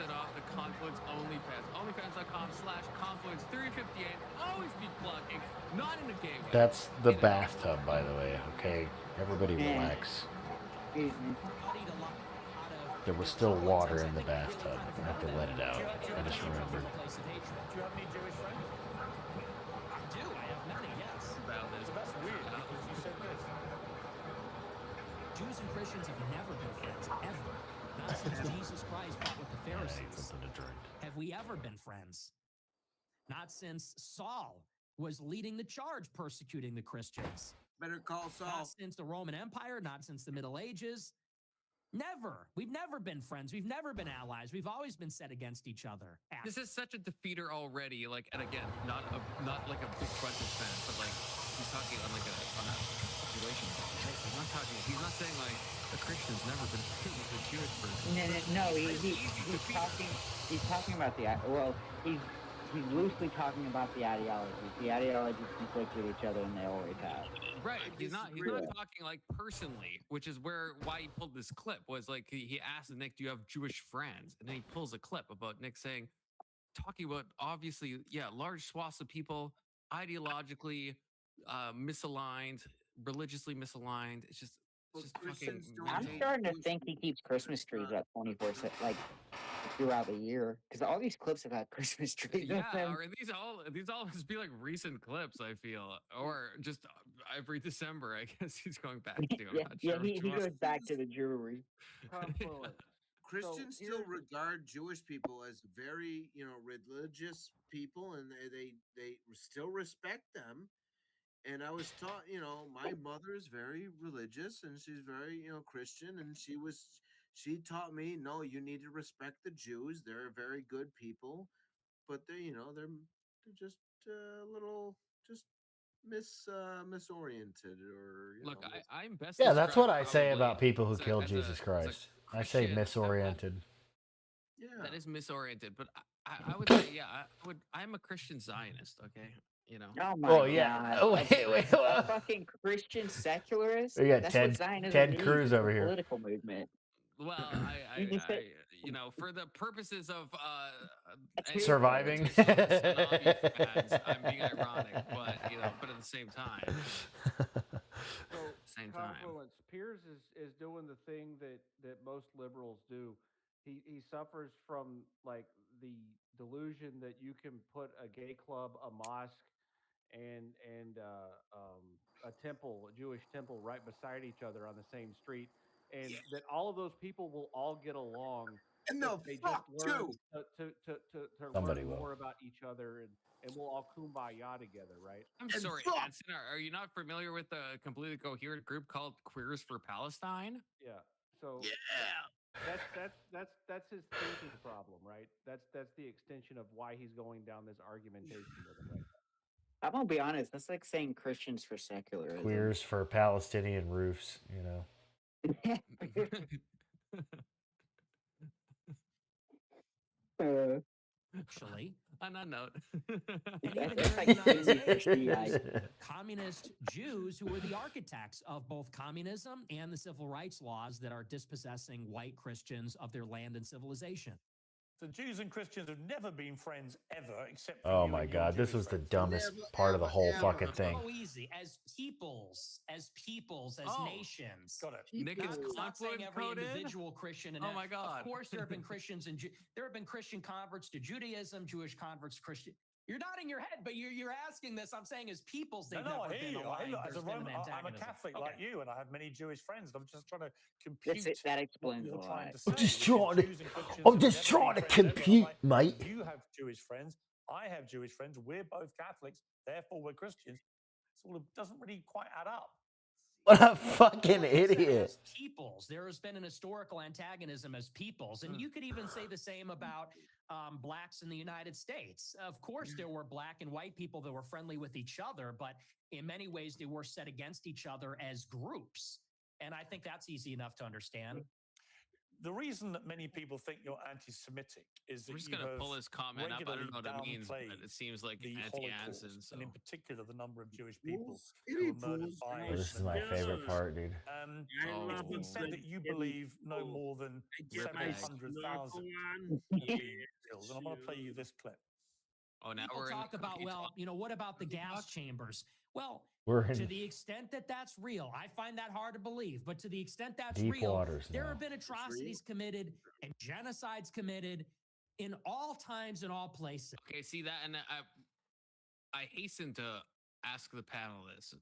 off the Confluence OnlyFans. OnlyFans.com/Confluence358. Always be plugging, not in the game. That's the bathtub, by the way. Okay, everybody relax. There was still water in the bathtub. I have to let it out. I just remembered. Do you have any Jewish friends? I do. I have many, yes. About this. It's the best weed. Jews and Christians have never been friends, ever. Not since Jesus Christ fought with the Pharisees. Have we ever been friends? Not since Saul was leading the charge persecuting the Christians. Better call Saul. Not since the Roman Empire, not since the Middle Ages. Never. We've never been friends. We've never been allies. We've always been set against each other. This is such a defeater already. Like, and again, not like a big British fan, but like he's talking on like on a population. Right? He's not saying like the Christian's never been friends with the Jewish person. No, he's talking about he's loosely talking about the ideologies. The ideologies conflict with each other, and they always have. Right. He's not talking like personally, which is why he pulled this clip. Was like he asked Nick, "Do you have Jewish friends?" And then he pulls a clip about Nick talking about obviously, large swaths of people ideologically misaligned, religiously misaligned. It's just fucking. I'm starting to think he keeps Christmas trees up 24/7, like throughout the year, because all these clips have had Christmas trees. Yeah, or these all must be like recent clips. I feel, or just every December. I guess he's going back to. He goes back to the Jewry. Christians still regard Jewish people as very, religious people, and they still respect them. And I was taught, my mother is very religious, and she's very, Christian, and she taught me, no, you need to respect the Jews. They're very good people, but they're just a little just misoriented, or look, I'm best. Yeah, that's what I say about people who killed Jesus Christ. I say misoriented. Yeah, that is misoriented, but I would say, I'm a Christian Zionist. Okay. Oh my God. Oh, wait. Fucking Christian secularist. We got That's Ted Cruz over here. Political movement. Well, for the purposes of surviving, I'm being ironic, but at the same time. Confluence. Piers is doing the thing that most liberals do. He suffers from like the delusion that you can put a gay club, a mosque, and a temple, a Jewish temple, right beside each other on the same street, and that all of those people will all get along. And they'll fuck too. To Somebody learn will. more about each other, and we'll all kumbaya together, right? I'm sorry, Anson, are you not familiar with a completely coherent group called Queers for Palestine? Yeah. So that's his thinking problem, right? That's the extension of why he's going down this argumentation with him right now. I'm gonna be honest. That's like saying Christians for secularism. Queers for Palestinian roofs, Actually, on that note, and even here in the United States, communist Jews who were the architects of both communism and the civil rights laws that are dispossessing white Christians of their land and civilization. The Jews and Christians have never been friends ever, except for oh you my and your God, this Jewish was the friends. dumbest part of the whole fucking thing. So easy as peoples, as nations. Got it. Nick is not saying every coded? individual Christian. And oh my God! Of course, there have been Christians and there have been Christian converts to Judaism, Jewish converts to Christian. You're nodding your head, but you're asking this. I'm saying as peoples, they've never been aligned. As a Roman, I'm a Catholic like you, and I have many Jewish friends. I'm just trying to compute. That explains a lot. I'm just trying to compute, mate. You have Jewish friends. I have Jewish friends. We're both Catholics. Therefore, we're Christians. Sort of doesn't really quite add up. What a fucking idiot. As peoples, there has been an historical antagonism as peoples. And you could even say the same about blacks in the United States. Of course, there were black and white people that were friendly with each other, but in many ways, they were set against each other as groups. And I think that's easy enough to understand. The reason that many people think you're anti-Semitic is that we're just going to pull his comment up. I don't know what it means, but it seems like anti-Anson. So. And in particular, the number of Jewish people who were murdered by. Oh, this is my favorite part, dude. It's been said that you believe no more than 700,000 killed. And I'm going to play you this clip. Oh, now people we're talk about, what about the gas chambers? Well, to the extent that that's real, I find that hard to believe. But to the extent that's real, there have been atrocities committed and genocides committed in all times and all places. Okay, see that, and I hasten to ask the panel this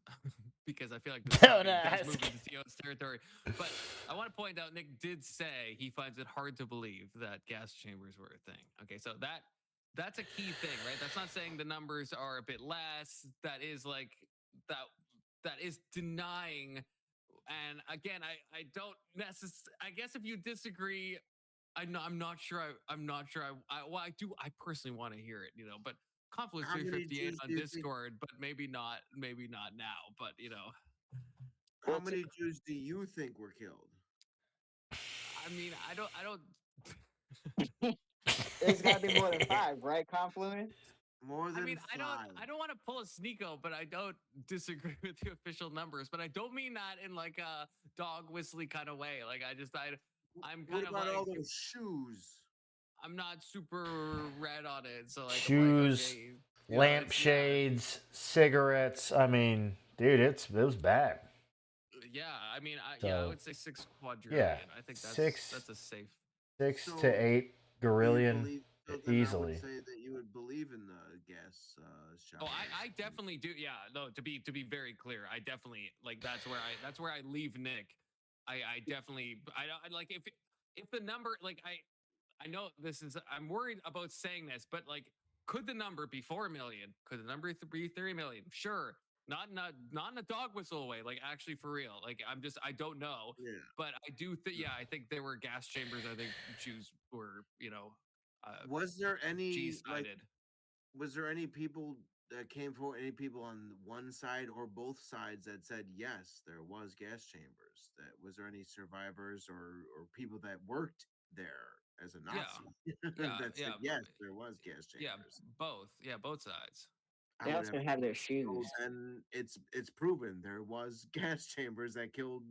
because I feel like this Don't topic does ask. move into Theo's territory. But I want to point out Nick did say he finds it hard to believe that gas chambers were a thing. Okay, so that's a key thing, right? That's not saying the numbers are a bit less. That is like that is denying. And again, I don't necessarily. I guess if you disagree, I'm not sure. I'm not sure. Well, I do. I personally want to hear it, but Confluence How many 358 Jews on do you think? Discord, but maybe not now. But How many Jews do you think were killed? I mean, I don't. There's got to be more than 5, right? Confluence. More than I mean, 5. I don't want to pull a Sneeko, but I don't disagree with the official numbers. But I don't mean that in like a dog whistly kind of way. Like I'm kind What of about like all those shoes? I'm not super red on it, so like Shoes, I'm like, okay, lampshades, cigarettes. I mean, dude, it was bad. Yeah, I mean, I So, would say 6 quadrillion. yeah, I think that's a safe 6 So, to 8 gorillion then easily. I would say that you would believe in the gas shower. Oh, I definitely do. Yeah, no. To be very clear, I definitely like that's where I leave Nick. I definitely I like if the number like I know this is I'm worried about saying this, but like could the number be 4 million? Could the number be 3 million? Sure. Not in a dog whistle way, like actually for real. Like I don't know. Yeah. But I do I think there were gas chambers. I think Jews were, was there any G-sided. Was there any people that came forward, any people on one side or both sides that said yes, there was gas chambers? That was there any survivors or people that worked there as a Nazi that said yes, there was gas chambers? Both sides. They also have their shoes. And it's proven there was gas chambers that killed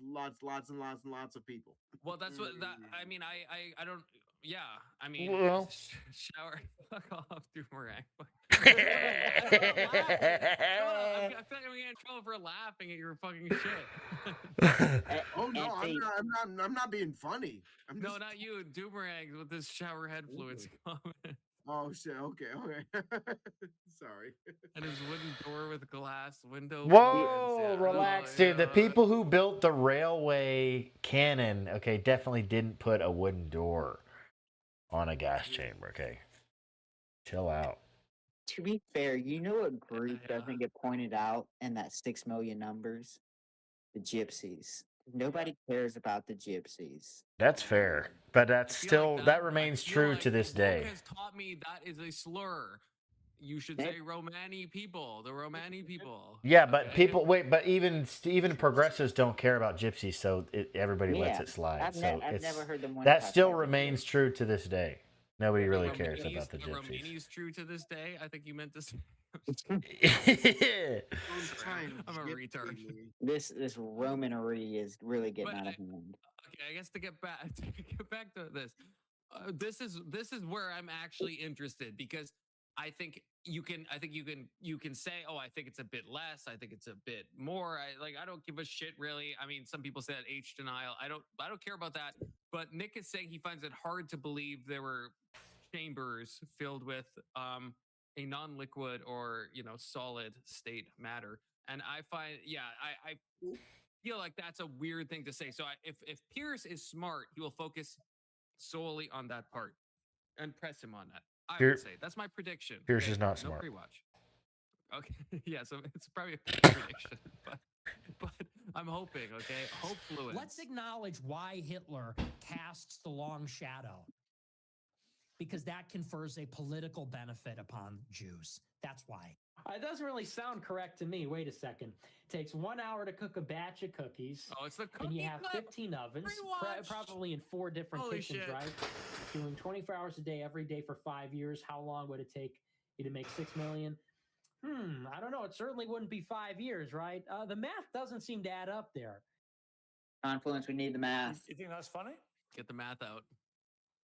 lots and lots of people. Well, that's what that. I mean, I don't. Yeah, I mean, Well. shower. Fuck off, Doomerang. I feel like I'm getting in trouble for laughing at your fucking shit. Oh no, I'm not being funny. No, not you, Doomerang, with this shower head fluids comment. Oh shit! Okay. Sorry. And his wooden door with glass window. Whoa, relax, dude. The people who built the railway cannon, okay, definitely didn't put a wooden door on a gas chamber. Okay, chill out. To be fair, what group doesn't get pointed out in that 6 million numbers? The gypsies. Nobody cares about the gypsies. That's fair, but that's still that remains true to this day. Has taught me that is a slur. You should say Romani people, the Romani people. Yeah, but people but even progressives don't care about gypsies, so everybody lets it slide. I've never heard them. That still remains true to this day. Nobody really cares about the gypsies. Romani is true to this day. I think you meant to say. I'm a retard. This Romanery is really getting out of hand. Okay, I guess to get back to this, this is where I'm actually interested because I think you can say, oh, I think it's a bit less, I think it's a bit more. I don't give a shit really. I mean, some people say that H denial. I don't care about that. But Nick is saying he finds it hard to believe there were chambers filled with a non-liquid or solid state matter, and I find I feel like that's a weird thing to say. So if Pierce is smart, he will focus solely on that part and press him on that. I would say that's my prediction. Pierce is not smart. No pre-watch. Okay, yeah, so it's probably a prediction, but I'm hoping. Okay, hope fluid. Let's acknowledge why Hitler casts the long shadow. Because that confers a political benefit upon Jews. That's why. It doesn't really sound correct to me. Wait a second. It takes 1 hour to cook a batch of cookies. Oh, it's the cookie and you have clip. 15 ovens, probably in 4 different Holy kitchens, shit. right? Doing 24 hours a day, every day for 5 years. How long would it take you to make 6 million? I don't know. It certainly wouldn't be 5 years, right? The math doesn't seem to add up there. Confluence, we need the math. You think that's funny? Get the math out.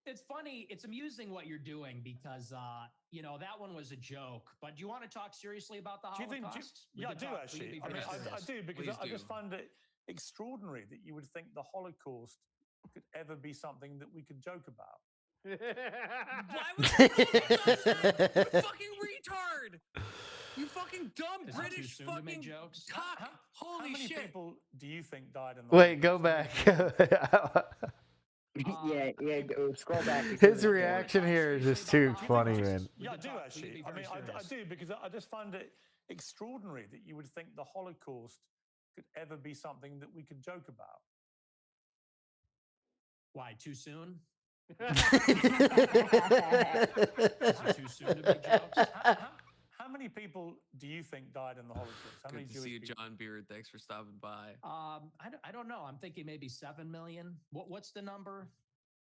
It's funny. It's amusing what you're doing because, that one was a joke. But do you want to talk seriously about the Holocaust? I do actually. I do because I just find it extraordinary that you would think the Holocaust could ever be something that we could joke about. Why would you you fucking retard? You fucking dumb Is it British too soon to make fucking jokes? cock. How Holy many shit. people do you think died in the Wait, Holocaust? go back. Yeah, scroll back. His reaction here is just too funny, man. Yeah, I do actually. I mean, I do because I just find it extraordinary that you would think the Holocaust could ever be something that we could joke about. Why, too soon? Is it it too soon to make jokes? How many people do you think died in the Holocaust? How Good many to Jewish see you, people? John Beard. Thanks for stopping by. I don't know. I'm thinking maybe 7 million. What's the number?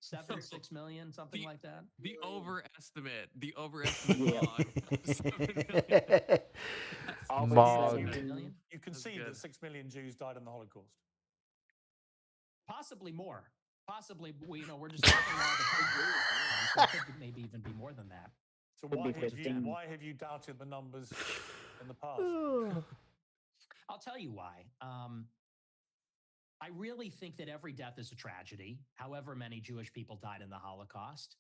7, 6 million, something like that. The overestimate. The overestimate. Yeah. Mog. You can see that 6 million Jews died in the Holocaust. Possibly more. Possibly, we're just talking about the country, so it could maybe even be more than that. So why have you doubted the numbers in the past? I'll tell you why. I really think that every death is a tragedy, however many Jewish people died in the Holocaust.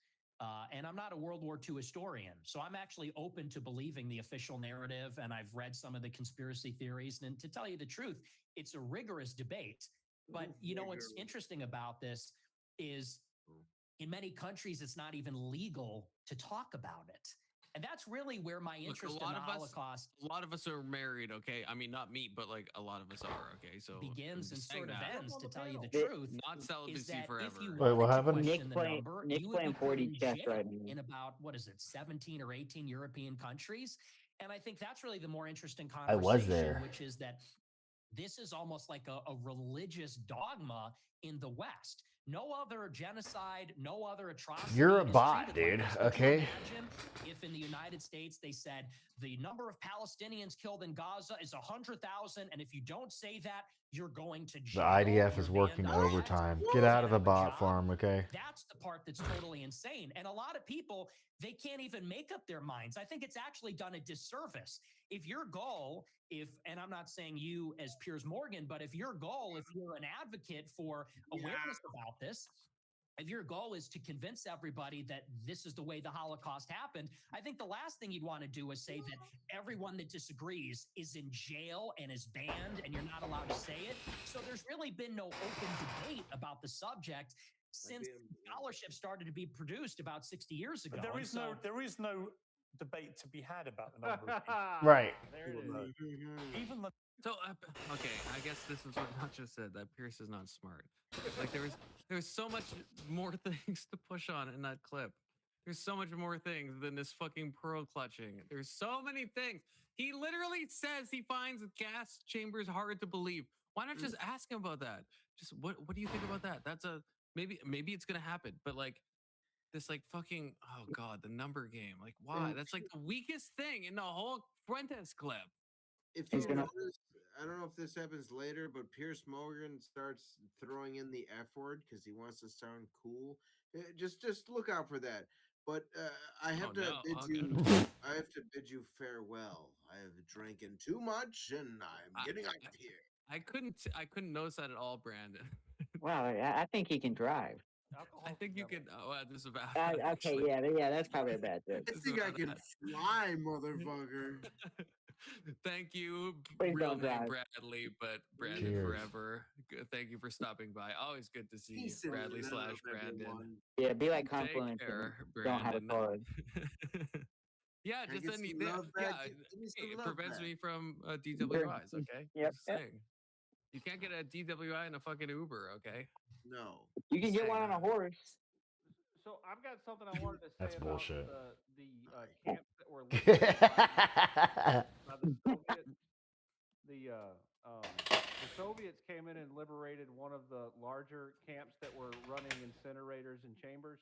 And I'm not a World War II historian, so I'm actually open to believing the official narrative, and I've read some of the conspiracy theories. And to tell you the truth, it's a rigorous debate. But what's interesting about this is in many countries, it's not even legal to talk about it. And that's really where my interest in the Holocaust. A lot of us are married, okay? I mean, not me, but like a lot of us are, okay? So begins and sort of ends, to tell you the truth. Not celibacy forever. If you Wait, what happened? Nick playing 40 chess right now. in about 17 or 18 European countries. And I think that's really the more interesting conversation, I was there. which is that this is almost like a religious dogma in the West. No other genocide, no other atrocity. You're a bot, dude. Okay. Imagine if in the United States they said the number of Palestinians killed in Gaza is 100,000, and if you don't say that, you're going to jail. The IDF is working overtime. Get out of the bot farm, okay? That's the part that's totally insane. And a lot of people, they can't even make up their minds. I think it's actually done a disservice. If your goal, and I'm not saying you as Piers Morgan, but if your goal, if you're an advocate for awareness about this, if your goal is to convince everybody that this is the way the Holocaust happened, I think the last thing you'd want to do is say that everyone that disagrees is in jail and is banned and you're not allowed to say it. So there's really been no open debate about the subject since scholarship started to be produced about 60 years ago. But there is no debate to be had about the number of people. Right. There it is. Even the okay, I guess this is what Nacho said, that Pierce is not smart. Like there was so much more things to push on in that clip. There's so much more things than this fucking pearl clutching. There's so many things. He literally says he finds gas chambers hard to believe. Why not just ask him about that? Just what do you think about that? That's maybe it's gonna happen, but like this like fucking the number game. Like why? That's like the weakest thing in the whole Fuentes clip. If you notice, I don't know if this happens later, but Piers Morgan starts throwing in the F word because he wants to sound cool. Just look out for that. But I have to bid you farewell. I have drinking too much, and I'm getting out of here. I couldn't notice that at all, Brandon. Wow, I think he can drive. I think you can. Oh, this is bad. Okay, yeah, that's probably a bad joke. I think I can fly, motherfucker. Thank you, Please real don't name drive. Bradley, but Brandon Cheers. forever. Good. Thank you for stopping by. Always good to see you, Bradley / Brandon. Yeah, be like Take Confluence care, and don't have a Brandon. card. Yeah, I just get then some love back. Give me some it love prevents back. me from DWIs. Okay. Yep. Just saying. You can't get a DWI in a fucking Uber. Okay. No. You can get one on a horse. So I've got something I wanted to say That's about bullshit. the camps that were liberated by the Soviets. The Soviets came in and liberated one of the larger camps that were running incinerators and chambers,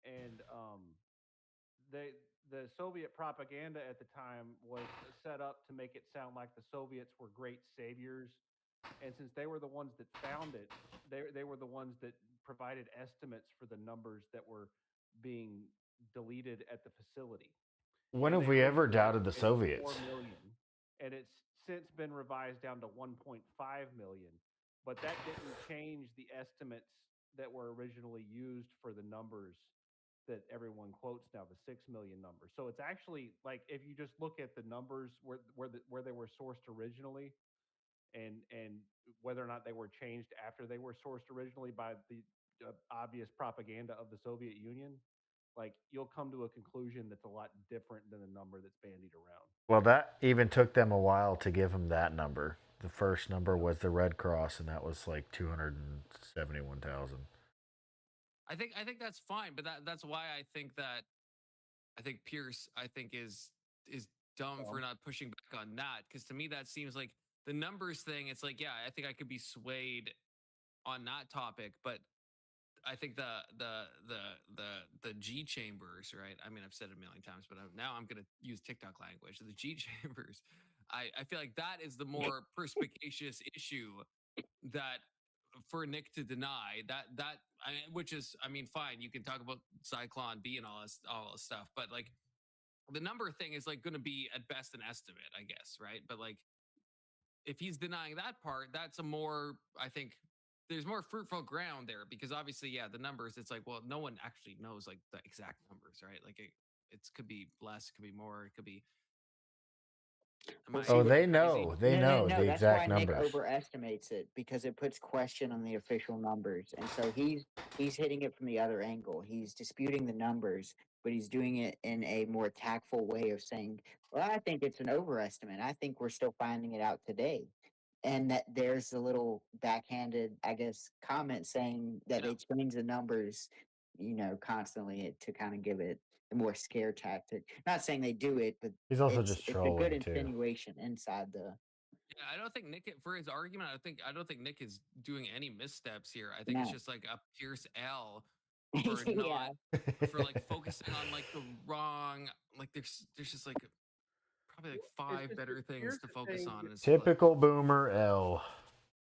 and the Soviet propaganda at the time was set up to make it sound like the Soviets were great saviors, and since they were the ones that found it, they were the ones that provided estimates for the numbers that were being deleted at the facility. When And have they we ever originally doubted the estimated 4 Soviets? million, and it's since been revised down to 1.5 million. But that didn't change the estimates that were originally used for the numbers that everyone quotes now, the 6 million number. So it's actually like if you just look at the numbers where they were sourced originally, and whether or not they were changed after they were sourced originally by the obvious propaganda of the Soviet Union, like you'll come to a conclusion that's a lot different than the number that's bandied around. Well, that even took them a while to give him that number. The first number was the Red Cross, and that was like 271,000. I think that's fine, but that's why I think Pierce is dumb for not pushing back on that, because to me that seems like the numbers thing. It's like, yeah, I think I could be swayed on that topic, but I think the G chambers, right? I mean, I've said it a million times, but now I'm going to use TikTok language. The G chambers, I feel like that is the more perspicacious issue that for Nick to deny which is, I mean, fine. You can talk about Cyclone B and all this stuff, but like the number thing is like going to be at best an estimate, I guess, right? But like if he's denying that part, that's a more, I think there's more fruitful ground there, because obviously, yeah, the numbers, it's like, well, no one actually knows like the exact numbers, right? Like it could be less, it could be more, it could be. They know No, the that's exact why numbers. Nick overestimates it, because it puts question on the official numbers, and so he's hitting it from the other angle. He's disputing the numbers, but he's doing it in a more tactful way of saying, "Well, I think it's an overestimate. I think we're still finding it out today." And that there's a little backhanded, I guess, comment saying that they change the numbers, constantly to kind of give it a more scare tactic. Not saying they do it, but he's also just it's a trolling good too. insinuation inside the. Yeah, I don't think Nick, for his argument, I don't think Nick is doing any missteps here. I think it's just like a Pierce L for not for like focusing on like the wrong, like there's just like probably like five better things to focus on. Typical boomer L.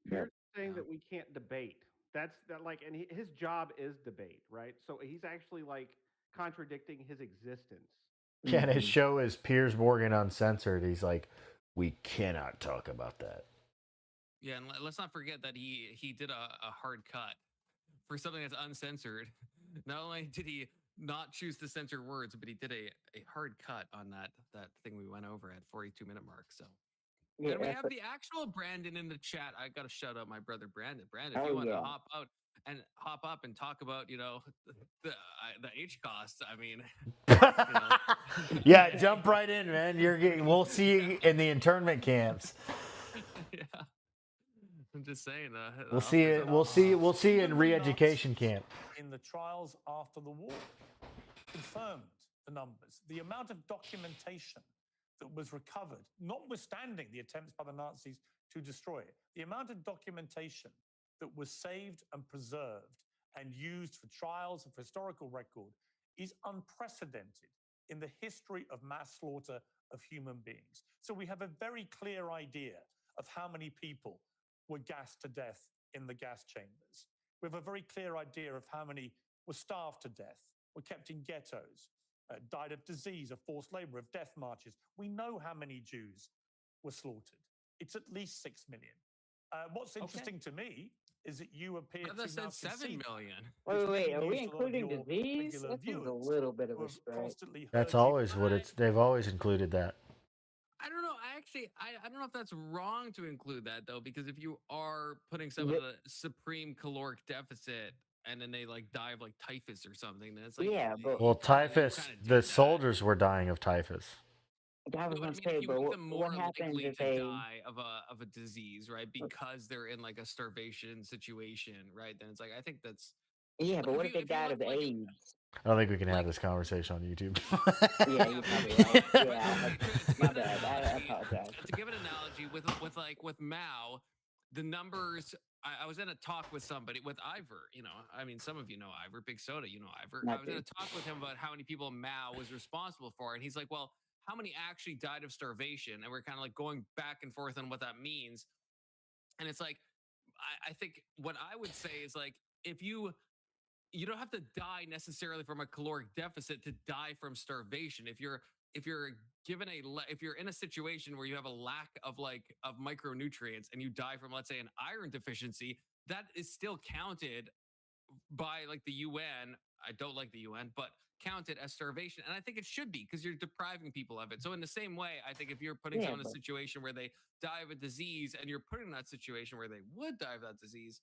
Here's the thing that we can't debate. That's that like, and his job is debate, right? So he's actually like contradicting his existence. Yeah, and his show is Piers Morgan Uncensored. He's like, we cannot talk about that. Yeah, and let's not forget that he did a hard cut for something that's uncensored. Not only did he not choose to censor words, but he did a hard cut on that thing we went over at 42-minute mark. So. Yeah, and we have the actual Brandon in the chat. I got to shout out my brother Brandon. Brandon, if Oh, you want to yeah. hop up and talk about, the H costs. I mean, yeah, jump right in, man. We'll see you in the internment camps. Yeah, I'm just saying. We'll see you. We'll see you in re-education camp. In the trials after the war, confirmed the numbers, the amount of documentation that was recovered, notwithstanding the attempts by the Nazis to destroy it, the amount of documentation that was saved and preserved and used for trials and for historical record is unprecedented in the history of mass slaughter of human beings. So we have a very clear idea of how many people were gassed to death in the gas chambers. We have a very clear idea of how many were starved to death, were kept in ghettos, died of disease, of forced labor, of death marches. We know how many Jews were slaughtered. It's at least 6 million. What's interesting to me is that you appear to said now 7 million. Wait, are we including disease? That seems a little bit of a stretch. That's always what it's. They've always included that. I don't know. I don't know if that's wrong to include that though, because if you are putting someone in a supreme caloric deficit and then they like die of like typhus or something, then it's like, yeah. But well, typhus. The soldiers were dying of typhus. I was going to say, but what happens if they die of a disease, right? Because they're in like a starvation situation, right? Then it's like, I think that's. Yeah, but what if they died of AIDS? I don't think we can have this conversation on YouTube. Yeah, you're probably right. Yeah, my bad. I apologize. To give an analogy with Mao, the numbers. I was in a talk with somebody, with Ivor. I mean, some of you know Ivor, Big Soda. You know Ivor. I was in a talk with him about how many people Mao was responsible for, and he's like, "Well, how many actually died of starvation?" And we're kind of like going back and forth on what that means. And it's like, I think what I would say is like, if you don't have to die necessarily from a caloric deficit to die from starvation. If you're if you're in a situation where you have a lack of micronutrients and you die from, let's say, an iron deficiency, that is still counted by like the UN. I don't like the UN, but count it as starvation. And I think it should be because you're depriving people of it. So in the same way, I think if you're putting someone in a situation where they die of a disease and you're putting in that situation where they would die of that disease.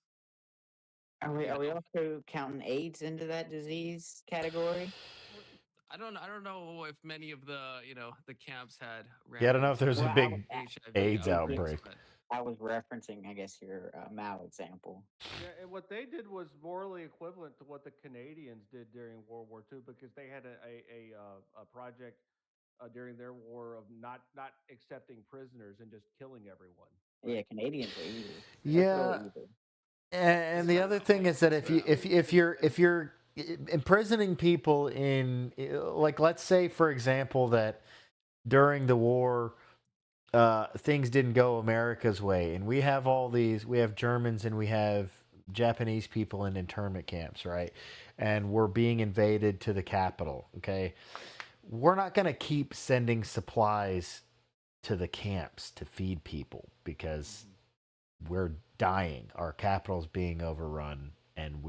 Are we also counting AIDS into that disease category? I don't know if many of the the camps had. Yeah, I don't know if there's a big AIDS outbreak. I was referencing, I guess, your Mao example. Yeah, and what they did was morally equivalent to what the Canadians did during World War II, because they had a project during their war of not accepting prisoners and just killing everyone. Yeah, Canadians are evil. Yeah. And the other thing is that if you're imprisoning people in, like, let's say for example that during the war things didn't go America's way, and we have Germans and we have Japanese people in internment camps, right? And we're being invaded to the capital. Okay, we're not going to keep sending supplies to the camps to feed people because we're dying. Our capital's being overrun, and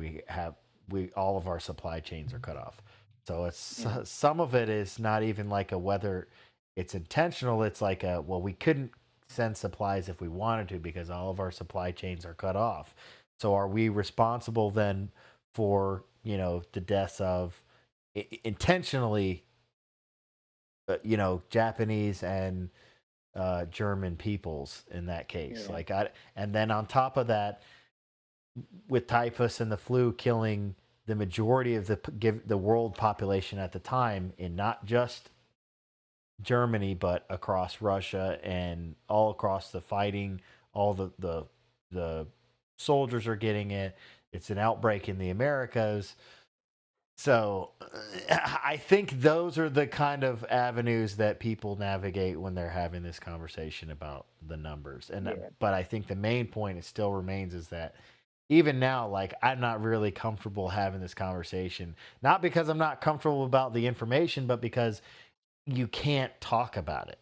all of our supply chains are cut off. So it's some of it is not even like a whether it's intentional. It's like we couldn't send supplies if we wanted to because all of our supply chains are cut off. So are we responsible then for the deaths of intentionally Japanese and German peoples in that case? And then on top of that, with typhus and the flu killing the majority of the world population at the time, in not just Germany but across Russia and all across the fighting, all the soldiers are getting it. It's an outbreak in the Americas. So I think those are the kind of avenues that people navigate when they're having this conversation about the numbers. But I think the main point still remains is that even now, like, I'm not really comfortable having this conversation, not because I'm not comfortable about the information, but because you can't talk about it,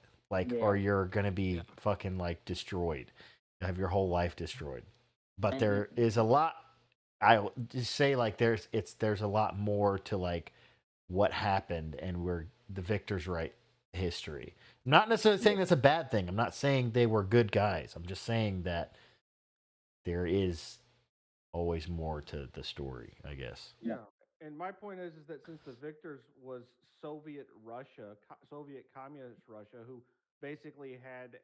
or you're going to be fucking like destroyed, have your whole life destroyed. But there is a lot. I just say like there's a lot more to like what happened, and we're the victors write history. I'm not necessarily saying that's a bad thing. I'm not saying they were good guys. I'm just saying that there is always more to the story, I guess. Yeah. And my point is that since the victors was Soviet Russia, Soviet Communist Russia, who basically had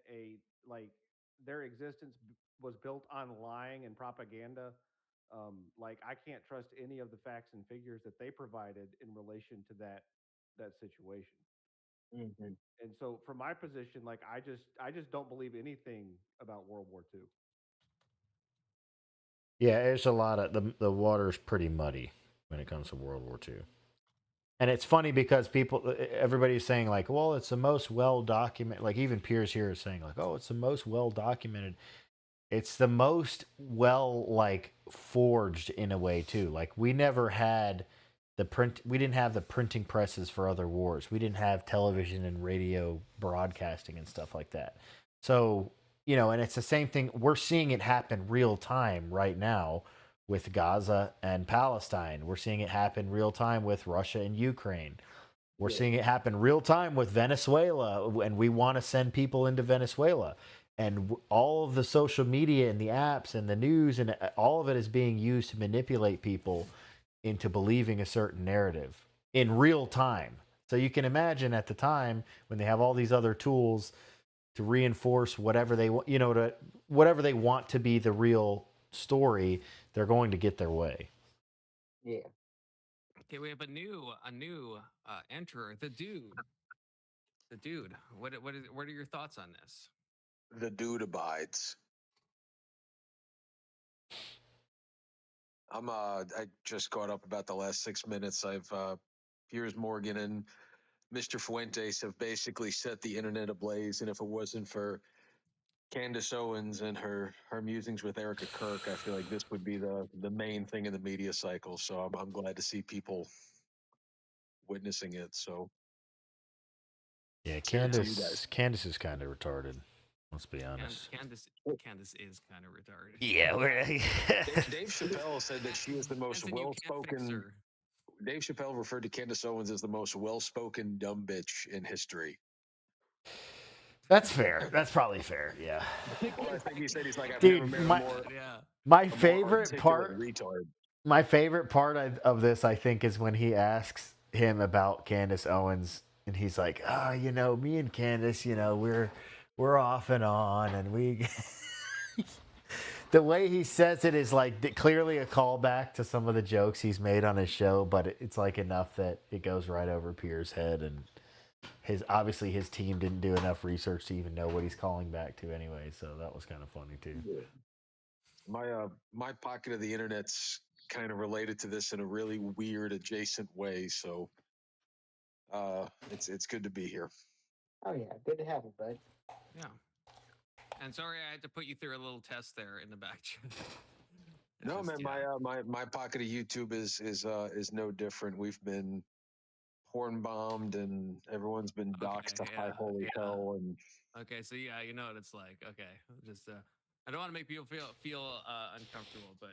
their existence was built on lying and propaganda. I can't trust any of the facts and figures that they provided in relation to that situation. Mm-hmm. And so, from my position, I just don't believe anything about World War II. Yeah, there's a lot of the water's pretty muddy when it comes to World War II. And it's funny because everybody's saying like, well, it's the most well documented. Like even Piers here is saying like, oh, it's the most well documented. It's the most well forged in a way too. Like we never had we didn't have the printing presses for other wars. We didn't have television and radio broadcasting and stuff like that. So, and it's the same thing. We're seeing it happen real time right now with Gaza and Palestine. We're seeing it happen real time with Russia and Ukraine. We're seeing it happen real time with Venezuela, and we want to send people into Venezuela. And all of the social media and the apps and the news and all of it is being used to manipulate people into believing a certain narrative in real time. So you can imagine at the time when they have all these other tools to reinforce whatever they want, whatever they want to be the real story, they're going to get their way. Yeah. Okay, we have a new enterer, the dude. The dude. What are your thoughts on this? The dude abides. I just caught up about the last 6 minutes. I've Piers Morgan and Mr. Fuentes have basically set the internet ablaze, and if it wasn't for Candace Owens and her musings with Erica Kirk, I feel like this would be the main thing in the media cycle. So I'm glad to see people witnessing it. So yeah, Candace is kind of retarded. Let's be honest. Candace is kind of retarded. Yeah, Dave Chappelle said that she is the most well-spoken. Dave Chappelle referred to Candace Owens as the most well-spoken dumb bitch in history. That's fair. That's probably fair. Yeah. Well, I think he said he's like, I've Dude, never met my a more favorite part. retard. My favorite part of this, I think, is when he asks him about Candace Owens, and he's like, "Oh, me and Candace, we're off and on, and we." The way he says it is like clearly a callback to some of the jokes he's made on his show, but it's like enough that it goes right over Pierre's head, and obviously his team didn't do enough research to even know what he's calling back to anyway. So that was kind of funny too. My pocket of the internet's kind of related to this in a really weird adjacent way, so it's good to be here. Oh yeah, good to have you, bud. Yeah. And sorry I had to put you through a little test there in the back. No, man, my pocket of YouTube is no different. We've been porn bombed, and everyone's been doxxed to high holy hell. And okay, so yeah, you know what it's like. Okay, just I don't want to make people feel uncomfortable, but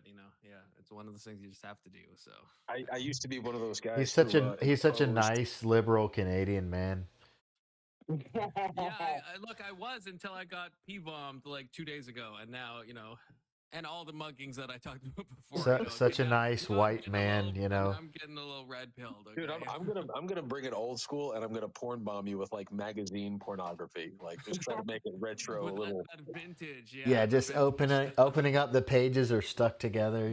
it's one of those things you just have to do. So I used to be one of those guys. He's such a nice liberal Canadian man. Yeah, look, I was until I got P-bombed like 2 days ago, and now and all the muggings that I talked about before. Such a nice white man, I'm getting a little red pilled. Okay? Dude, I'm gonna bring it old school, and I'm gonna porn bomb you with like magazine pornography, like just try to make it retro, a little that vintage. Yeah, just opening up the pages are stuck together.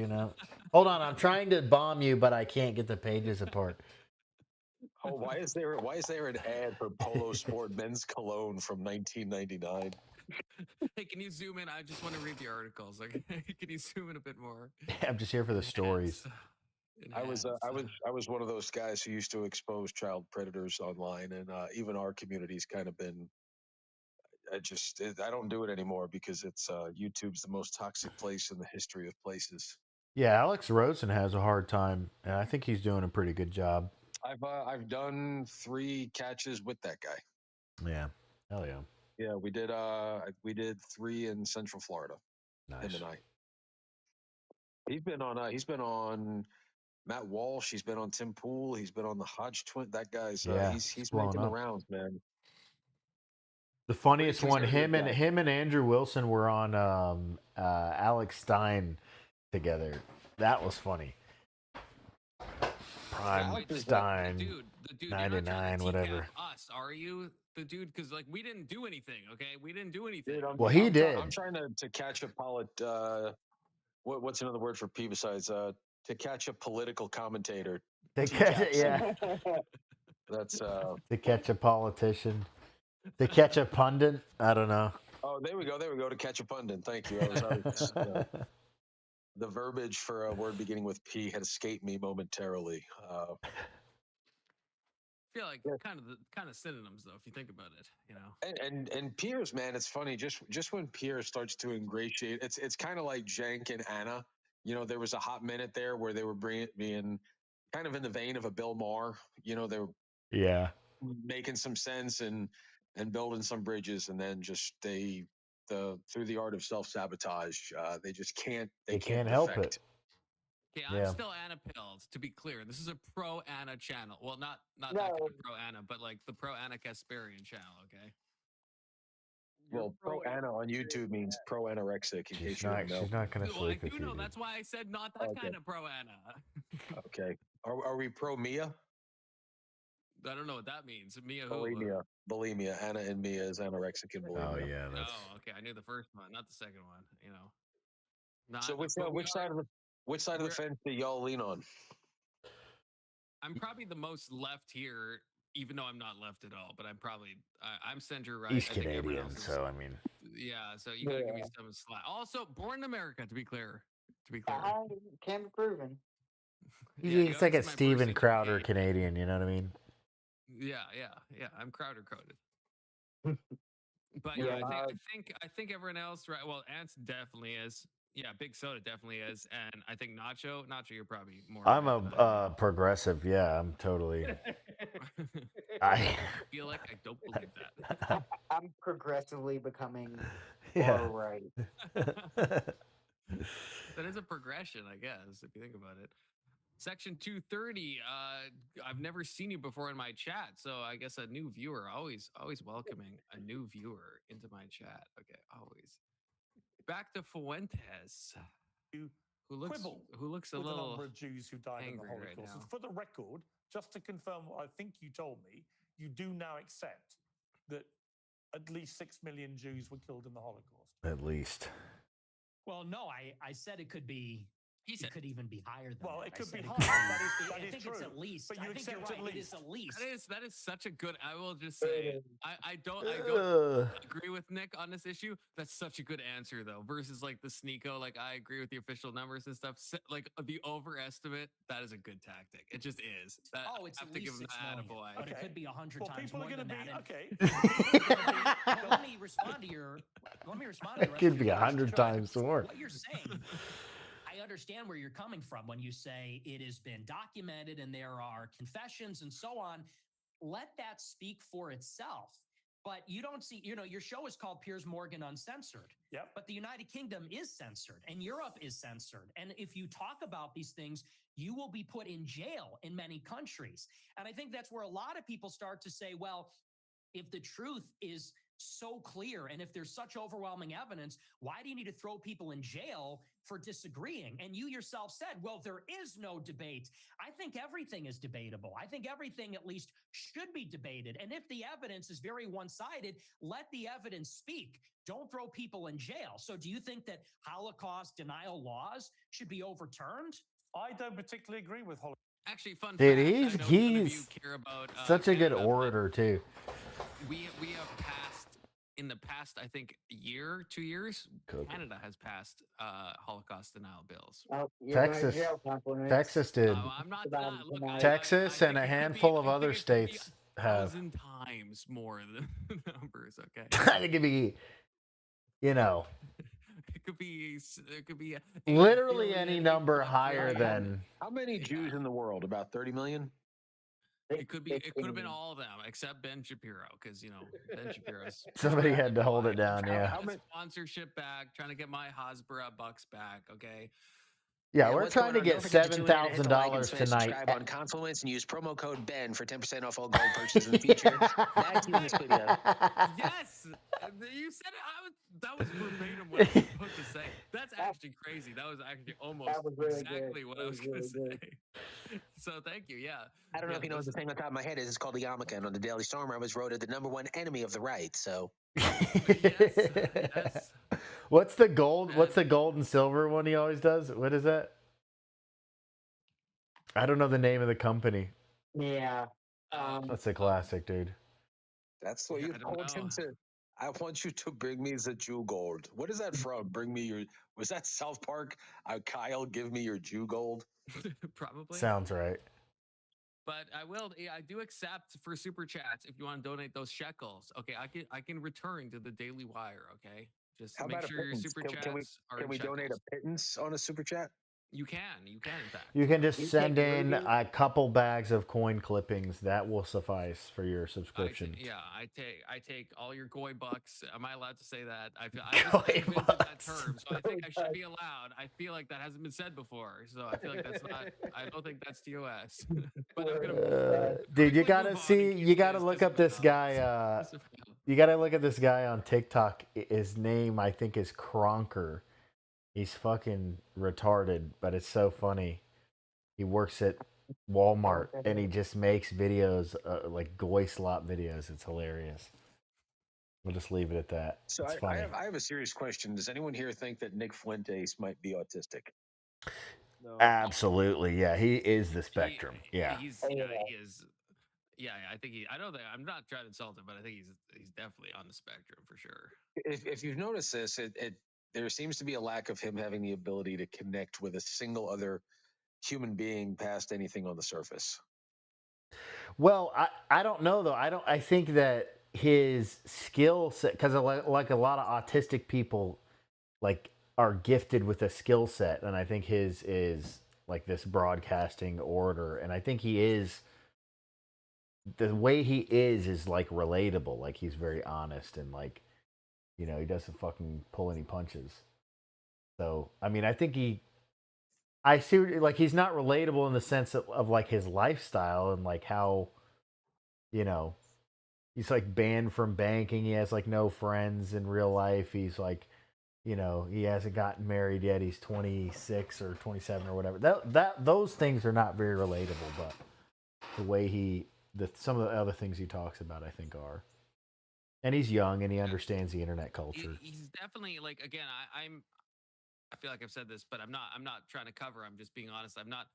Hold on, I'm trying to bomb you, but I can't get the pages apart. Oh, why is there an ad for Polo Sport men's cologne from 1999? Hey, can you zoom in? I just want to read the articles. Like, can you zoom in a bit more? I'm just here for the stories. I was one of those guys who used to expose child predators online, and even our community's kind of been. I don't do it anymore because it's YouTube's the most toxic place in the history of places. Yeah, Alex Rosen has a hard time, and I think he's doing a pretty good job. I've done 3 catches with that guy. Yeah, hell yeah. Yeah, we did 3 in Central Florida. Nice. In the night. He's been on Matt Walsh. He's been on Tim Pool. He's been on the Hodge twin. That guy's he's making the rounds, man. The funniest one, him and Andrew Wilson were on Alex Stein together. That was funny. Prime Stein, the dude, 99, whatever. Us, are you the dude? Because like we didn't do anything. Okay, we didn't do anything. Well, he did. I'm trying to catch a what's another word for P besides to catch a political commentator? Yeah. That's to catch a politician. To catch a pundit? I don't know. Oh, there we go. To catch a pundit. Thank you. The verbiage for a word beginning with P had escaped me momentarily. I feel like kind of synonyms though, if you think about it, And Piers, man, it's funny. Just when Piers starts to ingratiate, it's kind of like Jank and Anna. There was a hot minute there where they were being kind of in the vein of a Bill Maher. They were making some sense and building some bridges, and then just through the art of self-sabotage, they just can't. They can't help it. Okay, I'm still Anna pilled. To be clear, this is a pro Anna channel. Well, not that kind of pro Anna, but like the pro Anna Kasparian channel. Okay. Well, pro Anna on YouTube means pro anorexic. In case you don't know, she's not going to sleep with you. I do know. That's why I said not that kind of pro Anna. Okay. Are we pro Mia? I don't know what that means. Mia who? Bulimia. Anna and Mia is anorexic and bulimia. Oh yeah. Oh, okay. I knew the first one, not the second one. So which side of the fence do y'all lean on? I'm probably the most left here, even though I'm not left at all. But I'm center right. East Canadian, so I mean. Yeah. So you gotta give me some slack. Also, born in America. To be clear. Can be proven. He's like a Steven Crowder Canadian. You know what I mean? Yeah. I'm Crowder coded. But yeah, I think everyone else, right? Well, Ants definitely is. Yeah, Big Soda definitely is, and I think Nacho, you're probably more. I'm a progressive. Yeah, I'm totally. I feel like I don't believe that. I'm progressively becoming Yeah. far right. That is a progression, I guess, if you think about it. Section 230. I've never seen you before in my chat, so I guess a new viewer. Always welcoming a new viewer into my chat. Okay, always. Back to Fuentes, who looks a with the little number of Jews who died in the angry right Holocaust. now. And for the record, just to confirm what I think you told me, you do now accept that at least 6 million Jews were killed in the Holocaust. At least. Well, no, I said it could be. It could even be higher than well, that. it could be it higher. Be, That I is think true. it's at least. But you I think accept you're right. at It is at least. That is such a good. I will just say, I don't agree with Nick on this issue. That's such a good answer though. Versus like the Sneeko, like I agree with the official numbers and stuff. Like the overestimate, that is a good tactic. It just is. That, It's I have at to give least him 6 that million, attaboy. but it could be 100 times people more are than gonna that. be okay. Well, let me respond to your. Let me respond to the It rest could of be your 100 question. times more. What you're saying, I understand where you're coming from when you say it has been documented and there are confessions and so on. Let that speak for itself. But you don't see, your show is called Piers Morgan Uncensored. Yep. But the United Kingdom is censored and Europe is censored. And if you talk about these things, you will be put in jail in many countries. And I think that's where a lot of people start to say, well, if the truth is so clear and if there's such overwhelming evidence, why do you need to throw people in jail for disagreeing? And you yourself said, well, there is no debate. I think everything is debatable. I think everything at least should be debated. And if the evidence is very one-sided, let the evidence speak. Don't throw people in jail. So do you think that Holocaust denial laws should be overturned? I don't particularly agree with Holocaust. Actually, fun Dude, fact. I know none of you care about such a good Canada, orator too. We have passed in the past, I think, 2 years. Canada has passed Holocaust denial bills. Oh, Texas did. I'm not. Look, Texas and a handful of other states have. 1,000 times more than the numbers. Okay. It could be, It could be literally any number higher than. How many Jews in the world? About 30 million. It could have been all of them except Ben Shapiro, because Ben Shapiro's Somebody had to hold it down. Yeah. How much sponsorship back? Trying to get my Hasbro bucks back. Okay. Yeah, we're trying to get $7,000 tonight. Subscribe on Confluence and use promo code Ben for 10% off all gold purchases in the future. Back to this video. Yes, you said it. That was verbatim what I was supposed to say. That's actually crazy. That was actually almost exactly what I was going to say. So thank you. Yeah. I don't know if you know what the thing on top of my head is. It's called the yarmulke. And on the Daily Stormer, I was voted the #1 enemy of the right. So. Yes. What's the gold? What's the gold and silver one he always does? What is that? I don't know the name of the company. Yeah. That's a classic, dude. That's what you want him to. I want you to bring me the Jew gold. What is that from? Bring me your. Was that South Park? Kyle, give me your Jew gold. Probably. Sounds right. But I do accept for super chats if you want to donate those shekels. Okay, I can return to the Daily Wire. Okay, just How make about sure your super chats are. Can we donate a pittance on a super chat? You can in fact. You can just send in a couple bags of coin clippings. That will suffice for your subscription. I take all your goy bucks. Am I allowed to say that? I invented that term, so I think I should be allowed. I feel like that hasn't been said before, so I feel like that's not. I don't think that's TOS. But I'm gonna dude, you gotta see. You gotta look up this guy. You gotta look at this guy on TikTok. His name, I think, is Kronker. He's fucking retarded, but it's so funny. He works at Walmart and he just makes videos, like goy slop videos. It's hilarious. We'll just leave it at that. So it's funny. I have a serious question. Does anyone here think that Nick Fuentes might be autistic? No. Absolutely, yeah. He is the spectrum. He is. Yeah, I think I don't think I'm not trying to insult him, but I think he's definitely on the spectrum for sure. If you've noticed this, there seems to be a lack of him having the ability to connect with a single other human being past anything on the surface. Well, I don't know though. I think that his skill set, because like a lot of autistic people, like are gifted with a skill set, and I think his is like this broadcasting orator, and I think he is the way he is like relatable. Like he's very honest and like, you know, he doesn't fucking pull any punches. So I mean, I think I see like he's not relatable in the sense of like his lifestyle and like how, you know, he's like banned from banking. He has like no friends in real life. He's like, you know, he hasn't gotten married yet. He's 26 or 27 or whatever. Those things are not very relatable, but the way some of the other things he talks about, I think are. And he's young and he understands the internet culture. He's definitely like, again, I feel like I've said this, but I'm not trying to cover. I'm just being honest. I'm not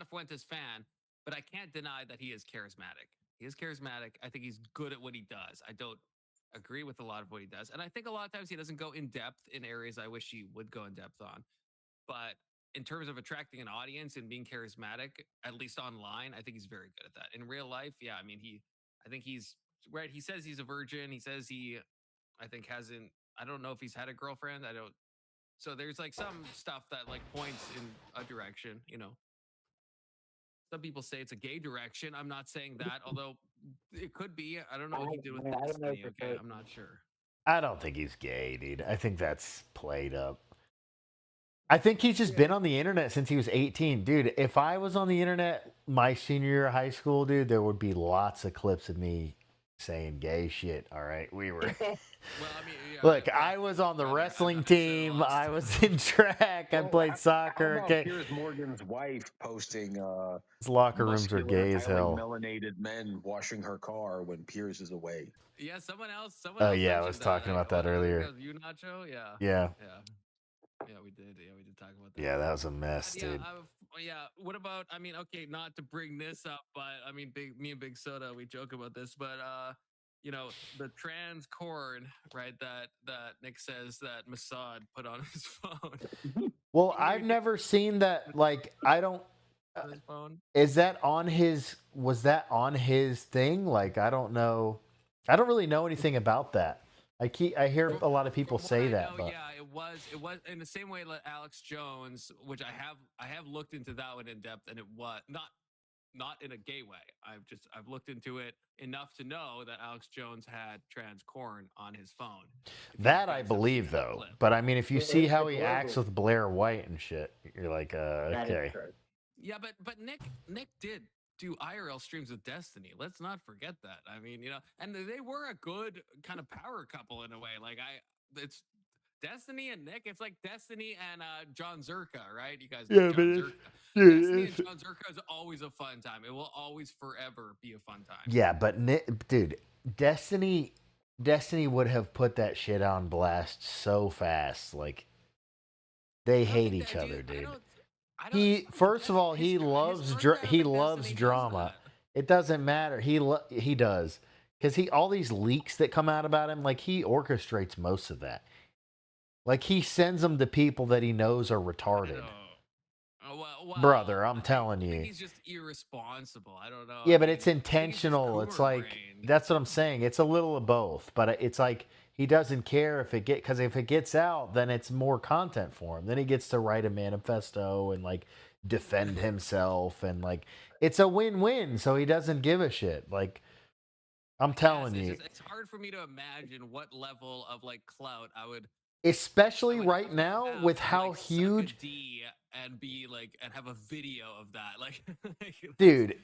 a Fuentes fan, but I can't deny that he is charismatic. He is charismatic. I think he's good at what he does. I don't agree with a lot of what he does. And I think a lot of times he doesn't go in depth in areas I wish he would go in depth on. But in terms of attracting an audience and being charismatic, at least online, I think he's very good at that. In real life, yeah, I mean, I think he's right. He says he's a virgin. He says I think hasn't, I don't know if he's had a girlfriend. I don't, so there's like some stuff that like points in a direction, you know. Some people say it's a gay direction. I'm not saying that, although it could be. I don't know what he did with Destiny. Okay, I'm not sure. I don't think he's gay, dude. I think that's played up. I think he's just been on the internet since he was 18. Dude, if I was on the internet my senior year of high school, dude, there would be lots of clips of me saying gay shit. All right. We were. Well, I mean, yeah, Look, I was on the wrestling team. I was in track. I played soccer. Okay. Piers Morgan's wife posting His locker rooms are muscular, gay as highly hell. melanated men washing her car when Piers is away. Yeah, someone else. Oh, yeah. I was talking about that earlier. You, Nacho? Yeah. Yeah. Yeah, we did. Yeah, we did talk about that. Yeah, that was a mess, yeah, dude. Yeah. What about? I mean, okay, not to bring this up, but I mean, me and Big Soda, we joke about this, but you know, the trans corn, right? That Nick says that Mossad put on his phone. Well, I've never seen that. Like, I don't. His phone. Is that on his? Was that on his thing? Like, I don't know. I don't really know anything about that. I hear a lot of people say that. But yeah, it was in the same way like Alex Jones, which I have looked into that one in depth, and it was not in a gay way. I've looked into it enough to know that Alex Jones had trans corn on his phone. That I believe though. But I mean, if you see how he acts with Blair White and shit, you're like, okay. Yeah, but Nick did do IRL streams with Destiny. Let's not forget that. I mean, you know, and they were a good kind of power couple in a way. Like it's Destiny and Nick. It's like Destiny and John Zerka, right? You guys know John Zerka. Destiny and John Zerka is always a fun time. It will always forever be a fun time. Yeah, but Nick, dude, Destiny would have put that shit on blast so fast. Like they hate each other, dude. He first of all, he loves drama. It doesn't matter. He does because all these leaks that come out about him, like he orchestrates most of that. Like he sends them to people that he knows are retarded. Well, brother, I'm telling you, he's just irresponsible. I don't know. Yeah, but it's intentional. It's like that's what I'm saying. It's a little of both, but it's like he doesn't care if it because if it gets out, then it's more content for him. Then he gets to write a manifesto and like defend himself, and like it's a win-win. So he doesn't give a shit. Like I'm telling you, it's hard for me to imagine what level of like clout I would. Especially right now with how like, huge suck a D and be like and have a video of that like dude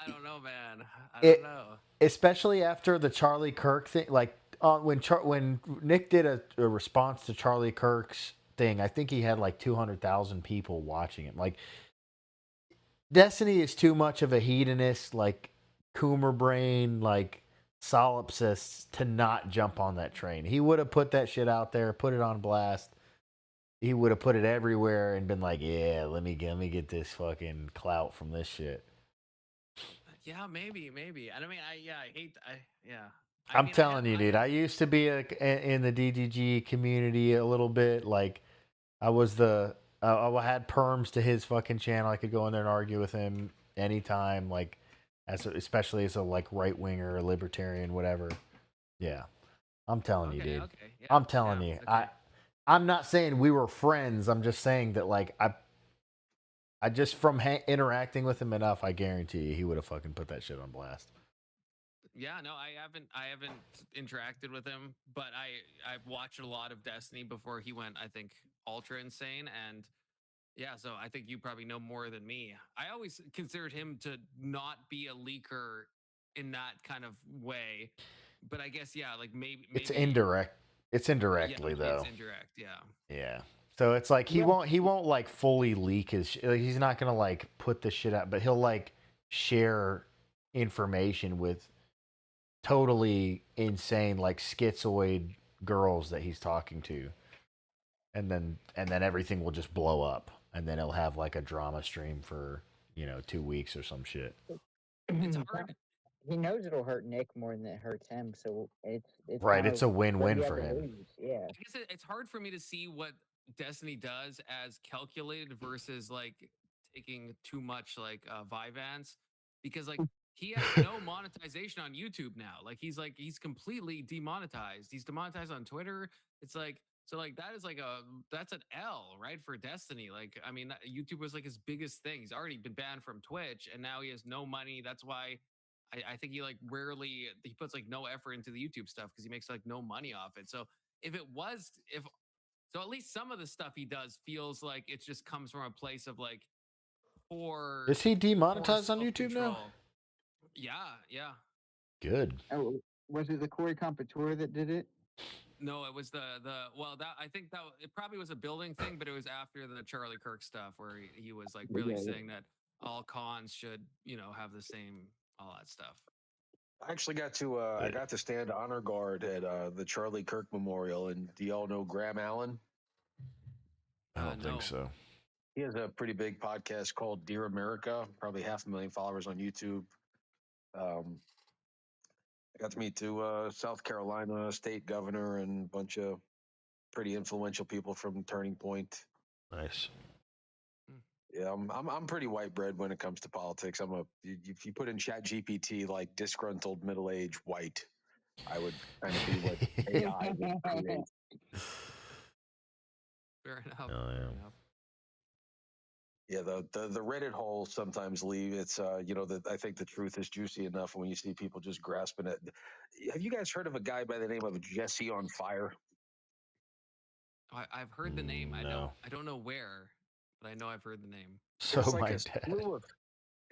I don't know, man. I don't know. Especially after the Charlie Kirk thing, like when Nick did a response to Charlie Kirk's thing, I think he had like 200,000 people watching it. Like Destiny is too much of a hedonist, like Coomer brain, like solipsist to not jump on that train. He would have put that shit out there, put it on blast. He would have put it everywhere and been like, "Yeah, let me get this fucking clout from this shit." Yeah, maybe. I mean, I'm telling you, dude. I used to be in the DGG community a little bit. Like, I was I had perms to his fucking channel. I could go in there and argue with him anytime. Like, especially as a like right winger, libertarian, whatever. Yeah, I'm telling you, dude. Okay. Yeah, I'm telling you. Okay. I'm not saying we were friends. I'm just saying that like I just from interacting with him enough, I guarantee you he would have fucking put that shit on blast. Yeah, no, I haven't interacted with him, but I've watched a lot of Destiny before he went, I think, ultra insane. And yeah, so I think you probably know more than me. I always considered him to not be a leaker in that kind of way, but I guess yeah, like maybe It's indirect. It's indirectly though. It's indirect. Yeah. Yeah. So it's like he won't like fully leak his. Like, he's not gonna like put the shit out, but he'll like share information with totally insane like schizoid girls that he's talking to, and then everything will just blow up, and then he'll have like a drama stream for 2 weeks or some shit. It's hard. He knows it'll hurt Nick more than it hurts him, so it's Right, kind it's of a win-win what he for has to him. lose. Yeah. I guess it's hard for me to see what Destiny does as calculated versus like taking too much like Vyvanse, because like he has no monetization on YouTube now. Like he's completely demonetized. He's demonetized on Twitter. It's like so like that is like that's an L, right, for Destiny. Like I mean YouTube was like his biggest thing. He's already been banned from Twitch and now he has no money. That's why I think he like rarely he puts like no effort into the YouTube stuff because he makes like no money off it. So if at least some of the stuff he does feels like it just comes from a place of like Is he demonetized on YouTube now? Yeah. Good. Oh, was it the Corey Compatour that did it? No, it was the well that I think that it probably was a building thing, but it was after the Charlie Kirk stuff where he was like really saying that all cons should have the same all that stuff. I actually got to stand honor guard at the Charlie Kirk Memorial, and do y'all know Graham Allen? I don't think so. He has a pretty big podcast called Dear America, probably 500,000 followers on YouTube. I got to meet South Carolina state governor and a bunch of pretty influential people from Turning Point. Nice. Yeah, I'm pretty white bread when it comes to politics. If you put in Chat GPT like disgruntled middle-aged white, I would kind of be what AI would create. Fair enough. Oh, yeah. Yeah, the Reddit hole sometimes leave. It's I think the truth is juicy enough when you see people just grasping it. Have you guys heard of a guy by the name of Jesse on Fire? I've heard the name. No. I don't know where, but I know I've heard the name. So It's like my a dad. slew of-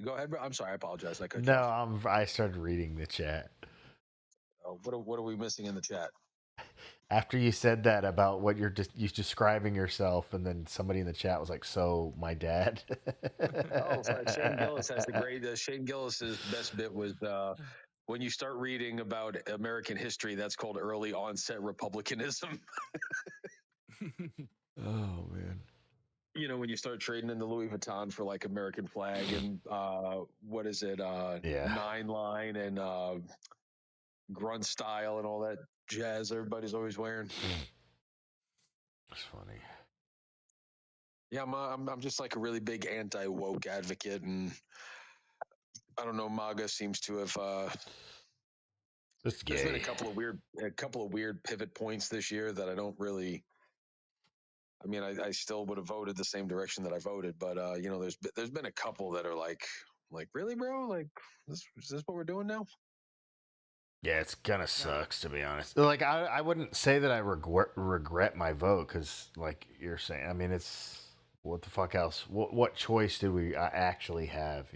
Go ahead, bro. I'm sorry. I apologize. I cut you No, off. I started reading the chat. Oh, what are we missing in the chat? After you said that about what you're describing yourself, and then somebody in the chat was like, "So my dad." Oh, Shane Gillis has the great. Shane Gillis's best bit was when you start reading about American history. That's called early onset republicanism. Oh man. When you start trading in the Louis Vuitton for like American flag and what is it? Nine line and grunt style and all that jazz everybody's always wearing. That's funny. Yeah, I'm just like a really big anti-woke advocate, and I don't know. MAGA seems to have. It's There's been gay. a couple of weird pivot points this year that I don't really. I mean, I still would have voted the same direction that I voted, but there's been a couple that are like really, bro, like is this what we're doing now? Yeah, it's kind of sucks to be honest. Like I wouldn't say that I regret my vote because, like you're saying, I mean, it's what the fuck else? What choice did we actually have?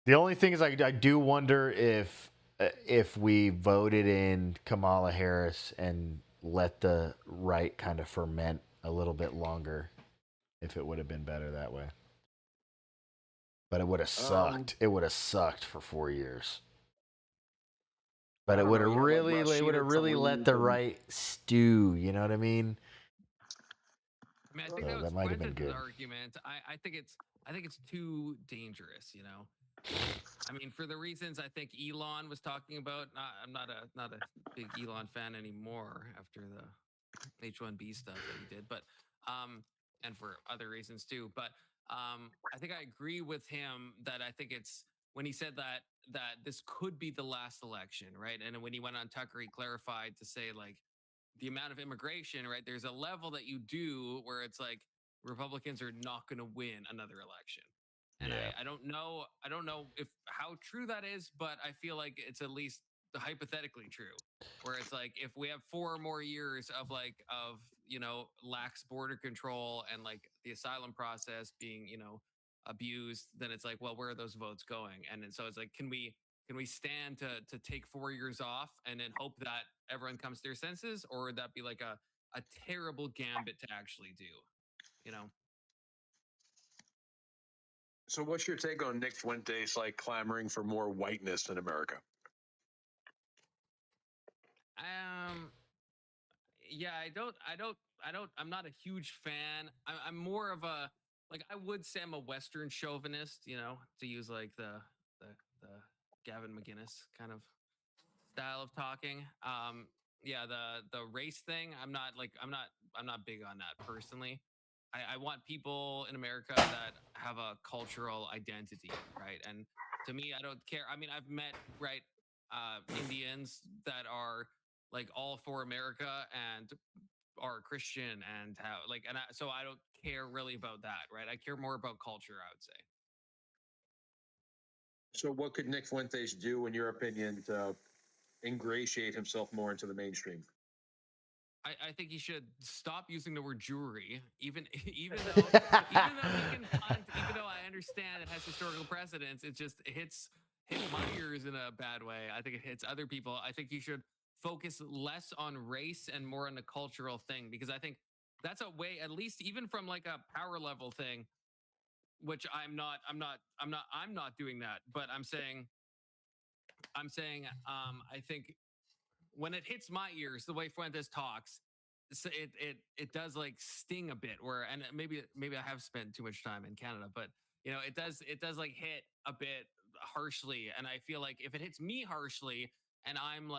The only thing is, I do wonder if we voted in Kamala Harris and let the right kind of ferment a little bit longer, if it would have been better that way. But it would have sucked. It would have sucked for 4 years. But it would have really, let the right stew. You know what I mean? I mean, I think that might have been good. Argument. I think it's too dangerous. I mean, for the reasons I think Elon was talking about. I'm not a big Elon fan anymore after the H-1B stuff that he did, but and for other reasons too. But I think I agree with him that I think it's when he said that this could be the last election, right? And when he went on Tucker, he clarified to say like the amount of immigration, right? There's a level that you do where it's like Republicans are not going to win another election. And I don't know if how true that is, but I feel like it's at least hypothetically true, where it's like if we have 4 more years of lax border control and like the asylum process being abused, then it's like, well, where are those votes going? And then, so it's like, can we stand to take 4 years off and then hope that everyone comes to their senses, or would that be like a terrible gambit to actually do, you know? So, what's your take on Nick Fuentes like clamoring for more whiteness in America? Yeah, I'm not a huge fan. I'm more of a, like, I would say I'm a Western chauvinist, to use like the Gavin McGinnis kind of style of talking. Yeah, the race thing, I'm not big on that personally. I want people in America that have a cultural identity, right? And to me, I don't care. I mean, I've met Indians that are like all for America and are Christian and so I don't care really about that, right? I care more about culture, I would say. So, what could Nick Fuentes do, in your opinion, to ingratiate himself more into the mainstream? I think he should stop using the word jewelry, even though he can punt, even though I understand it has historical precedence, it just hits my ears in a bad way. I think it hits other people. I think he should focus less on race and more on the cultural thing, because I think that's a way, at least even from like a power level thing, which I'm not doing that, but I'm saying I think when it hits my ears, the way Fuentes talks, so it does like sting a bit. And maybe I have spent too much time in Canada, but it does like hit a bit harshly. And I feel like if it hits me harshly and I'm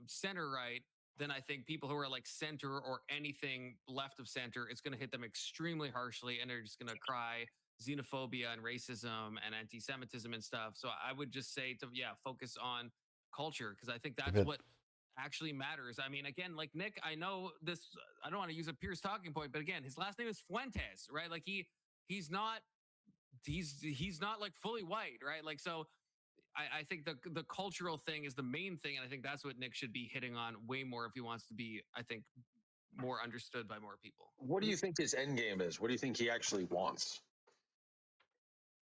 center right, then I think people who are like center or anything left of center, it's going to hit them extremely harshly, and they're just going to cry xenophobia and racism and anti-Semitism and stuff. So I would just say to focus on culture, because I think that's what actually matters. I mean, again, like Nick, I know this, I don't want to use a Pierce talking point, but again, his last name is Fuentes, right? Like he's not like fully white, right? Like, so I think the cultural thing is the main thing, and I think that's what Nick should be hitting on way more if he wants to be, I think, more understood by more people. What do you think his end game is? What do you think he actually wants?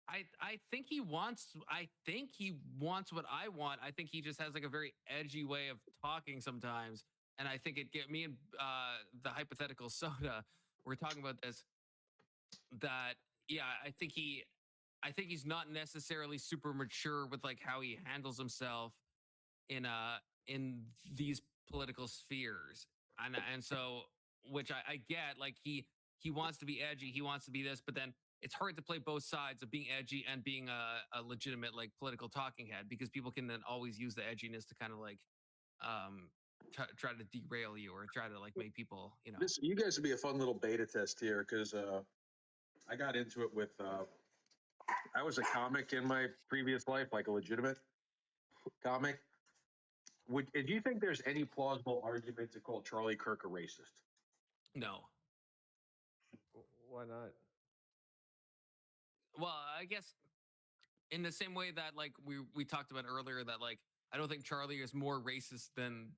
I think he wants what I want. I think he just has like a very edgy way of talking sometimes. And I think it get me and the hypothetical soda, we're talking about this, that I think he's not necessarily super mature with like how he handles himself in these political spheres. And so, which I get, like he wants to be edgy, he wants to be this, but then it's hard to play both sides of being edgy and being a legitimate like political talking head, because people can then always use the edginess to kind of like try to derail you or try to like make people, You guys would be a fun little beta test here, because I got into it with I was a comic in my previous life, like a legitimate comic. Do you think there's any plausible argument to call Charlie Kirk a racist? No. Why not? Well, I guess in the same way that like we talked about earlier, that like I don't think Charlie is more racist than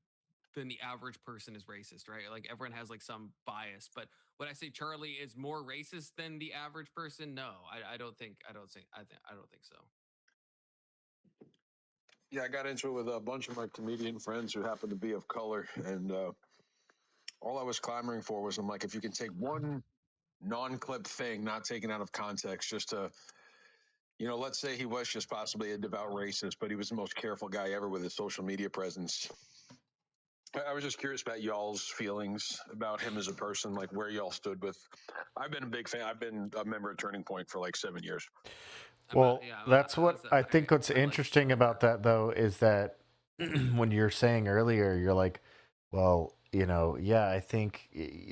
the average person is racist, right? Like everyone has like some bias, but when I say Charlie is more racist than the average person, no, I don't think so. Yeah, I got into it with a bunch of my comedian friends who happen to be of color, and all I was clamoring for was, I'm like, if you can take one non-clip thing, not taken out of context, just to, let's say he was just possibly a devout racist, but he was the most careful guy ever with his social media presence. I was just curious about y'all's feelings about him as a person, like where y'all stood with. I've been a big fan. I've been a member of Turning Point for like 7 years. Well, that's what I think. What's interesting about that, though, is that when you're saying earlier, you're like, well, I think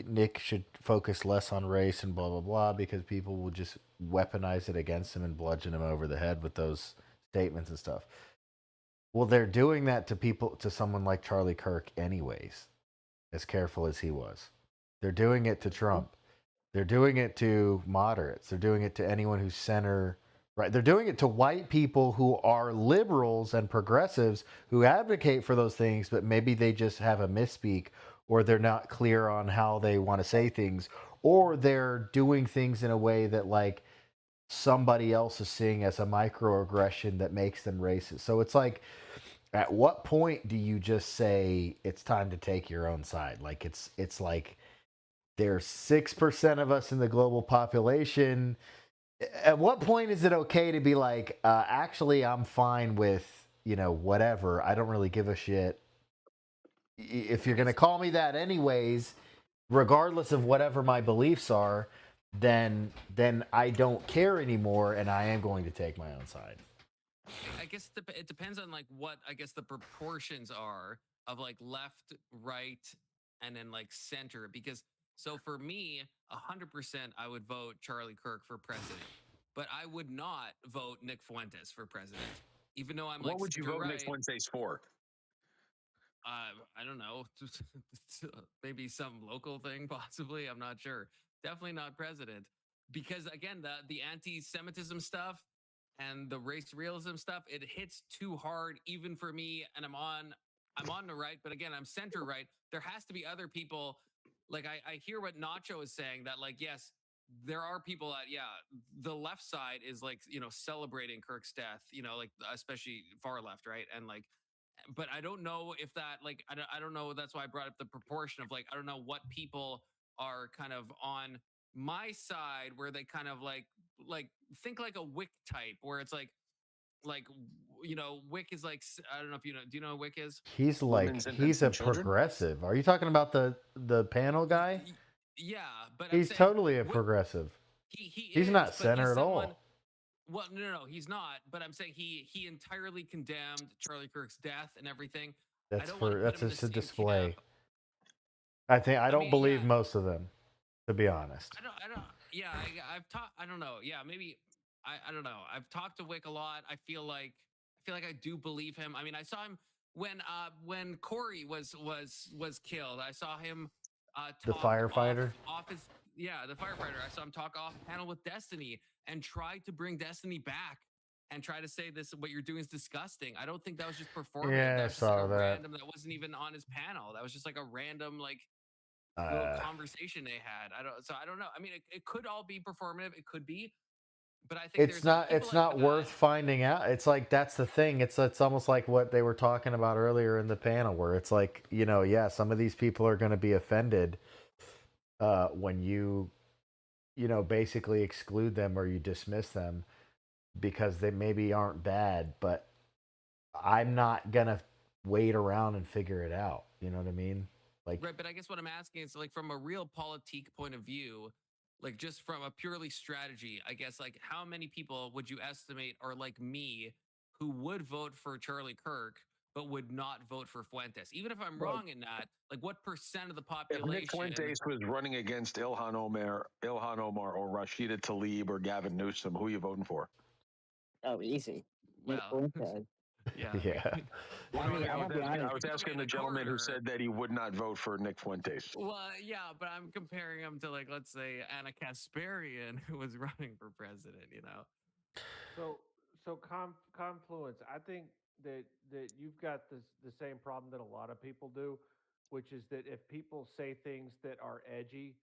Nick should focus less on race and blah, blah, blah, because people will just weaponize it against him and bludgeon him over the head with those statements and stuff. Well, they're doing that to someone like Charlie Kirk anyways, as careful as he was. They're doing it to Trump. They're doing it to moderates. They're doing it to anyone who's center Right. They're doing it to white people who are liberals and progressives who advocate for those things, but maybe they just have a misspeak or they're not clear on how they want to say things, or they're doing things in a way that like somebody else is seeing as a microaggression that makes them racist. So it's like, at what point do you just say it's time to take your own side? Like it's like there's 6% of us in the global population. At what point is it okay to be like, actually, I'm fine with, whatever. I don't really give a shit. If you're going to call me that anyways, regardless of whatever my beliefs are, then I don't care anymore and I am going to take my own side. I guess it depends on like what I guess the proportions are of like left, right, and then like center. Because so for me, 100%, I would vote Charlie Kirk for president, but I would not vote Nick Fuentes for president, even though I'm like. What would you vote right. Nick Fuentes for? I don't know, maybe some local thing, possibly. I'm not sure. Definitely not president, because again, the anti-Semitism stuff and the race realism stuff, it hits too hard, even for me. And I'm on the right, but again, I'm center right. There has to be other people. Like I hear what Nacho is saying, that like, yes, there are people that, yeah, the left side is like, celebrating Kirk's death, like especially far left, right? And like, but I don't know if that like I don't know. That's why I brought up the proportion of like I don't know what people are kind of on my side where they kind of like think like a Wick type where it's like Wick is like I don't know if you know. Do you know what Wick is? He's like he's a progressive. Are you talking about the panel guy? Yeah, but he's totally a progressive. He's not center at all. Well, no, he's not. But I'm saying he entirely condemned Charlie Kirk's death and everything. That's just a display. Camp. I don't believe most of them, to be honest. I don't. Yeah, I've talked. I don't know. Yeah, maybe. I don't know. I've talked to Wick a lot. I feel like I do believe him. I mean, I saw him when Corey was killed. I saw him. The firefighter. The firefighter. I saw him talk off panel with Destiny and tried to bring Destiny back and try to say this, what you're doing is disgusting. I don't think that was just performative. Yeah, that was I saw that. Random, that wasn't even on his panel. That was just like a random little conversation they had. I don't know. I mean, it could all be performative. It could be, but I think it's not worth finding out. It's like that's the thing. It's almost like what they were talking about earlier in the panel, where it's like some of these people are going to be offended when you basically exclude them or you dismiss them because they maybe aren't bad, but I'm not gonna wait around and figure it out. You know what I mean? Like, right, but I guess what I'm asking is like from a real politique point of view, like just from a purely strategy, I guess like how many people would you estimate are like me who would vote for Charlie Kirk but would not vote for Fuentes? Even if I'm wrong in that, like what percent of the population? If Nick Fuentes was running against Ilhan Omar or Rashida Tlaib or Gavin Newsom, who are you voting for? Oh, easy. Well, yeah. I was asking the gentleman who said that he would not vote for Nick Fuentes. Well, yeah, but I'm comparing him to like, let's say Anna Kasparian, who was running for president. So confluence. I think that you've got the same problem that a lot of people do, which is that if people say things that are edgy,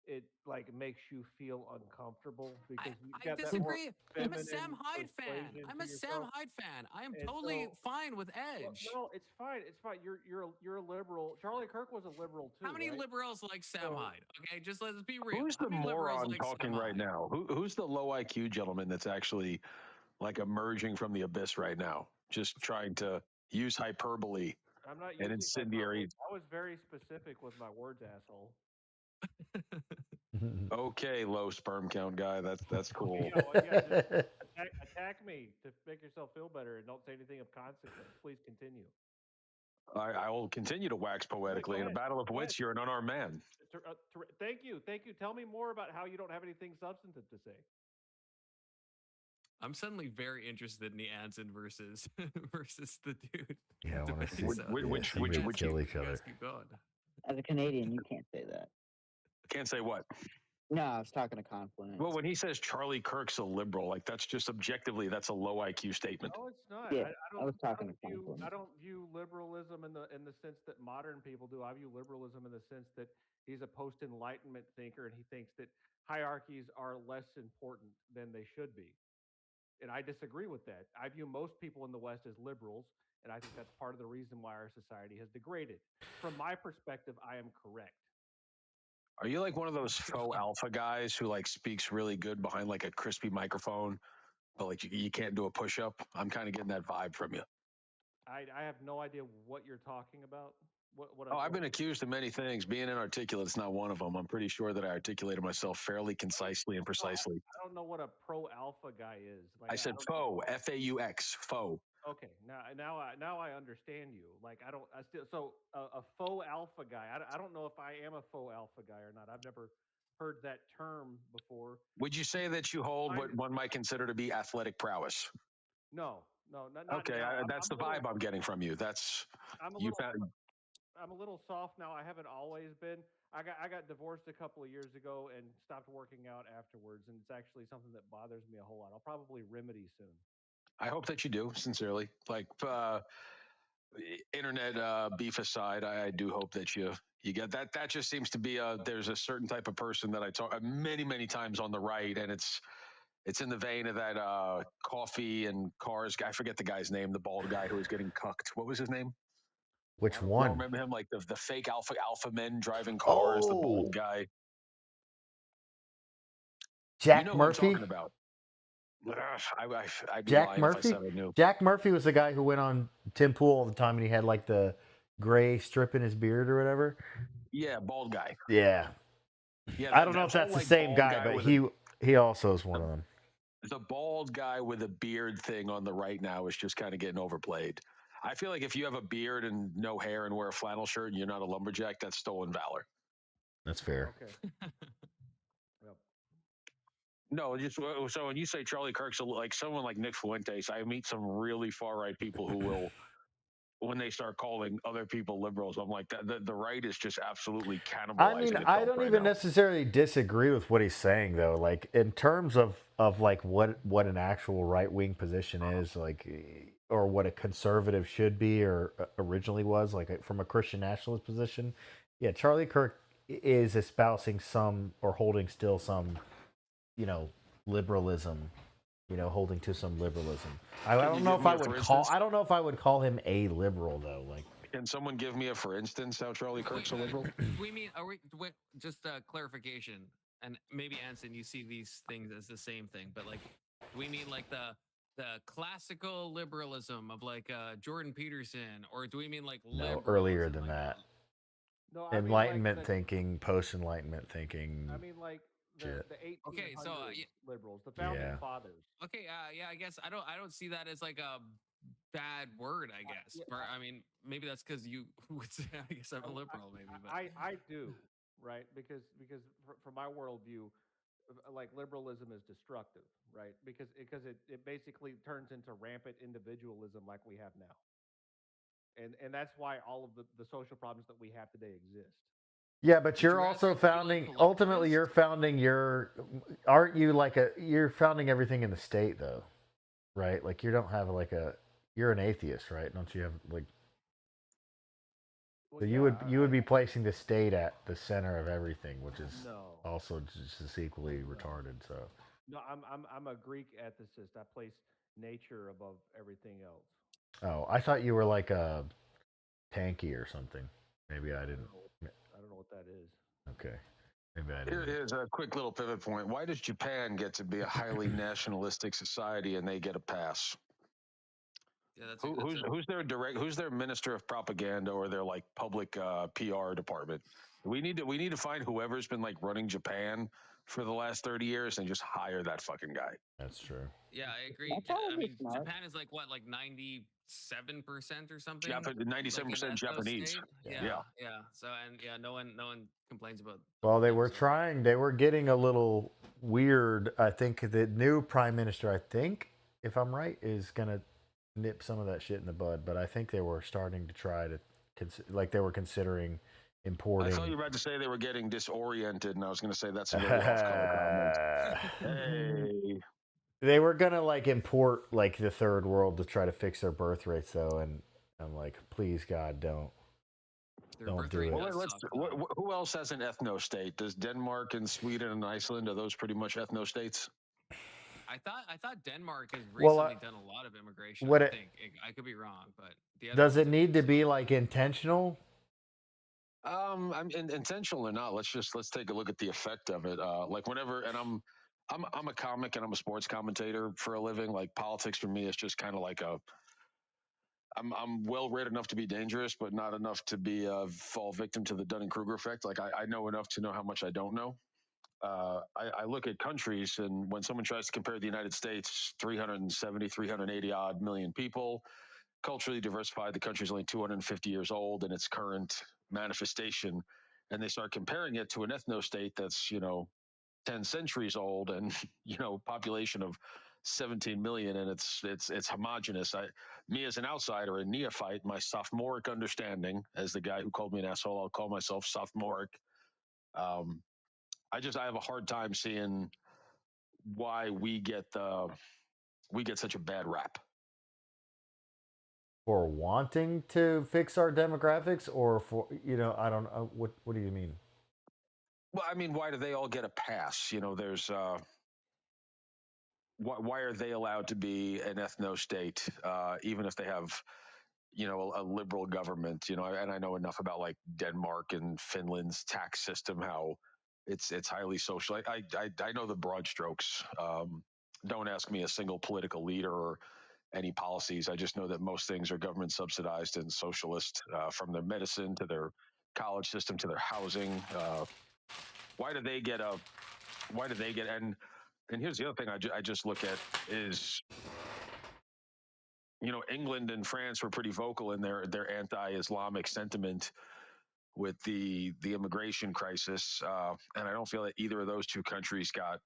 it like makes you feel uncomfortable because I disagree. I'm a Sam Hyde fan. I am totally fine with Edge. No, it's fine. It's fine. You're a liberal. Charlie Kirk was a liberal too. How many liberals like Sam Hyde? Okay, just let's be real. Who's the moron talking right now? Who's the low IQ gentleman that's actually like emerging from the abyss right now, just trying to use hyperbole and incendiary? I was very specific with my words, asshole. Okay, low sperm count guy. That's cool. Attack me to make yourself feel better and don't say anything of consequence. Please continue. I will continue to wax poetically. In a battle of wits, you're an unarmed man. Thank you. Tell me more about how you don't have anything substantive to say. I'm suddenly very interested in the Anson versus the dude. Yeah, I want to see which kill each other. Keep going. As a Canadian, you can't say that. Can't say what? No, I was talking to Confluence. Well, when he says Charlie Kirk's a liberal, like that's just objectively that's a low IQ statement. No, it's not. Yeah, I was I talking don't to Confluence. I don't view liberalism in the sense that modern people do. I view liberalism in the sense that he's a post Enlightenment thinker, and he thinks that hierarchies are less important than they should be. And I disagree with that. I view most people in the West as liberals, and I think that's part of the reason why our society has degraded. From my perspective, I am correct. Are you like one of those faux alpha guys who like speaks really good behind like a crispy microphone, but like you can't do a push up? I'm kind of getting that vibe from you. I have no idea what you're talking about. I've been accused of many things. Being inarticulate is not one of them. I'm pretty sure that I articulated myself fairly concisely and precisely. I don't know what a pro alpha guy is. Like, I said faux, F-A-U-X, faux. Okay, now I understand you. Like I still a faux alpha guy. I don't know if I am a faux alpha guy or not. I've never heard that term before. Would you say that you hold what one might consider to be athletic prowess? No, not okay, now. that's the vibe I'm getting from you. That's I'm a little soft now. I haven't always been. I got divorced a couple of years ago and stopped working out afterwards, and it's actually something that bothers me a whole lot. I'll probably remedy soon. I hope that you do, sincerely. Like internet beef aside, I do hope that you get that. That just seems to be there's a certain type of person that I talk many times on the right, and it's in the vein of that coffee and cars guy. I forget the guy's name, the bald guy who was getting cucked. What was his name? Which one? You remember him, like the fake alpha men driving cars, the bald guy. Jack you know Murphy. Who I'm talking about. I'd be Jack lying Murphy. If I said I knew. Jack Murphy was the guy who went on Tim Pool all the time, and he had like the gray strip in his beard or whatever. Yeah, bald guy. Yeah. I don't know if that's the same guy, but he also is one of them. The bald guy with a beard thing on the right now is just kind of getting overplayed. I feel like if you have a beard and no hair and wear a flannel shirt and you're not a lumberjack, that's stolen valor. That's fair. Okay. Yep. No, just so when you say Charlie Kirk's like someone like Nick Fuentes, I meet some really far right people who will, when they start calling other people liberals, I'm like, the right is just absolutely cannibalizing. I mean, I don't even necessarily disagree with what he's saying, though. Like in terms of like what an actual right wing position is, like, or what a conservative should be or originally was, like from a Christian nationalist position. Yeah, Charlie Kirk is espousing some or holding still some, liberalism. Holding to some liberalism. I don't know if I would call. I don't know if I would call him a liberal though. Like, can someone give me a for instance how Charlie Kirk's a liberal? Just a clarification, and maybe Anson, you see these things as the same thing, but like, we mean like the classical liberalism of like Jordan Peterson, or do we mean like earlier than like that? No, Enlightenment thinking, post-Enlightenment thinking. I mean, like the 1800s liberals, the founding fathers. Okay, I guess I don't see that as like a bad word. I guess, I mean, maybe that's because you would say. I guess I'm a liberal, maybe. But I do, right? Because from my worldview, like liberalism is destructive, right? Because it basically turns into rampant individualism like we have now. And that's why all of the social problems that we have today exist. Yeah, but you're also founding. Ultimately, you're founding aren't you like you're founding everything in the state though, right? Like you don't have you're an atheist, right? Don't you have like? So you would be placing the state at the center of everything, which is also just as equally retarded. So. No, I'm a Greek ethicist. I place nature above everything else. Oh, I thought you were like a tanky or something. Maybe I didn't. I don't know what that is. Okay. Maybe I didn't. Here's a quick little pivot point. Why does Japan get to be a highly nationalistic society and they get a pass? Yeah, who's their minister of propaganda or their like public PR department? We need to find whoever's been like running Japan for the last 30 years and just hire that fucking guy. That's true. Yeah, I agree. I mean, Japan is like what, like 97% or something. 97% Japanese. Yeah. So no one complains about. Well, they were trying. They were getting a little weird. I think the new prime minister, if I'm right, is gonna nip some of that shit in the bud. But I think they were starting to try to, they were considering importing. I thought you were about to say they were getting disoriented, and I was going to say that's a very off-color comment. Hey. They were gonna like import like the third world to try to fix their birth rates, though, and I'm like, please God, don't do it. Well, who else has an ethno state? Does Denmark and Sweden and Iceland, are those pretty much ethno states? I thought Denmark has recently done a lot of immigration. I think I could be wrong, but does it need to be like intentional? I'm intentional or not. Let's take a look at the effect of it. Like whenever, and I'm a comic and I'm a sports commentator for a living. Like politics for me is just kind of like I'm well read enough to be dangerous, but not enough to be fall victim to the Dunning-Kruger effect. Like I know enough to know how much I don't know. I look at countries, and when someone tries to compare the United States, 370, 380 odd million people, culturally diversified, the country's only 250 years old in its current manifestation, and they start comparing it to an ethno state that's 10 centuries old and population of 17 million, and it's homogenous. Me as an outsider, a neophyte, my sophomoric understanding, as the guy who called me an asshole, I'll call myself sophomoric. I have a hard time seeing why we get such a bad rap. For wanting to fix our demographics, or for I don't know what do you mean? Well, I mean, why do they all get a pass? There's why are they allowed to be an ethno state, even if they have a liberal government? And I know enough about like Denmark and Finland's tax system, how it's highly social. I know the broad strokes. Don't ask me a single political leader or any policies. I just know that most things are government subsidized and socialist, from their medicine to their college system to their housing. Why do they get and here's the other thing I just look at is, England and France were pretty vocal in their anti-Islamic sentiment with the immigration crisis, and I don't feel that either of those two countries got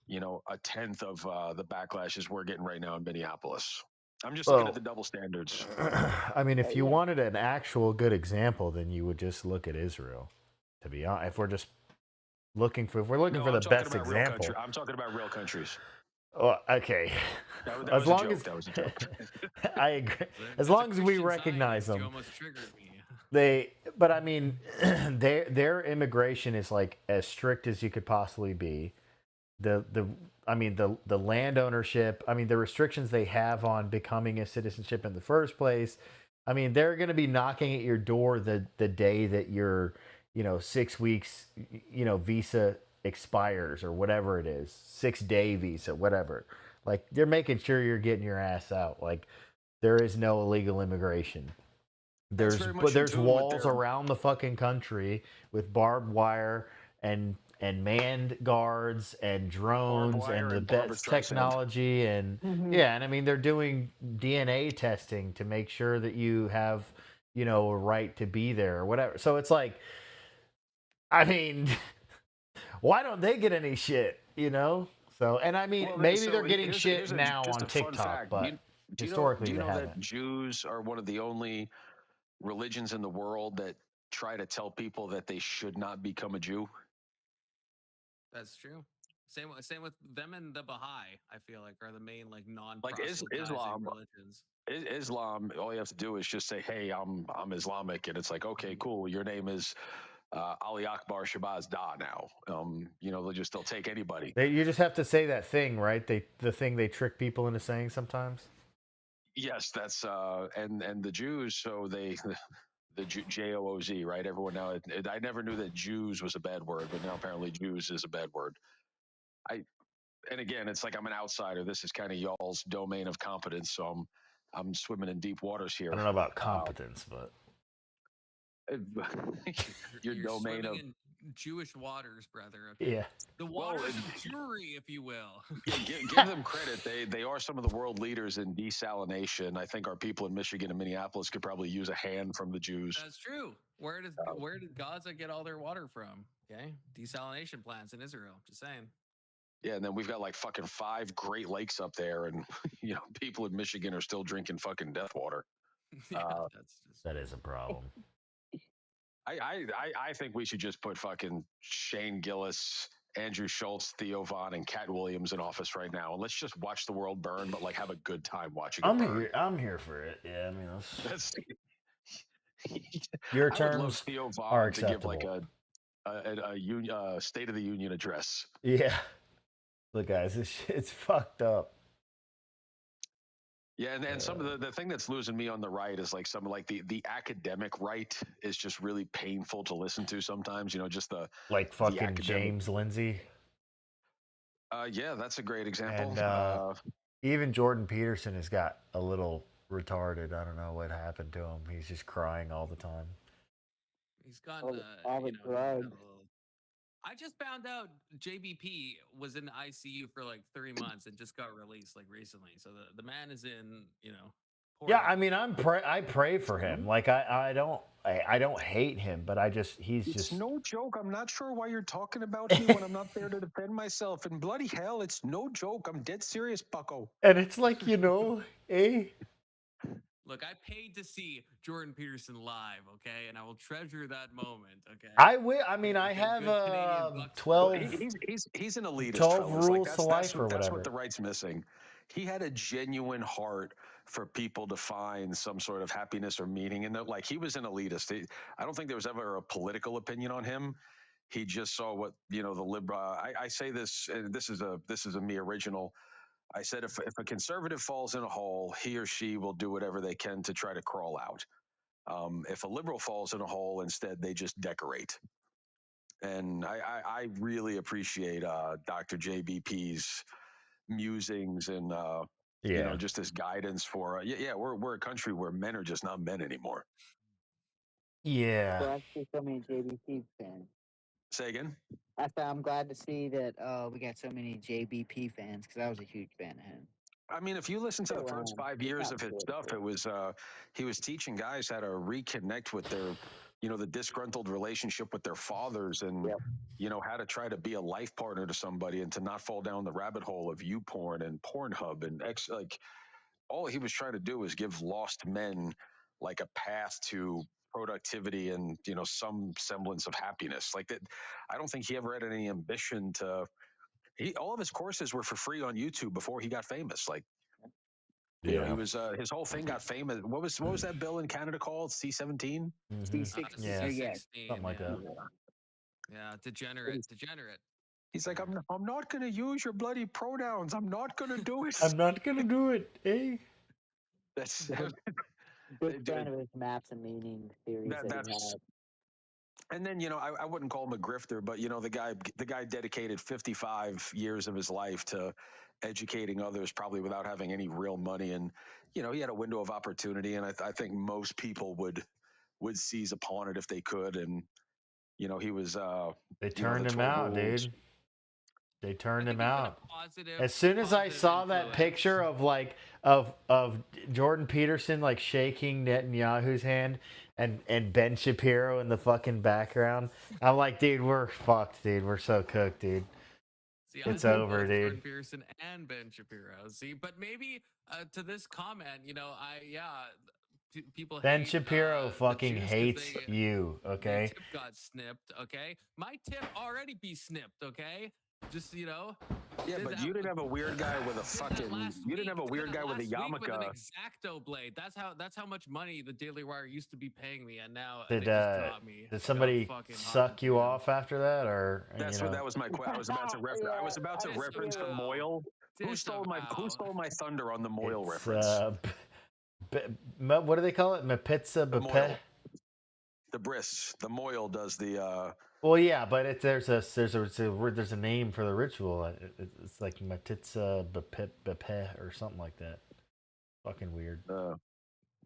a tenth of the backlashes we're getting right now in Minneapolis. I'm just looking at the double standards. I mean, if you wanted an actual good example, then you would just look at Israel. To be honest, if we're looking for the best example, I'm talking about real countries. Oh, okay. That as long as that was a joke. I agree. As long as we recognize them, you almost triggered me. But I mean, their immigration is like as strict as you could possibly be. The land ownership. I mean, the restrictions they have on becoming a citizenship in the first place. I mean, they're going to be knocking at your door the day that your 6 weeks visa expires or whatever it is, 6-day visa, whatever. Like they're making sure you're getting your ass out. Like there is no illegal immigration. There's walls around the fucking country with barbed wire and manned guards and drones and the best technology and and I mean they're doing DNA testing to make sure that you have a right to be there or whatever. So it's like, I mean, why don't they get any shit? So, and I mean, maybe they're getting shit now on TikTok, but historically, do you know haven't. that Jews are one of the only religions in the world that try to tell people that they should not become a Jew? That's true. Same with them and the Baha'i. I feel like are the main like Islam religions. Islam. All you have to do is just say, "Hey, I'm Islamic," and it's like, okay, cool. Your name is Ali Akbar Shabazz Da now. They'll take anybody. You just have to say that thing, right? The thing they trick people into saying sometimes. Yes, that's and the Jews. So the Jooz, right? Everyone now. I never knew that Jews was a bad word, but now apparently Jews is a bad word. And again, it's like I'm an outsider. This is kind of y'all's domain of competence, so I'm swimming in deep waters here. I don't know about competence, but your domain of in Jewish waters, brother. Okay? Yeah, the waters of Jewry, if you will. Give them credit. They are some of the world leaders in desalination. I think our people in Michigan and Minneapolis could probably use a hand from the Jews. That's true. Where did Gaza get all their water from? Okay, desalination plants in Israel. Just saying. Yeah, and then we've got like fucking 5 Great Lakes up there, and people in Michigan are still drinking fucking death water. Yeah, that is a problem. I think we should just put fucking Shane Gillis, Andrew Schultz, Theo Vaughn, and Cat Williams in office right now, and let's just watch the world burn, but like have a good time watching it burn. I'm here for it. Yeah, I mean, That's your I would love terms Theo are Vaughn to give like acceptable. a State of the Union address. Yeah, look, guys, it's fucked up. Yeah, and some of the thing that's losing me on the right is like some like the academic right is just really painful to listen to sometimes. You know, just the like fucking James Lindsay. Yeah, that's a great example. And even Jordan Peterson has got a little retarded. I don't know what happened to him. He's just crying all the time. He's got all the drugs. I just found out JBP was in the ICU for like 3 months and just got released like recently. So the man is in, Yeah, I mean, I pray for him. Like I don't hate him, but it's no joke. I'm not sure why you're talking about me when I'm not there to defend myself. And bloody hell, it's no joke. I'm dead serious, bucko. And it's like, Look, I paid to see Jordan Peterson live, okay, and I will treasure that moment, okay. I will. I mean, I have 12. He's an elitist. 12 fellas. rules like, to life or that's whatever. what the right's missing. He had a genuine heart for people to find some sort of happiness or meaning in it. Like he was an elitist. I don't think there was ever a political opinion on him. He just saw what the liberal. I say this, and this is a me original. I said if a conservative falls in a hole, he or she will do whatever they can to try to crawl out. If a liberal falls in a hole, instead they just decorate. And I really appreciate Dr. JBP's musings and just his guidance for we're a country where men are just not men anymore. Yeah. Well, I see so many JBP fans. Say again. I'm glad to see that we got so many JBP fans because I was a huge fan of him. I mean, if you listen to the first 5 years of his stuff, it was he was teaching guys how to reconnect with their, the disgruntled relationship with their fathers, and how to try to be a life partner to somebody and to not fall down the rabbit hole of YouPorn and Pornhub and all he was trying to do was give lost men like a path to productivity and some semblance of happiness. Like that, I don't think he ever had any ambition to. All of his courses were for free on YouTube before he got famous. Like, he was his whole thing got famous. What was that bill in Canada called? C-17? C-16. Yeah, something like that. Yeah, degenerate. He's like, I'm not going to use your bloody pronouns. I'm not going to do it. I'm not going to do it, eh? That's big fan of his maps and meaning theories that he had. And then, I wouldn't call him a grifter, but the guy dedicated 55 years of his life to educating others, probably without having any real money. And, he had a window of opportunity. And I think most people would seize upon it if they could. And, he was, they turned him out, dude. They turned him out. As soon as I saw that picture of of Jordan Peterson like shaking Netanyahu's hand and Ben Shapiro in the fucking background, I'm like, dude, we're fucked, dude. We're so cooked, dude. See, it's over, dude. Jordan Peterson and Ben Shapiro. See, but maybe to this comment, people. Ben Shapiro fucking hates you. Okay. Tip got snipped. Okay, my tip already be snipped. Okay. Just Yeah, but you didn't have a weird guy with a fucking. You didn't have a weird guy with a yarmulke. With an X-Acto blade. That's how much money the Daily Wire used to be paying me, and now did they just dropped me. Did somebody suck you off after that, or that was my question. I was about to reference. I was about to reference the Moyle. Who stole my thunder on the Moyle reference? What do they call it? Mapitza The Briss. The Moyle does the. Well, yeah, but there's a name for the ritual. It's like Matitza Bapeh or something like that. Fucking weird. The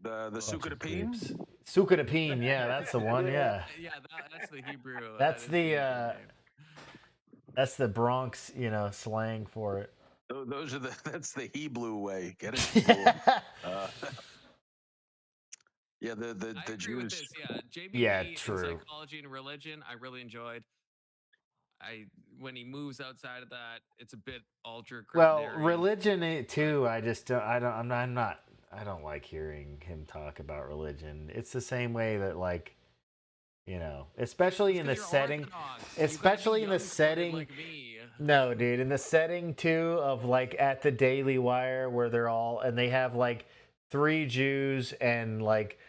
Sukatapine? Sukatapine, yeah, that's the one. Yeah. Yeah, that's the Hebrew. That's that's the Bronx, slang for it. That's the Hebrew way. Get it? Yeah, the Jews. This, JBP yeah, true. In psychology and religion, I really enjoyed. When he moves outside of that, it's a bit ultra. Well, religion too. I just don't. I don't like hearing him talk about religion. It's the same way that You know, especially in the setting, especially in the setting. Like me. No, dude, in the setting too of like at the Daily Wire where they're all and they have like 3 Jews and like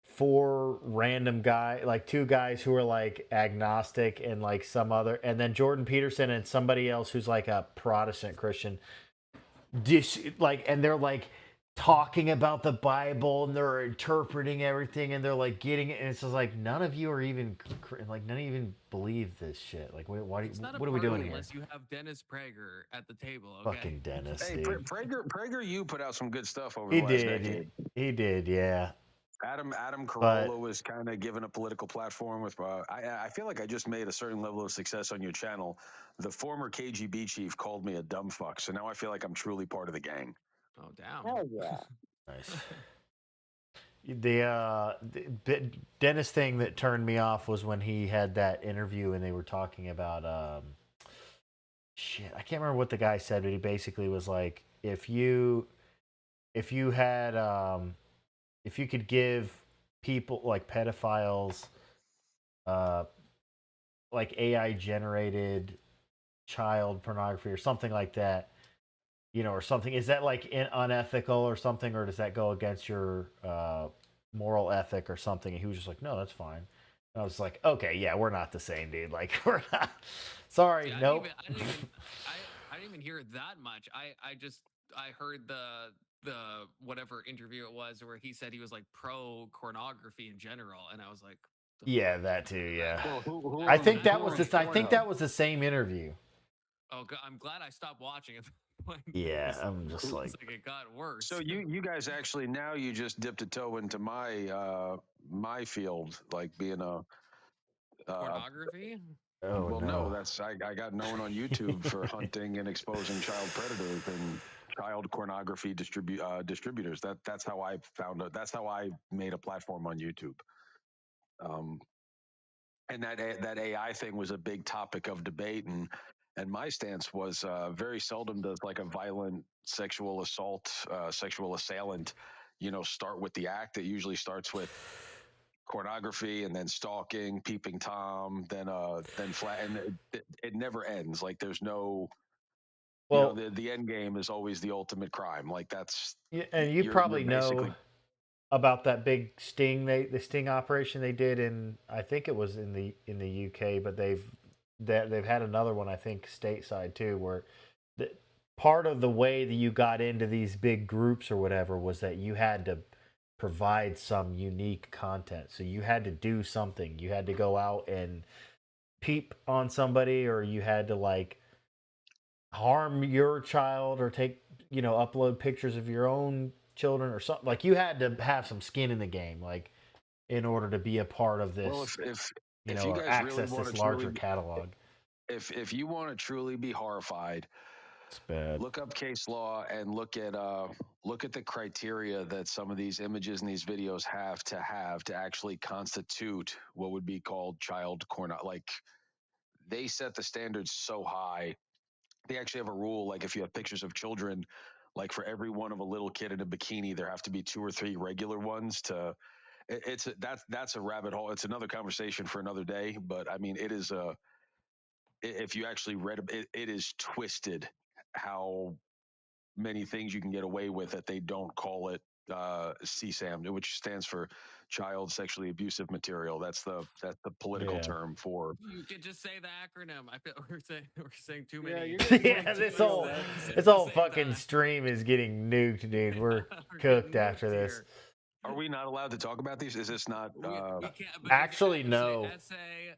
4 random like 2 guys who are like agnostic and like some other, and then Jordan Peterson and somebody else who's like a Protestant Christian, and they're like talking about the Bible and they're interpreting everything and they're like getting it, and it's just like none of you are even like none of you even believe this shit. Like what are we doing here? Unless you have Dennis Prager at the table. Okay? Fucking Dennis. Hey, dude. Prager, you put out some good stuff over the last decade. He did, yeah. Adam Carolla was kind of given a political platform with. I feel like I just made a certain level of success on your channel. The former KGB chief called me a dumb fuck, so now I feel like I'm truly part of the gang. Oh damn! Oh yeah. Nice. The Dennis thing that turned me off was when he had that interview and they were talking about shit. I can't remember what the guy said, but he basically was like, if you could give people like pedophiles like AI generated child pornography or something like that, you know, or something, is that like unethical or something, or does that go against your moral ethic or something? And he was just like, no, that's fine. And I was like, okay, yeah, we're not the same, dude. Like, we're not. Sorry, See, nope. I didn't even hear it that much. I heard the whatever interview it was where he said he was like pro pornography in general, and I was like, yeah, that too, yeah. Who I think that was the same interview. Oh, I'm glad I stopped watching it. Yeah, I'm just like it got worse. So you guys actually now you just dipped a toe into my field, like being a pornography. Oh, well, no, that's I got known on YouTube for hunting and exposing child predators and child pornography distributors. That's how I found it. That's how I made a platform on YouTube. And that AI thing was a big topic of debate, and my stance was very seldom does like a violent sexual assault, sexual assailant, you know, start with the act. It usually starts with pornography and then stalking, peeping Tom, then flat, and it never ends. Like there's no, well, you know, the end game is always the ultimate crime. Like that's and you probably know about that big the sting operation they did in, I think it was in the UK, but they've had another one, I think stateside too, where part of the way that you got into these big groups or whatever was that you had to provide some unique content. So you had to do something. You had to go out and peep on somebody, or you had to like harm your child, or take, you know, upload pictures of your own children or something. Like you had to have some skin in the game, like in order to be a part of this. Well, if you guys access really this larger catalog. If you want to truly be horrified, it's bad. Look up case law and look at the criteria that some of these images and these videos have to actually constitute what would be called child pornography. Like they set the standards so high. They actually have a rule, like if you have pictures of children, like for every one of a little kid in a bikini, there have to be 2 or 3 regular ones to. That's a rabbit hole. It's another conversation for another day. But I mean, it is if you actually read it is twisted how many things you can get away with that they don't call it CSAM, which stands for child sexually abusive material. That's the political term for. You could just say the acronym. I feel we're saying too many. Yeah, this whole fucking stream is getting nuked, dude. We're cooked after this. Are we not allowed to talk about these? Is this not? We can't, actually, no.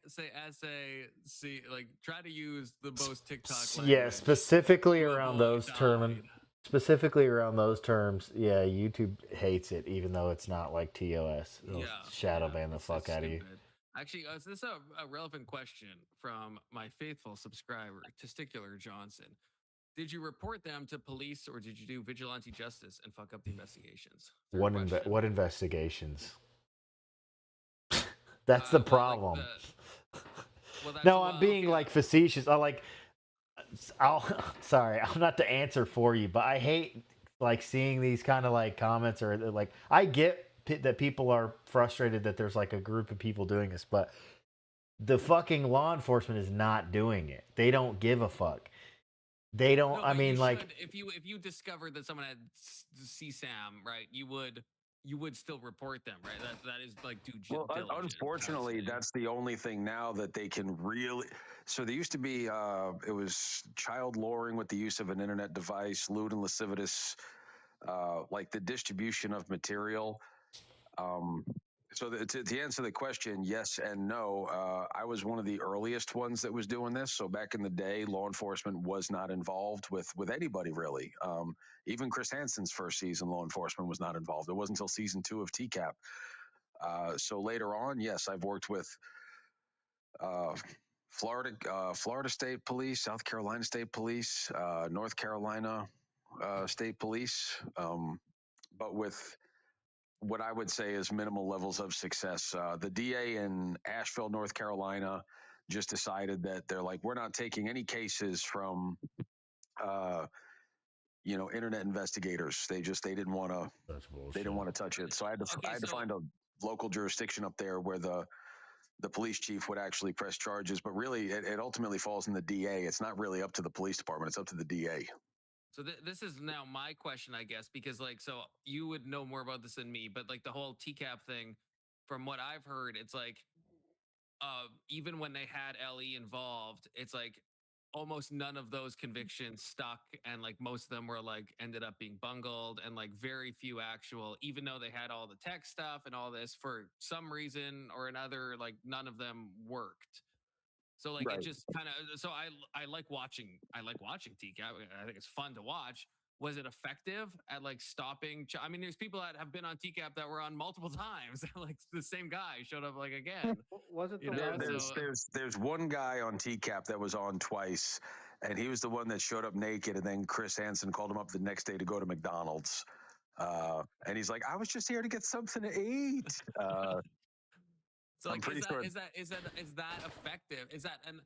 Say essay. See, like try to use the most TikTok. Yeah, specifically around those terms. Specifically around those terms, yeah, YouTube hates it, even though it's not like TOS. It'll shadow ban the fuck out of you. Actually, this is a relevant question from my faithful subscriber, Testicular Johnson. Did you report them to police, or did you do vigilante justice and fuck up the investigations? What investigations? That's the problem. No, I'm being like facetious. Sorry, I'm not the answer for you, but I hate like seeing these kind of like comments, or like I get that people are frustrated that there's like a group of people doing this, but the fucking law enforcement is not doing it. They don't give a fuck. They don't. No, I but mean, you like, should, if you discovered that someone had CSAM, right, you would still report them, right? That is like due diligence. Unfortunately, that's the only thing now that they can really. So there used to be, it was child luring with the use of an internet device, lewd and lascivious, like the distribution of material. So to answer the question, yes and no. I was one of the earliest ones that was doing this. So back in the day, law enforcement was not involved with anybody really. Even Chris Hansen's first season, law enforcement was not involved. It wasn't until season 2 of TCAP. So later on, yes, I've worked with Florida State Police, South Carolina State Police, North Carolina State Police, but with what I would say is minimal levels of success. The DA in Asheville, North Carolina, just decided that they're like, we're not taking any cases from, internet investigators. They didn't want to touch it. So I had to find a local jurisdiction up there where the police chief would actually press charges. But really, it ultimately falls in the DA. It's not really up to the police department. It's up to the DA. So this is now my question, I guess, because like, so you would know more about this than me, but like the whole TCAP thing, from what I've heard, it's like, even when they had LE involved, it's like almost none of those convictions stuck, and like most of them were like ended up being bungled, and like very few actual, even though they had all the tech stuff and all this, for some reason or another, like none of them worked. So like it just kind of, so I like watching TCAP. I think it's fun to watch. Was it effective at like stopping? I mean, there's people that have been on TCAP that were on multiple times. Like the same guy showed up like again. Wasn't the there's one guy on TCAP that was on twice, and he was the one that showed up naked, and then Chris Hansen called him up the next day to go to McDonald's. And he's like, I was just here to get something to eat. So like, I'm pretty sure. Is that effective? Is that, and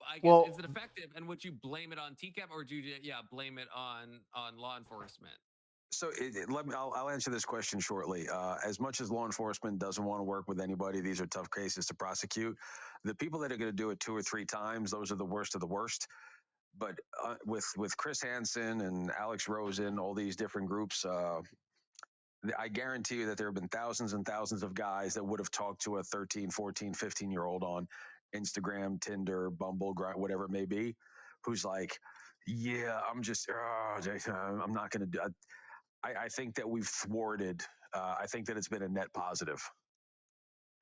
I guess, is it effective? And would you blame it on TCAP, or would you blame it on law enforcement? So I'll answer this question shortly. As much as law enforcement doesn't want to work with anybody, these are tough cases to prosecute. The people that are going to do it 2 or 3 times, those are the worst of the worst. But with Chris Hansen and Alex Rosen, all these different groups, I guarantee you that there have been thousands and thousands of guys that would have talked to a 13, 14, 15-year-old on Instagram, Tinder, Bumble, whatever it may be, who's like, yeah, I'm not going to do it. I think that we've thwarted. I think that it's been a net positive.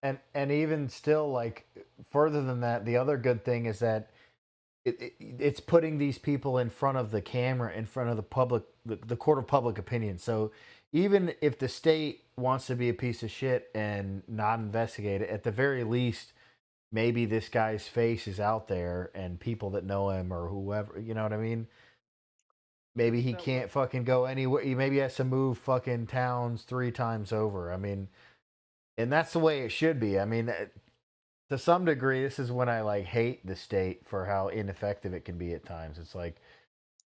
And even still, like, further than that, the other good thing is that it's putting these people in front of the camera, in front of the public, the court of public opinion. So even if the state wants to be a piece of shit and not investigate it, at the very least, maybe this guy's face is out there and people that know him or whoever, you know what I mean? Maybe he can't fucking go anywhere. He maybe has to move fucking towns 3 times over. I mean, and that's the way it should be. I mean, to some degree, this is when I like hate the state for how ineffective it can be at times. It's like,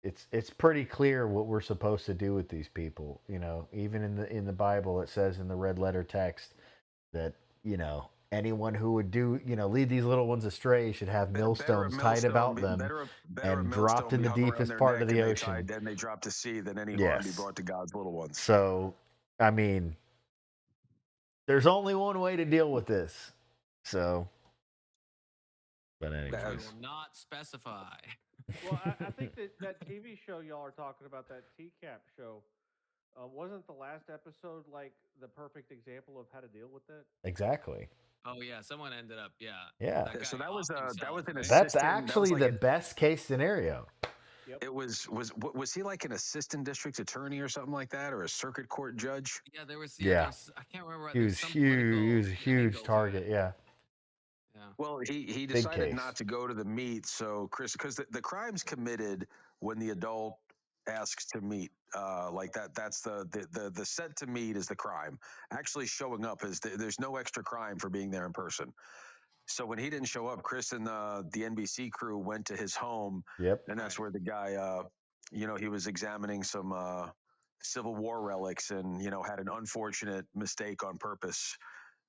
it's pretty clear what we're supposed to do with these people. You know, even in the Bible, it says in the red letter text that, you know, anyone who would lead these little ones astray should have millstones tied about them and dropped in the deepest part of the ocean. Then they drop to sea, then any harm be brought to God's little ones. So, I mean, there's only one way to deal with this. So, but anyways. I will not specify. Well, I think that TV show y'all are talking about, that TCAP show, wasn't the last episode like the perfect example of how to deal with it? Exactly. Oh yeah, someone ended up. Yeah. Yeah. So that was an assistant. That's actually the best case scenario. Yep. It was he like an assistant district attorney or something like that, or a circuit court judge? Yeah, there was. Yeah. I can't remember. He was huge. He was a huge target. Yeah. Yeah. Well, he decided not to go to the meet. So Chris, because the crime's committed when the adult asks to meet, like that's the set to meet is the crime. Actually showing up is there's no extra crime for being there in person. So when he didn't show up, Chris and the NBC crew went to his home. Yep. And that's where the guy, he was examining some Civil War relics and had an unfortunate mistake on purpose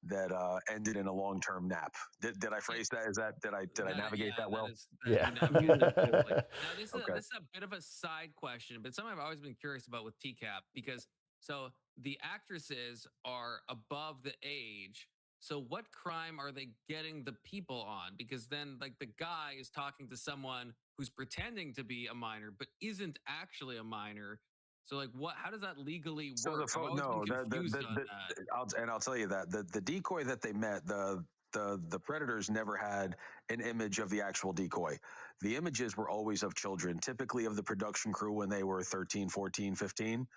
that ended in a long-term nap. Did I phrase that? Did I navigate that well? Yeah. You navigated that beautifully. Now this is Okay. this is a bit of a side question, but something I've always been curious about with TCAP, because so the actresses are above the age. So what crime are they getting the people on? Because then like the guy is talking to someone who's pretending to be a minor but isn't actually a minor. So like how does that legally work? So I've always been confused on that. I'll tell you that the decoy that they met, the predators never had an image of the actual decoy. The images were always of children, typically of the production crew when they were 13, 14, 15.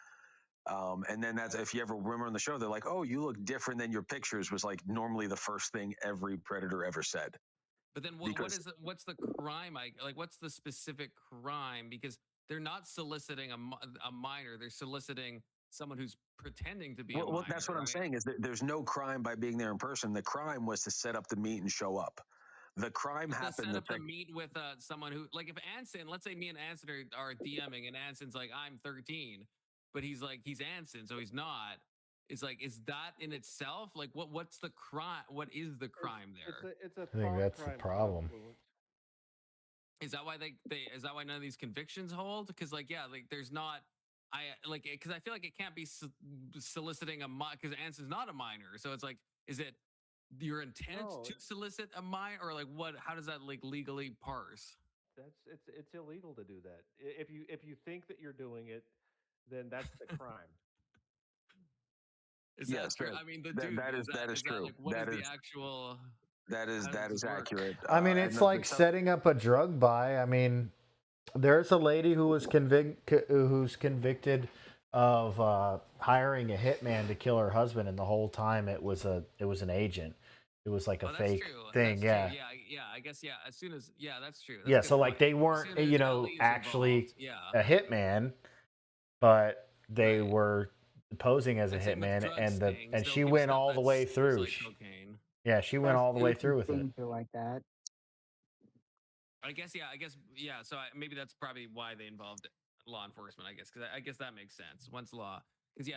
And then that's, if you ever remember on the show, they're like, "Oh, you look different than your pictures," was like normally the first thing every predator ever said. But then what's the crime? What's the specific crime? Because they're not soliciting a minor; they're soliciting someone who's pretending to be a minor. Well, that's what I'm saying is that there's no crime by being there in person. The crime was to set up the meet and show up. The crime happened. Set up the meet with someone who, like, if Anson, let's say me and Anson are DMing, and Anson's like, "I'm 13," but he's Anson, so he's not. Is that in itself like what's the crime? What is the crime there? It's a I think that's the problem. Is that why is that why none of these convictions hold? Because there's not. Because I feel like it can't be soliciting because Anson's not a minor. So it's like, is it your intent to solicit a minor, or like what? How does that legally parse? It's illegal to do that. If you think that you're doing it, then that's the crime. Is that true? I mean, that is true. What is the actual? That is accurate. I mean, it's like setting up a drug buy. I mean, there's a lady who was who's convicted of hiring a hitman to kill her husband, and the whole time it was an agent. It was like a fake thing. Yeah, I guess as soon as that's true. That's so like they weren't actually a hitman, but they were posing as a hitman, and she went all the way through. Yeah, she went all the way through with it. Like that. I guess. So maybe that's probably why they involved law enforcement. I guess because I guess that makes sense. Once law, because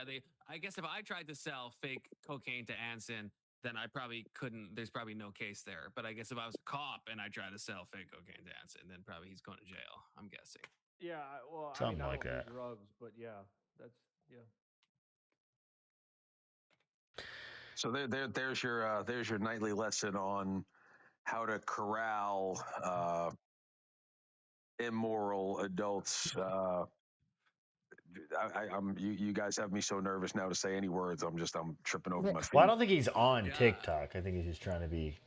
I guess if I tried to sell fake cocaine to Anson, then I probably couldn't. There's probably no case there. But I guess if I was a cop and I tried to sell fake cocaine to Anson, then probably he's going to jail. I'm guessing. Yeah, well, something I like don't that. Do drugs, but that's. So there's your nightly lesson on how to corral immoral adults. You guys have me so nervous now to say any words. I'm tripping over my feet. Well, I don't think he's on TikTok. I think he's just trying to be.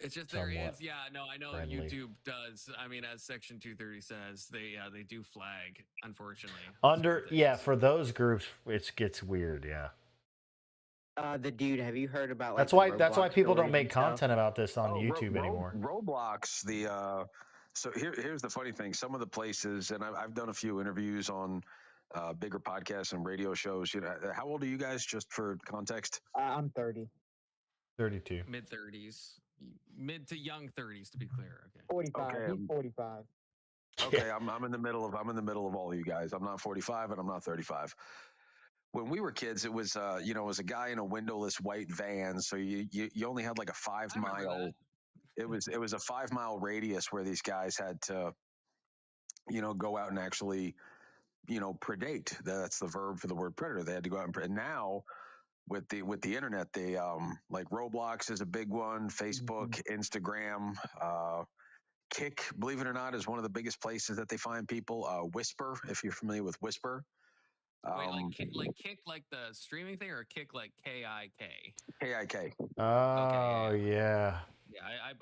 It's just there is, no, I know friendly. YouTube does. I mean, as Section 230 says, they do flag, unfortunately. For those groups, it gets weird, The dude, have you heard about? That's why people don't make content about this on YouTube anymore. Roblox, so here's the funny thing. Some of the places, and I've done a few interviews on bigger podcasts and radio shows. How old are you guys? Just for context. I'm 30. 32. Mid 30s, mid to young 30s, to be clear. Okay. 45. Okay. He's 45. Okay, I'm in the middle of all of you guys. I'm not 45 and I'm not 35. When we were kids, it was it was a guy in a windowless white van. So you only had like a 5 mile. It was a 5 mile radius where these guys had to, go out and actually, predate. That's the verb for the word predator. They had to go out and now with the internet, they like Roblox is a big one. Facebook, Instagram, Kick, believe it or not, is one of the biggest places that they find people. Whisper, if you're familiar with Whisper. Wait, Kick like the streaming thing, or Kick like KIK? KIK. Oh, okay, yeah. Yeah, I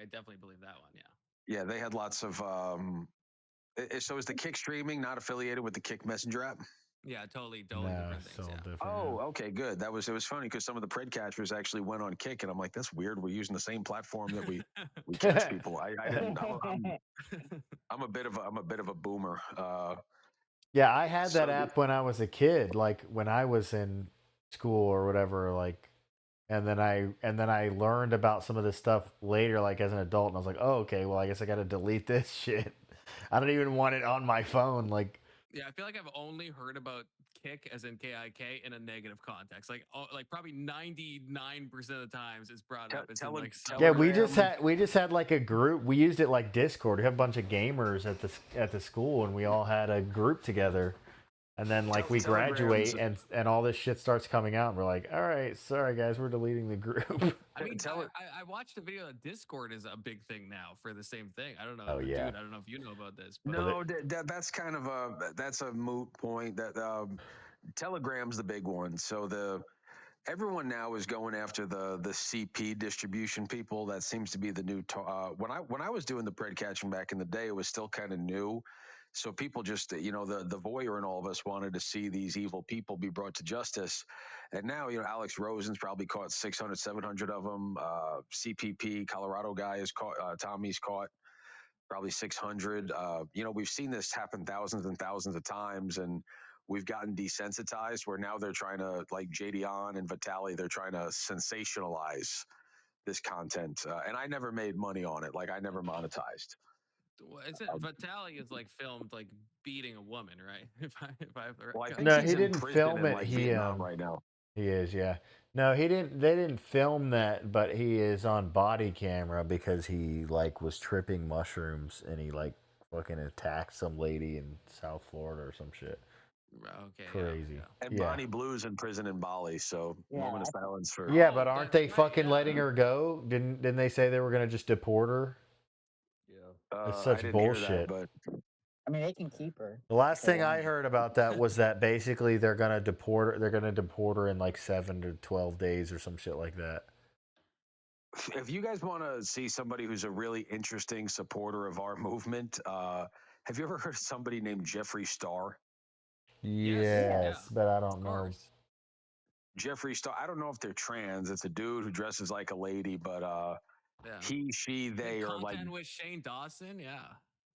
definitely believe that one. Yeah. Yeah, they had lots of. So is the Kick streaming not affiliated with the Kick Messenger app? Yeah, totally different things. Different, oh, okay, good. It was funny because some of the pred catchers actually went on Kick, and I'm like, that's weird. We're using the same platform that we catch people. I didn't. I'm a bit of a boomer. Yeah, I had that app when I was a kid, like when I was in school or whatever, like, and then I learned about some of this stuff later, like as an adult, and I was like, oh, okay, well, I guess I got to delete this shit. I don't even want it on my phone, like. Yeah, I feel like I've only heard about kick as in KIK in a negative context. Like probably 99% of the times it's brought up. It's in like yeah, we just had like a group. We used it like Discord. We have a bunch of gamers at the school, and we all had a group together. And then like we graduate and all this shit starts coming out, and we're like, all right, sorry guys, we're deleting the group. I mean, I watched a video that Discord is a big thing now for the same thing. I don't know. Oh, yeah. Dude, I don't know if you know about this. But No, that's kind of that's a moot point. That Telegram's the big one. So everyone now is going after the CP distribution people. That seems to be the new. When I was doing the pred catching back in the day, it was still kind of new. So people just, the voyeur and all of us wanted to see these evil people be brought to justice. And now, Alex Rosen's probably caught 600, 700 of them. CPP, Colorado guy is caught. Tommy's caught probably 600. We've seen this happen thousands and thousands of times, and we've gotten desensitized where now they're trying to, like JDon and Vitaly, they're trying to sensationalize this content. And I never made money on it. Like I never monetized. Is it Vitaly is like filmed like beating a woman, right? No, he didn't film it. He right now. He is, yeah. No, he didn't. They didn't film that, but he is on body camera because he like was tripping mushrooms and he like fucking attacked some lady in South Florida or some shit. Okay, crazy. And Bonnie Blue's in prison in Bali, so moment of silence for. Yeah, but aren't they fucking letting her go? Didn't they say they were gonna just deport her? Yeah, it's such bullshit. But I mean, they can keep her. The last thing I heard about that was that basically they're gonna deport her. They're gonna deport her in like 7 to 12 days or some shit like that. If you guys want to see somebody who's a really interesting supporter of our movement, have you ever heard of somebody named Jeffree Star? Yes, but I don't know. Jeffree Star. I don't know if they're trans. It's a dude who dresses like a lady, but he, she, they are like with Shane Dawson. Yeah.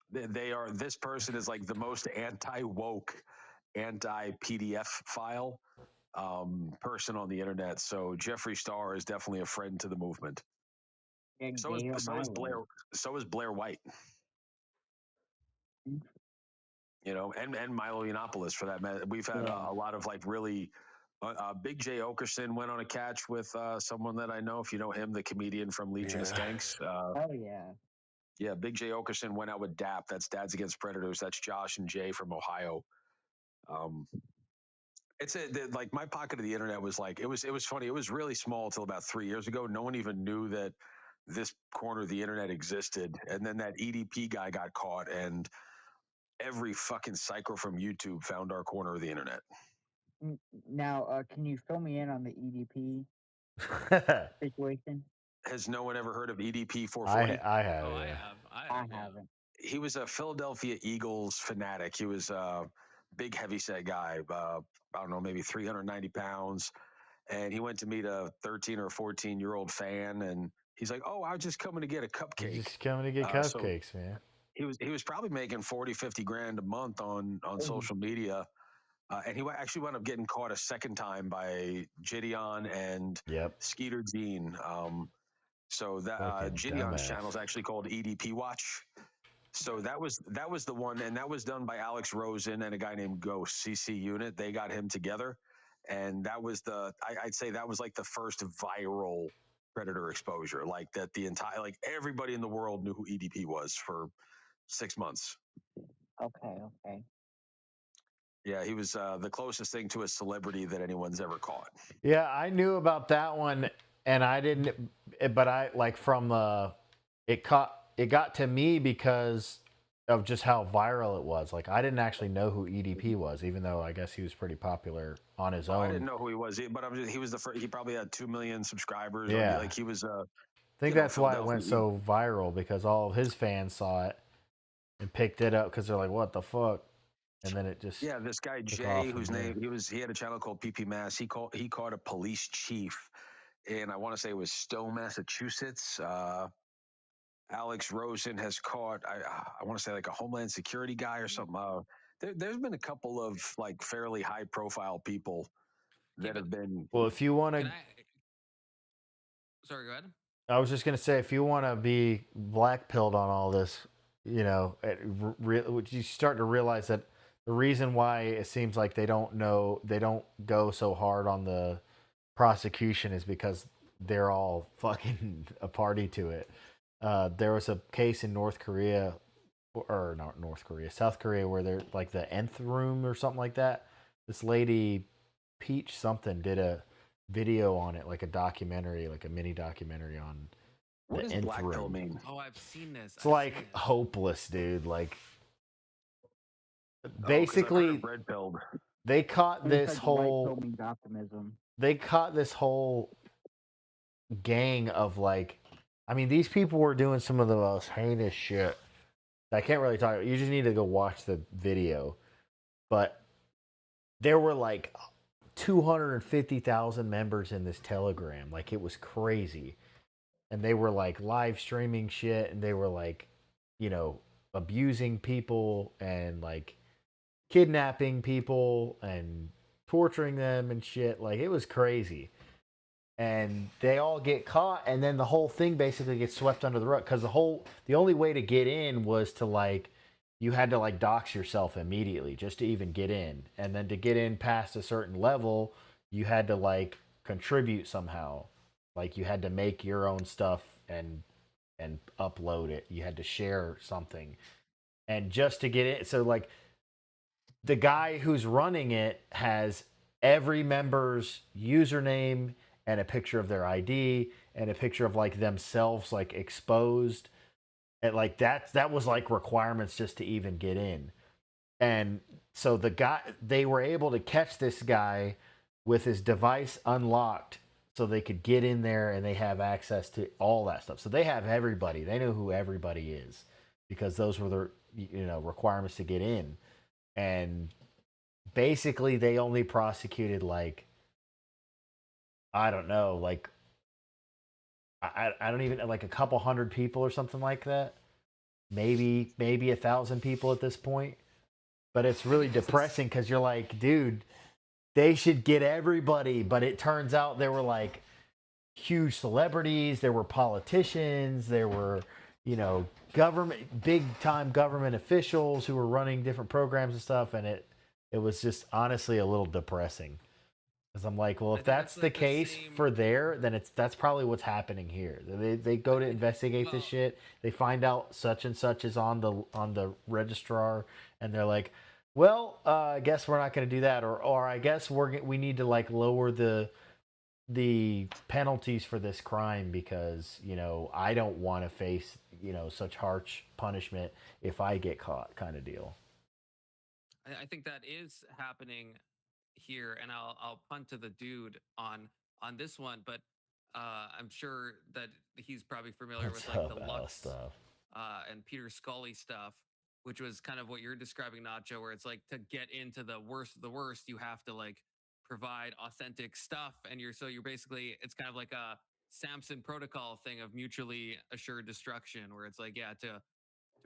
They are. This person is like the most anti-woke, anti-PDF file person on the internet. So Jeffree Star is definitely a friend to the movement. So is Blair. So is Blair White. And Milo Yiannopoulos for that matter. We've had a lot of like really. Big J Okerson went on a catch with someone that I know. If you know him, the comedian from Legion of Skanks. Oh yeah. Yeah, Big J Okerson went out with DAP. That's Dads Against Predators. That's Josh and Jay from Ohio. Like my pocket of the internet was like it was funny. It was really small until about 3 years ago. No one even knew that this corner of the internet existed. And then that EDP guy got caught, and every fucking psycho from YouTube found our corner of the internet. Now, can you fill me in on the EDP situation? Has no one ever heard of EDP 440? I have. Oh, yeah. I haven't. He was a Philadelphia Eagles fanatic. He was a big, heavyset guy. I don't know, maybe 390 pounds. And he went to meet a 13 or 14-year-old fan, and he's like, "Oh, I was just coming to get a cupcake." Just coming to get cupcakes, man. He was probably making 40, 50 grand a month on social media. And he actually wound up getting caught a second time by Gideon and Skeeter Dean. So that Gideon's channel is actually called EDP Watch. So that was the one, and that was done by Alex Rosen and a guy named Ghost CC Unit. They got him together, and that was I'd say that was like the first viral predator exposure. Like that, everybody in the world knew who EDP was for 6 months. Okay. Yeah, he was the closest thing to a celebrity that anyone's ever caught. Yeah, I knew about that one, and I didn't. But I like from it got to me because of just how viral it was. Like I didn't actually know who EDP was, even though I guess he was pretty popular on his own. I didn't know who he was, but he was the first. He probably had 2 million subscribers. Yeah, he was. I think that's why it went so viral, because all of his fans saw it and picked it up because they're like, "What the fuck." And then it just this guy Jay, whose name he had a channel called PP Mass. He caught a police chief, and I want to say it was Stowe, Massachusetts. Alex Rosen has caught I want to say like a Homeland Security guy or something. There's been a couple of like fairly high profile people that have been. Well, if you want to, sorry, go ahead. I was just gonna say, if you want to be black pilled on all this, you start to realize that the reason why it seems like they don't go so hard on the prosecution is because they're all fucking a party to it. There was a case in North Korea, or not North Korea, South Korea, where they're like the nth room or something like that. This lady, Peach something, did a video on it, like a documentary, like a mini documentary on What the does nth black pill room. mean? Oh, I've seen this. It's like hopeless, dude. Like basically, red pilled. they caught this whole optimism. they caught this whole gang of like, I mean, these people were doing some of the most heinous shit. I can't really talk. You just need to go watch the video. But there were like 250,000 members in this Telegram. Like, it was crazy. And they were like live streaming shit, and they were like, you know, abusing people and like kidnapping people and torturing them and shit. Like, it was crazy. And they all get caught, and then the whole thing basically gets swept under the rug, because the only way to get in was to like, you had to like dox yourself immediately just to even get in, and then to get in past a certain level, you had to like contribute somehow, like you had to make your own stuff and upload it. You had to share something, and just to get it, so like the guy who's running it has every member's username and a picture of their ID and a picture of like themselves like exposed, and like that was like requirements just to even get in. And so they were able to catch this guy with his device unlocked, so they could get in there, and they have access to all that stuff. So they have everybody. They know who everybody is, because those were the requirements to get in. And basically they only prosecuted like, I don't know, like I don't even, like a couple hundred people or something like that. Maybe 1,000 people at this point. But it's really depressing, because you're like, dude, they should get everybody. But it turns out there were like huge celebrities, there were politicians, there were, big time government officials who were running different programs and stuff, and it was just honestly a little depressing. Because I'm like, well, if that's the case for there, then that's probably what's happening here. They go to investigate this shit. They find out such and such is on the registrar, and they're like, well, I guess we're not going to do that, or I guess we need to like lower the penalties for this crime, because I don't want to face such harsh punishment if I get caught, kind of deal. I think that is happening here, and I'll punt to the dude on this one, but I'm sure that he's probably familiar with like the Lux stuff and Peter Scully stuff, which was kind of what you're describing, Nacho, where it's like, to get into the worst of the worst, you have to like provide authentic stuff, and you're basically, it's kind of like a Samson protocol thing of mutually assured destruction, where it's like, yeah, to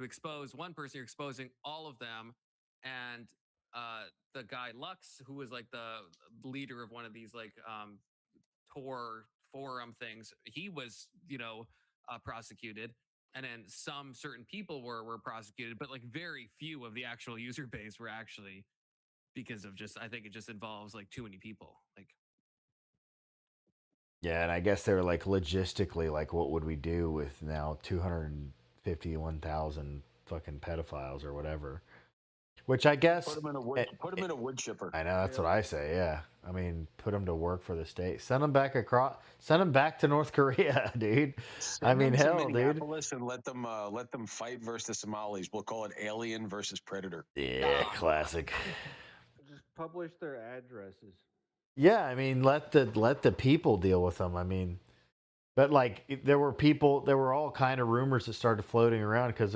expose one person, you're exposing all of them. And the guy Lux, who was like the leader of one of these like Tor forum things, he was prosecuted, and then some certain people were prosecuted, but like very few of the actual user base were actually, because of just, I think it just involves like too many people. Like, yeah, and I guess they were like, logistically, like, what would we do with now 251,000 fucking pedophiles or whatever? Which I guess put them in a wood chipper. I know, that's what I say. Yeah, I mean, put them to work for the state. Send them back to North Korea, dude. I mean, hell, dude. And let them fight versus the Somalis. We'll call it Alien versus Predator. Yeah, classic. Just publish their addresses. Yeah, I mean, let the people deal with them. I mean, but like there were all kind of rumors that started floating around, because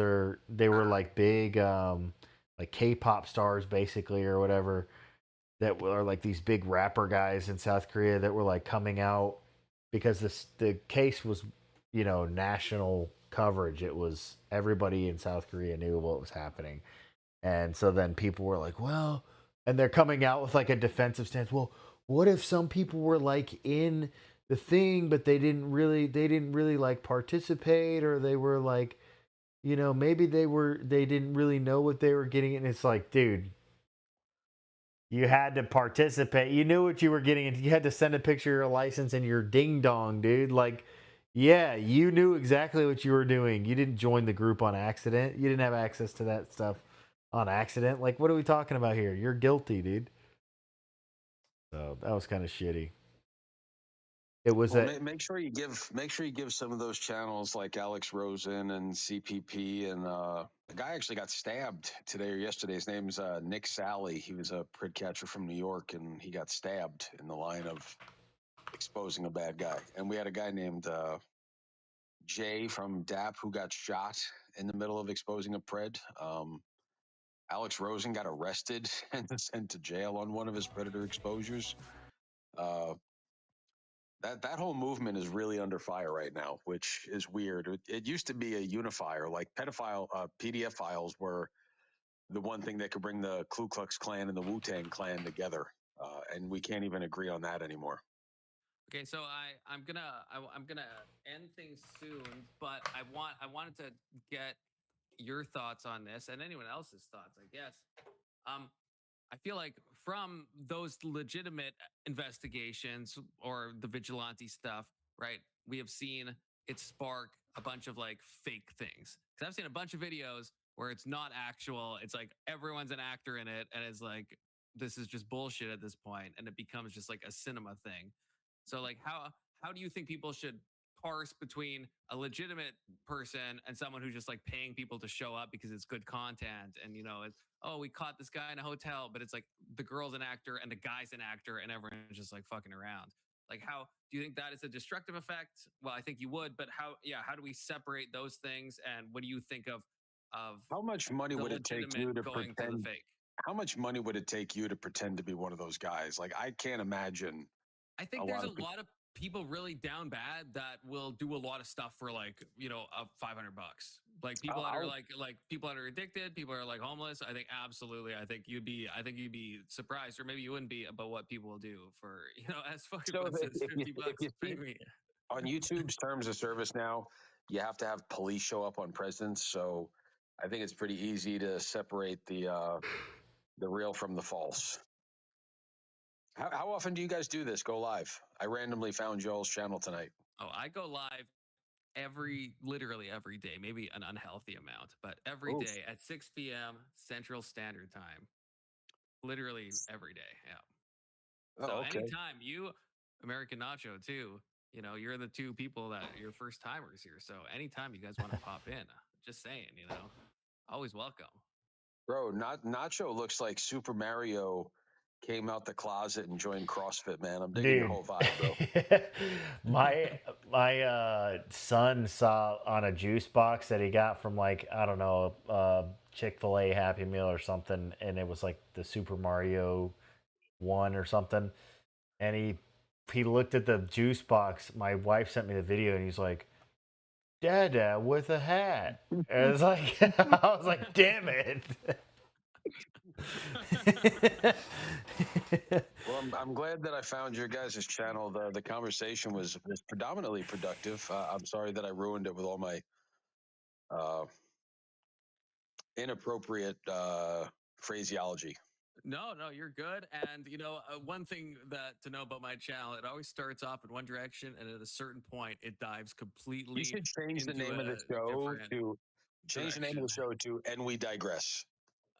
they were like big like K-pop stars basically, or whatever, that were like these big rapper guys in South Korea that were like coming out, because the case was national coverage. It was, everybody in South Korea knew what was happening, and so then people were like, well, and they're coming out with like a defensive stance. Well, what if some people were like in the thing, but they didn't really like participate, or they were like, maybe they didn't really know what they were getting. And it's like, dude, You had to participate. You knew what you were getting, and you had to send a picture of your license and your ding dong, dude. Like, yeah, you knew exactly what you were doing. You didn't join the group on accident. You didn't have access to that stuff on accident. Like, what are we talking about here? You're guilty, dude. So that was kind of shitty. It was well, make sure you give some of those channels like Alex Rosen and CPP and the guy actually got stabbed today or yesterday. His name's Nick Sally. He was a prid catcher from New York, and he got stabbed in the line of exposing a bad guy. And we had a guy named Jay from DAP who got shot in the middle of exposing a pred. Alex Rosen got arrested and sent to jail on one of his predator exposures. That whole movement is really under fire right now, which is weird. It used to be a unifier, like pedophile PDF files were the one thing that could bring the Ku Klux Klan and the Wu-Tang Clan together, and we can't even agree on that anymore. Okay, so I'm gonna end things soon, but I wanted to get your thoughts on this and anyone else's thoughts, I guess. I feel like from those legitimate investigations or the vigilante stuff, right? We have seen it spark a bunch of like fake things. Because I've seen a bunch of videos where it's not actual. It's like everyone's an actor in it, and it's like this is just bullshit at this point, and it becomes just like a cinema thing. So like how do you think people should parse between a legitimate person and someone who's just like paying people to show up because it's good content and it's, oh, we caught this guy in a hotel, but it's like the girl's an actor and the guy's an actor and everyone's just like fucking around. Like, how do you think that is a destructive effect? Well, I think you would, but how do we separate those things? And what do you think of how much money would it take you to pretend to the fake? How much money would it take you to pretend to be one of those guys? Like, I can't imagine. I think there's a lot of people really down bad that will do a lot of stuff for like $500. Like people that are like people that are addicted, people that are like homeless. I think absolutely. I think you'd be surprised, or maybe you wouldn't be, about what people will do for as fucking so $50. On YouTube's terms of service now, you have to have police show up on presence. So I think it's pretty easy to separate the real from the false. How often do you guys do this? Go live? I randomly found Joel's channel tonight. Oh, I go live literally every day, maybe an unhealthy amount, but every day at 6 p.m. Central Standard Time. Literally every day. Yeah. So anytime you, American Nacho too, you're the two people that you're first timers here. So anytime you guys want to pop in, just saying, always welcome. Bro, Nacho looks like Super Mario came out the closet and joined CrossFit, man. I'm digging your whole vibe, bro. my son saw on a juice box that he got from like, I don't know, Chick-fil-A Happy Meal or something, and it was like the Super Mario 1 or something. And he looked at the juice box. My wife sent me the video, and he's like, Dada with a hat. And it was like, I was like, damn it. Well, I'm glad that I found your guys' channel. The conversation was predominantly productive. I'm sorry that I ruined it with all my inappropriate phraseology. No, you're good. And one thing that to know about my channel, it always starts off in one direction, and at a certain point, it dives completely. You should change the name of the show to "And We Digress."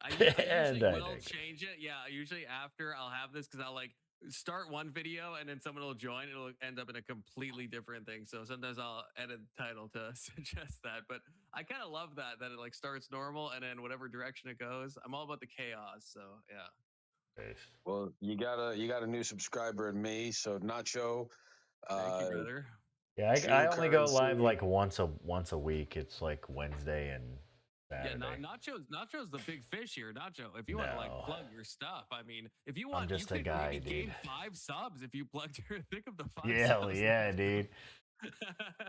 I usually will change it. Yeah, usually after I'll have this, because I'll like start one video and then someone will join. It'll end up in a completely different thing. So sometimes I'll edit the title to suggest that. But I kind of love that it like starts normal and then whatever direction it goes. I'm all about the chaos. So yeah. Well, you got a new subscriber in me. So Nacho. Thank you, brother. Yeah, I only go live like once a week. It's like Wednesday and Saturday. Yeah, Nacho's the big fish here. Nacho, if you want to like plug your stuff, I mean, if you want, I'm just you a could guy, maybe gain dude. 5 subs if you plugged your. Think of the 5 Hell subs. yeah, dude.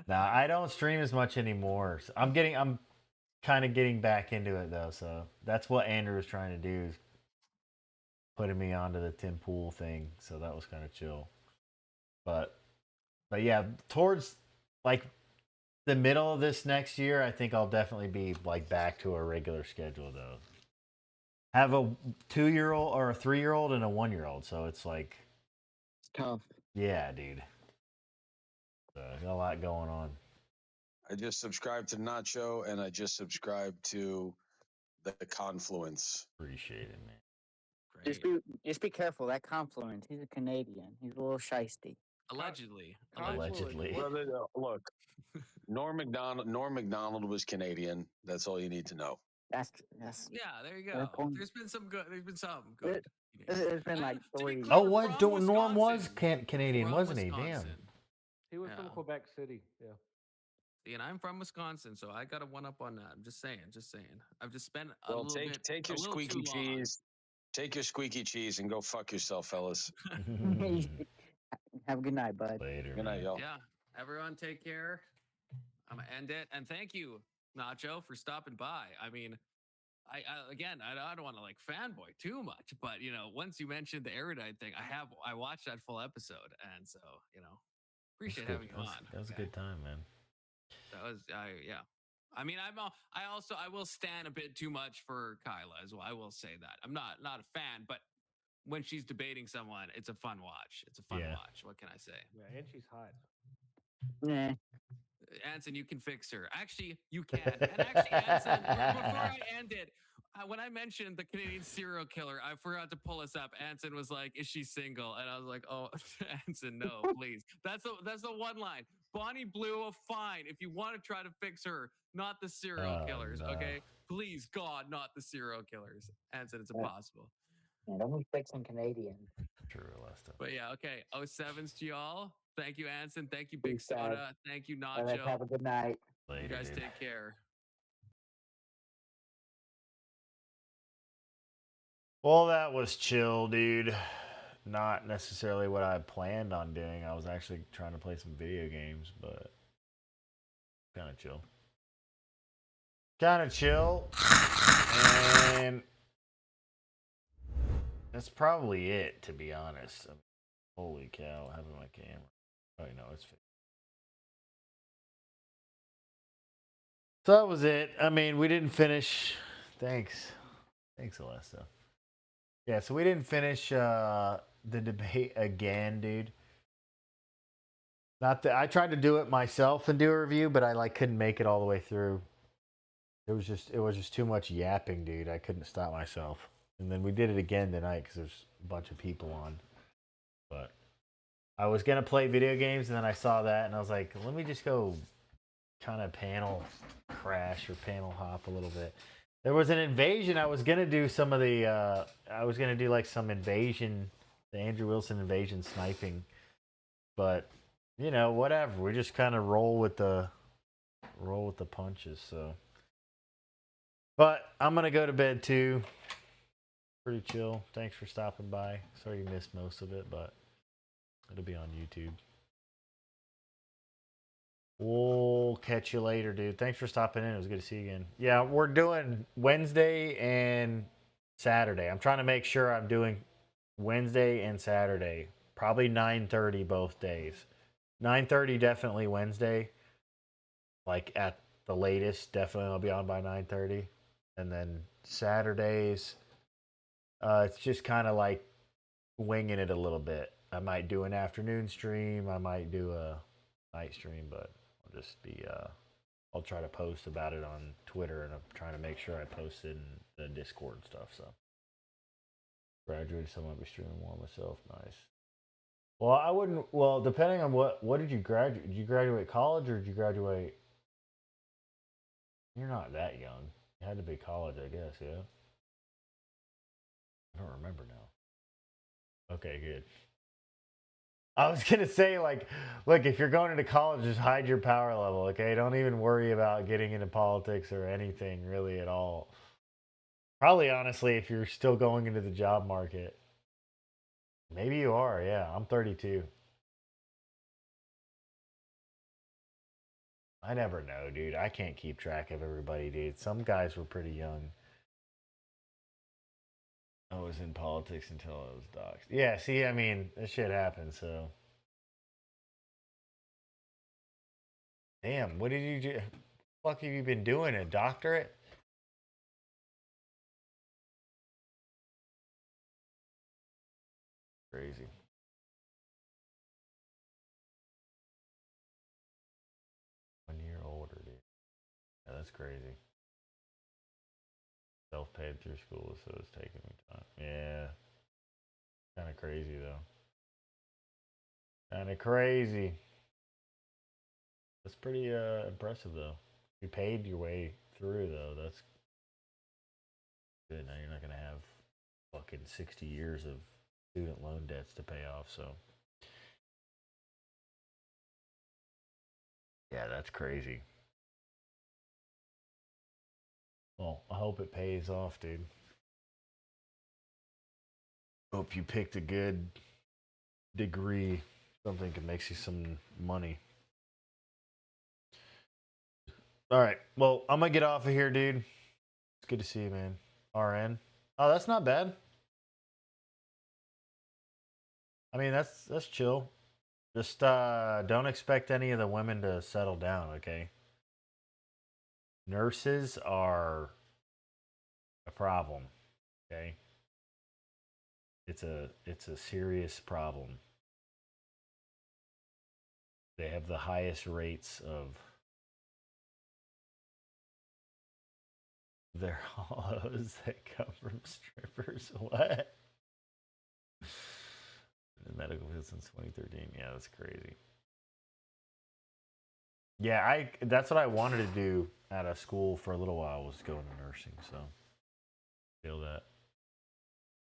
Nah, I don't stream as much anymore. So I'm kind of getting back into it though. So that's what Andrew was trying to do, is putting me onto the Tim Pool thing. So that was kind of chill. But yeah, towards like the middle of this next year, I think I'll definitely be like back to a regular schedule though. have a 2-year-old or a 3-year-old and a 1-year-old, so it's like It's tough. Yeah, dude. Got a lot going on. I just subscribed to Nacho and I just subscribed to the Confluence. Appreciate it, man. Great. Just be careful. That Confluence, he's a Canadian. He's a little shisty. Allegedly. Allegedly. Well, look, Norm Macdonald was Canadian. That's all you need to know. That's Yeah, there you go. There's been some good. There's been some good. There's been like To be 3. clear, Oh, what? from Norm was Wisconsin. Canadian, From wasn't he? Damn. Wisconsin. He was from Quebec City. Yeah. See, and I'm from Wisconsin, so I got a one up on that. I'm just saying. I've just spent a Well, little bit. take your a little squeaky too long. cheese. Take your squeaky cheese and go fuck yourself, fellas. Have a good night, bud. Later. Good night, y'all. Yeah. Everyone take care. I'm gonna end it. And thank you, Nacho, for stopping by. I mean, I don't want to like fanboy too much, but once you mentioned the erudite thing, I watched that full episode, and so appreciate having you on. That was a good time, man. That was yeah. I mean, I will stand a bit too much for Kyla as well. I will say that I'm not a fan, but when she's debating someone, it's a fun watch. It's a fun watch. What can I say? Yeah, and she's hot. Yeah. Anson, you can fix her. Actually, you can. And actually, Anson, before I end it, when I mentioned the Canadian serial killer, I forgot to pull us up. Anson was like, "Is she single?" And I was like, "Oh, Anson, no, please." That's the one line. Bonnie Blue, fine. If you want to try to fix her, not the serial killers, no. okay? Please, God, not the serial killers. Anson, it's impossible. Yeah, don't be fixing Canadian. True, Lester. But yeah, okay. 07s to y'all. Thank you, Anson. Thank you, Big Soda. Thank you, Nacho. Right, have a good night. Later, you guys dude. take care. Well, that was chill, dude. Not necessarily what I planned on doing. I was actually trying to play some video games, but kind of chill. And that's probably it, to be honest. Holy cow, having my camera. Oh, no, it's fixed. So that was it. I mean, we didn't finish. Thanks, Alessa. Yeah, so we didn't finish the debate again, dude. Not that I tried to do it myself and do a review, but I couldn't make it all the way through. It was just too much yapping, dude. I couldn't stop myself. And then we did it again tonight because there's a bunch of people on. But I was gonna play video games, and then I saw that, and I was like, let me just go kind of panel crash or panel hop a little bit. There was an invasion. I was gonna do some of the. I was gonna do like some invasion, the Andrew Wilson invasion sniping, but whatever. We just kind of roll with the punches. So, but I'm gonna go to bed too. Pretty chill. Thanks for stopping by. Sorry you missed most of it, but it'll be on YouTube. We'll catch you later, dude. Thanks for stopping in. It was good to see you again. Yeah, we're doing Wednesday and Saturday. I'm trying to make sure I'm doing Wednesday and Saturday. Probably 9:30 both days. 9:30 definitely Wednesday. Like at the latest, definitely I'll be on by 9:30. And then Saturdays, it's just kind of like winging it a little bit. I might do an afternoon stream. I might do a night stream, but I'll just be I'll try to post about it on Twitter, and I'm trying to make sure I post it in the Discord and stuff. So graduated, so I might be streaming more myself. Nice. Well, I wouldn't. Well, depending on what did you graduate? Did you graduate college or did you graduate? You're not that young. You had to be college, I guess. Yeah. I don't remember now. Okay, good. I was gonna say, look, if you're going into college, just hide your power level, okay? Don't even worry about getting into politics or anything really at all. Probably, honestly, if you're still going into the job market. Maybe you are, yeah. I'm 32. I never know, dude. I can't keep track of everybody, dude. Some guys were pretty young. I was in politics until I was doxxed. Yeah, see, I mean, this shit happens, so. Damn, what did you do? Fuck have you been doing? A doctorate? Crazy. One year older, dude. Yeah, that's crazy. Self-paid through school, so it's taking me time. Yeah. Kind of crazy, though. Kind of crazy. That's pretty impressive, though. You paid your way through, though. That's good. Now you're not going to have fucking 60 years of student loan debts to pay off, so. Yeah, that's crazy. Well, I hope it pays off, dude. Hope you picked a good degree, something that makes you some money. All right. Well, I'm going to get off of here, dude. It's good to see you, man. RN. Oh, that's not bad. I mean, that's chill. Just don't expect any of the women to settle down, okay? Nurses are a problem, okay? It's a serious problem. They have the highest rates of their hollows that come from strippers. What? The medical field since 2013. Yeah, that's crazy. Yeah, that's what I wanted to do at a school for a little while, was go into nursing, so feel that.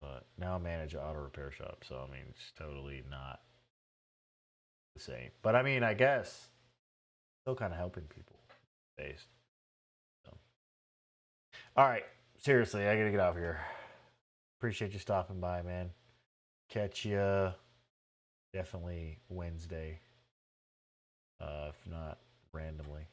But now I manage an auto repair shop, so I mean, it's totally not the same. But I mean, I guess still kind of helping people based. So. All right, seriously, I gotta get out of here. Appreciate you stopping by, man. Catch you definitely Wednesday, if not randomly.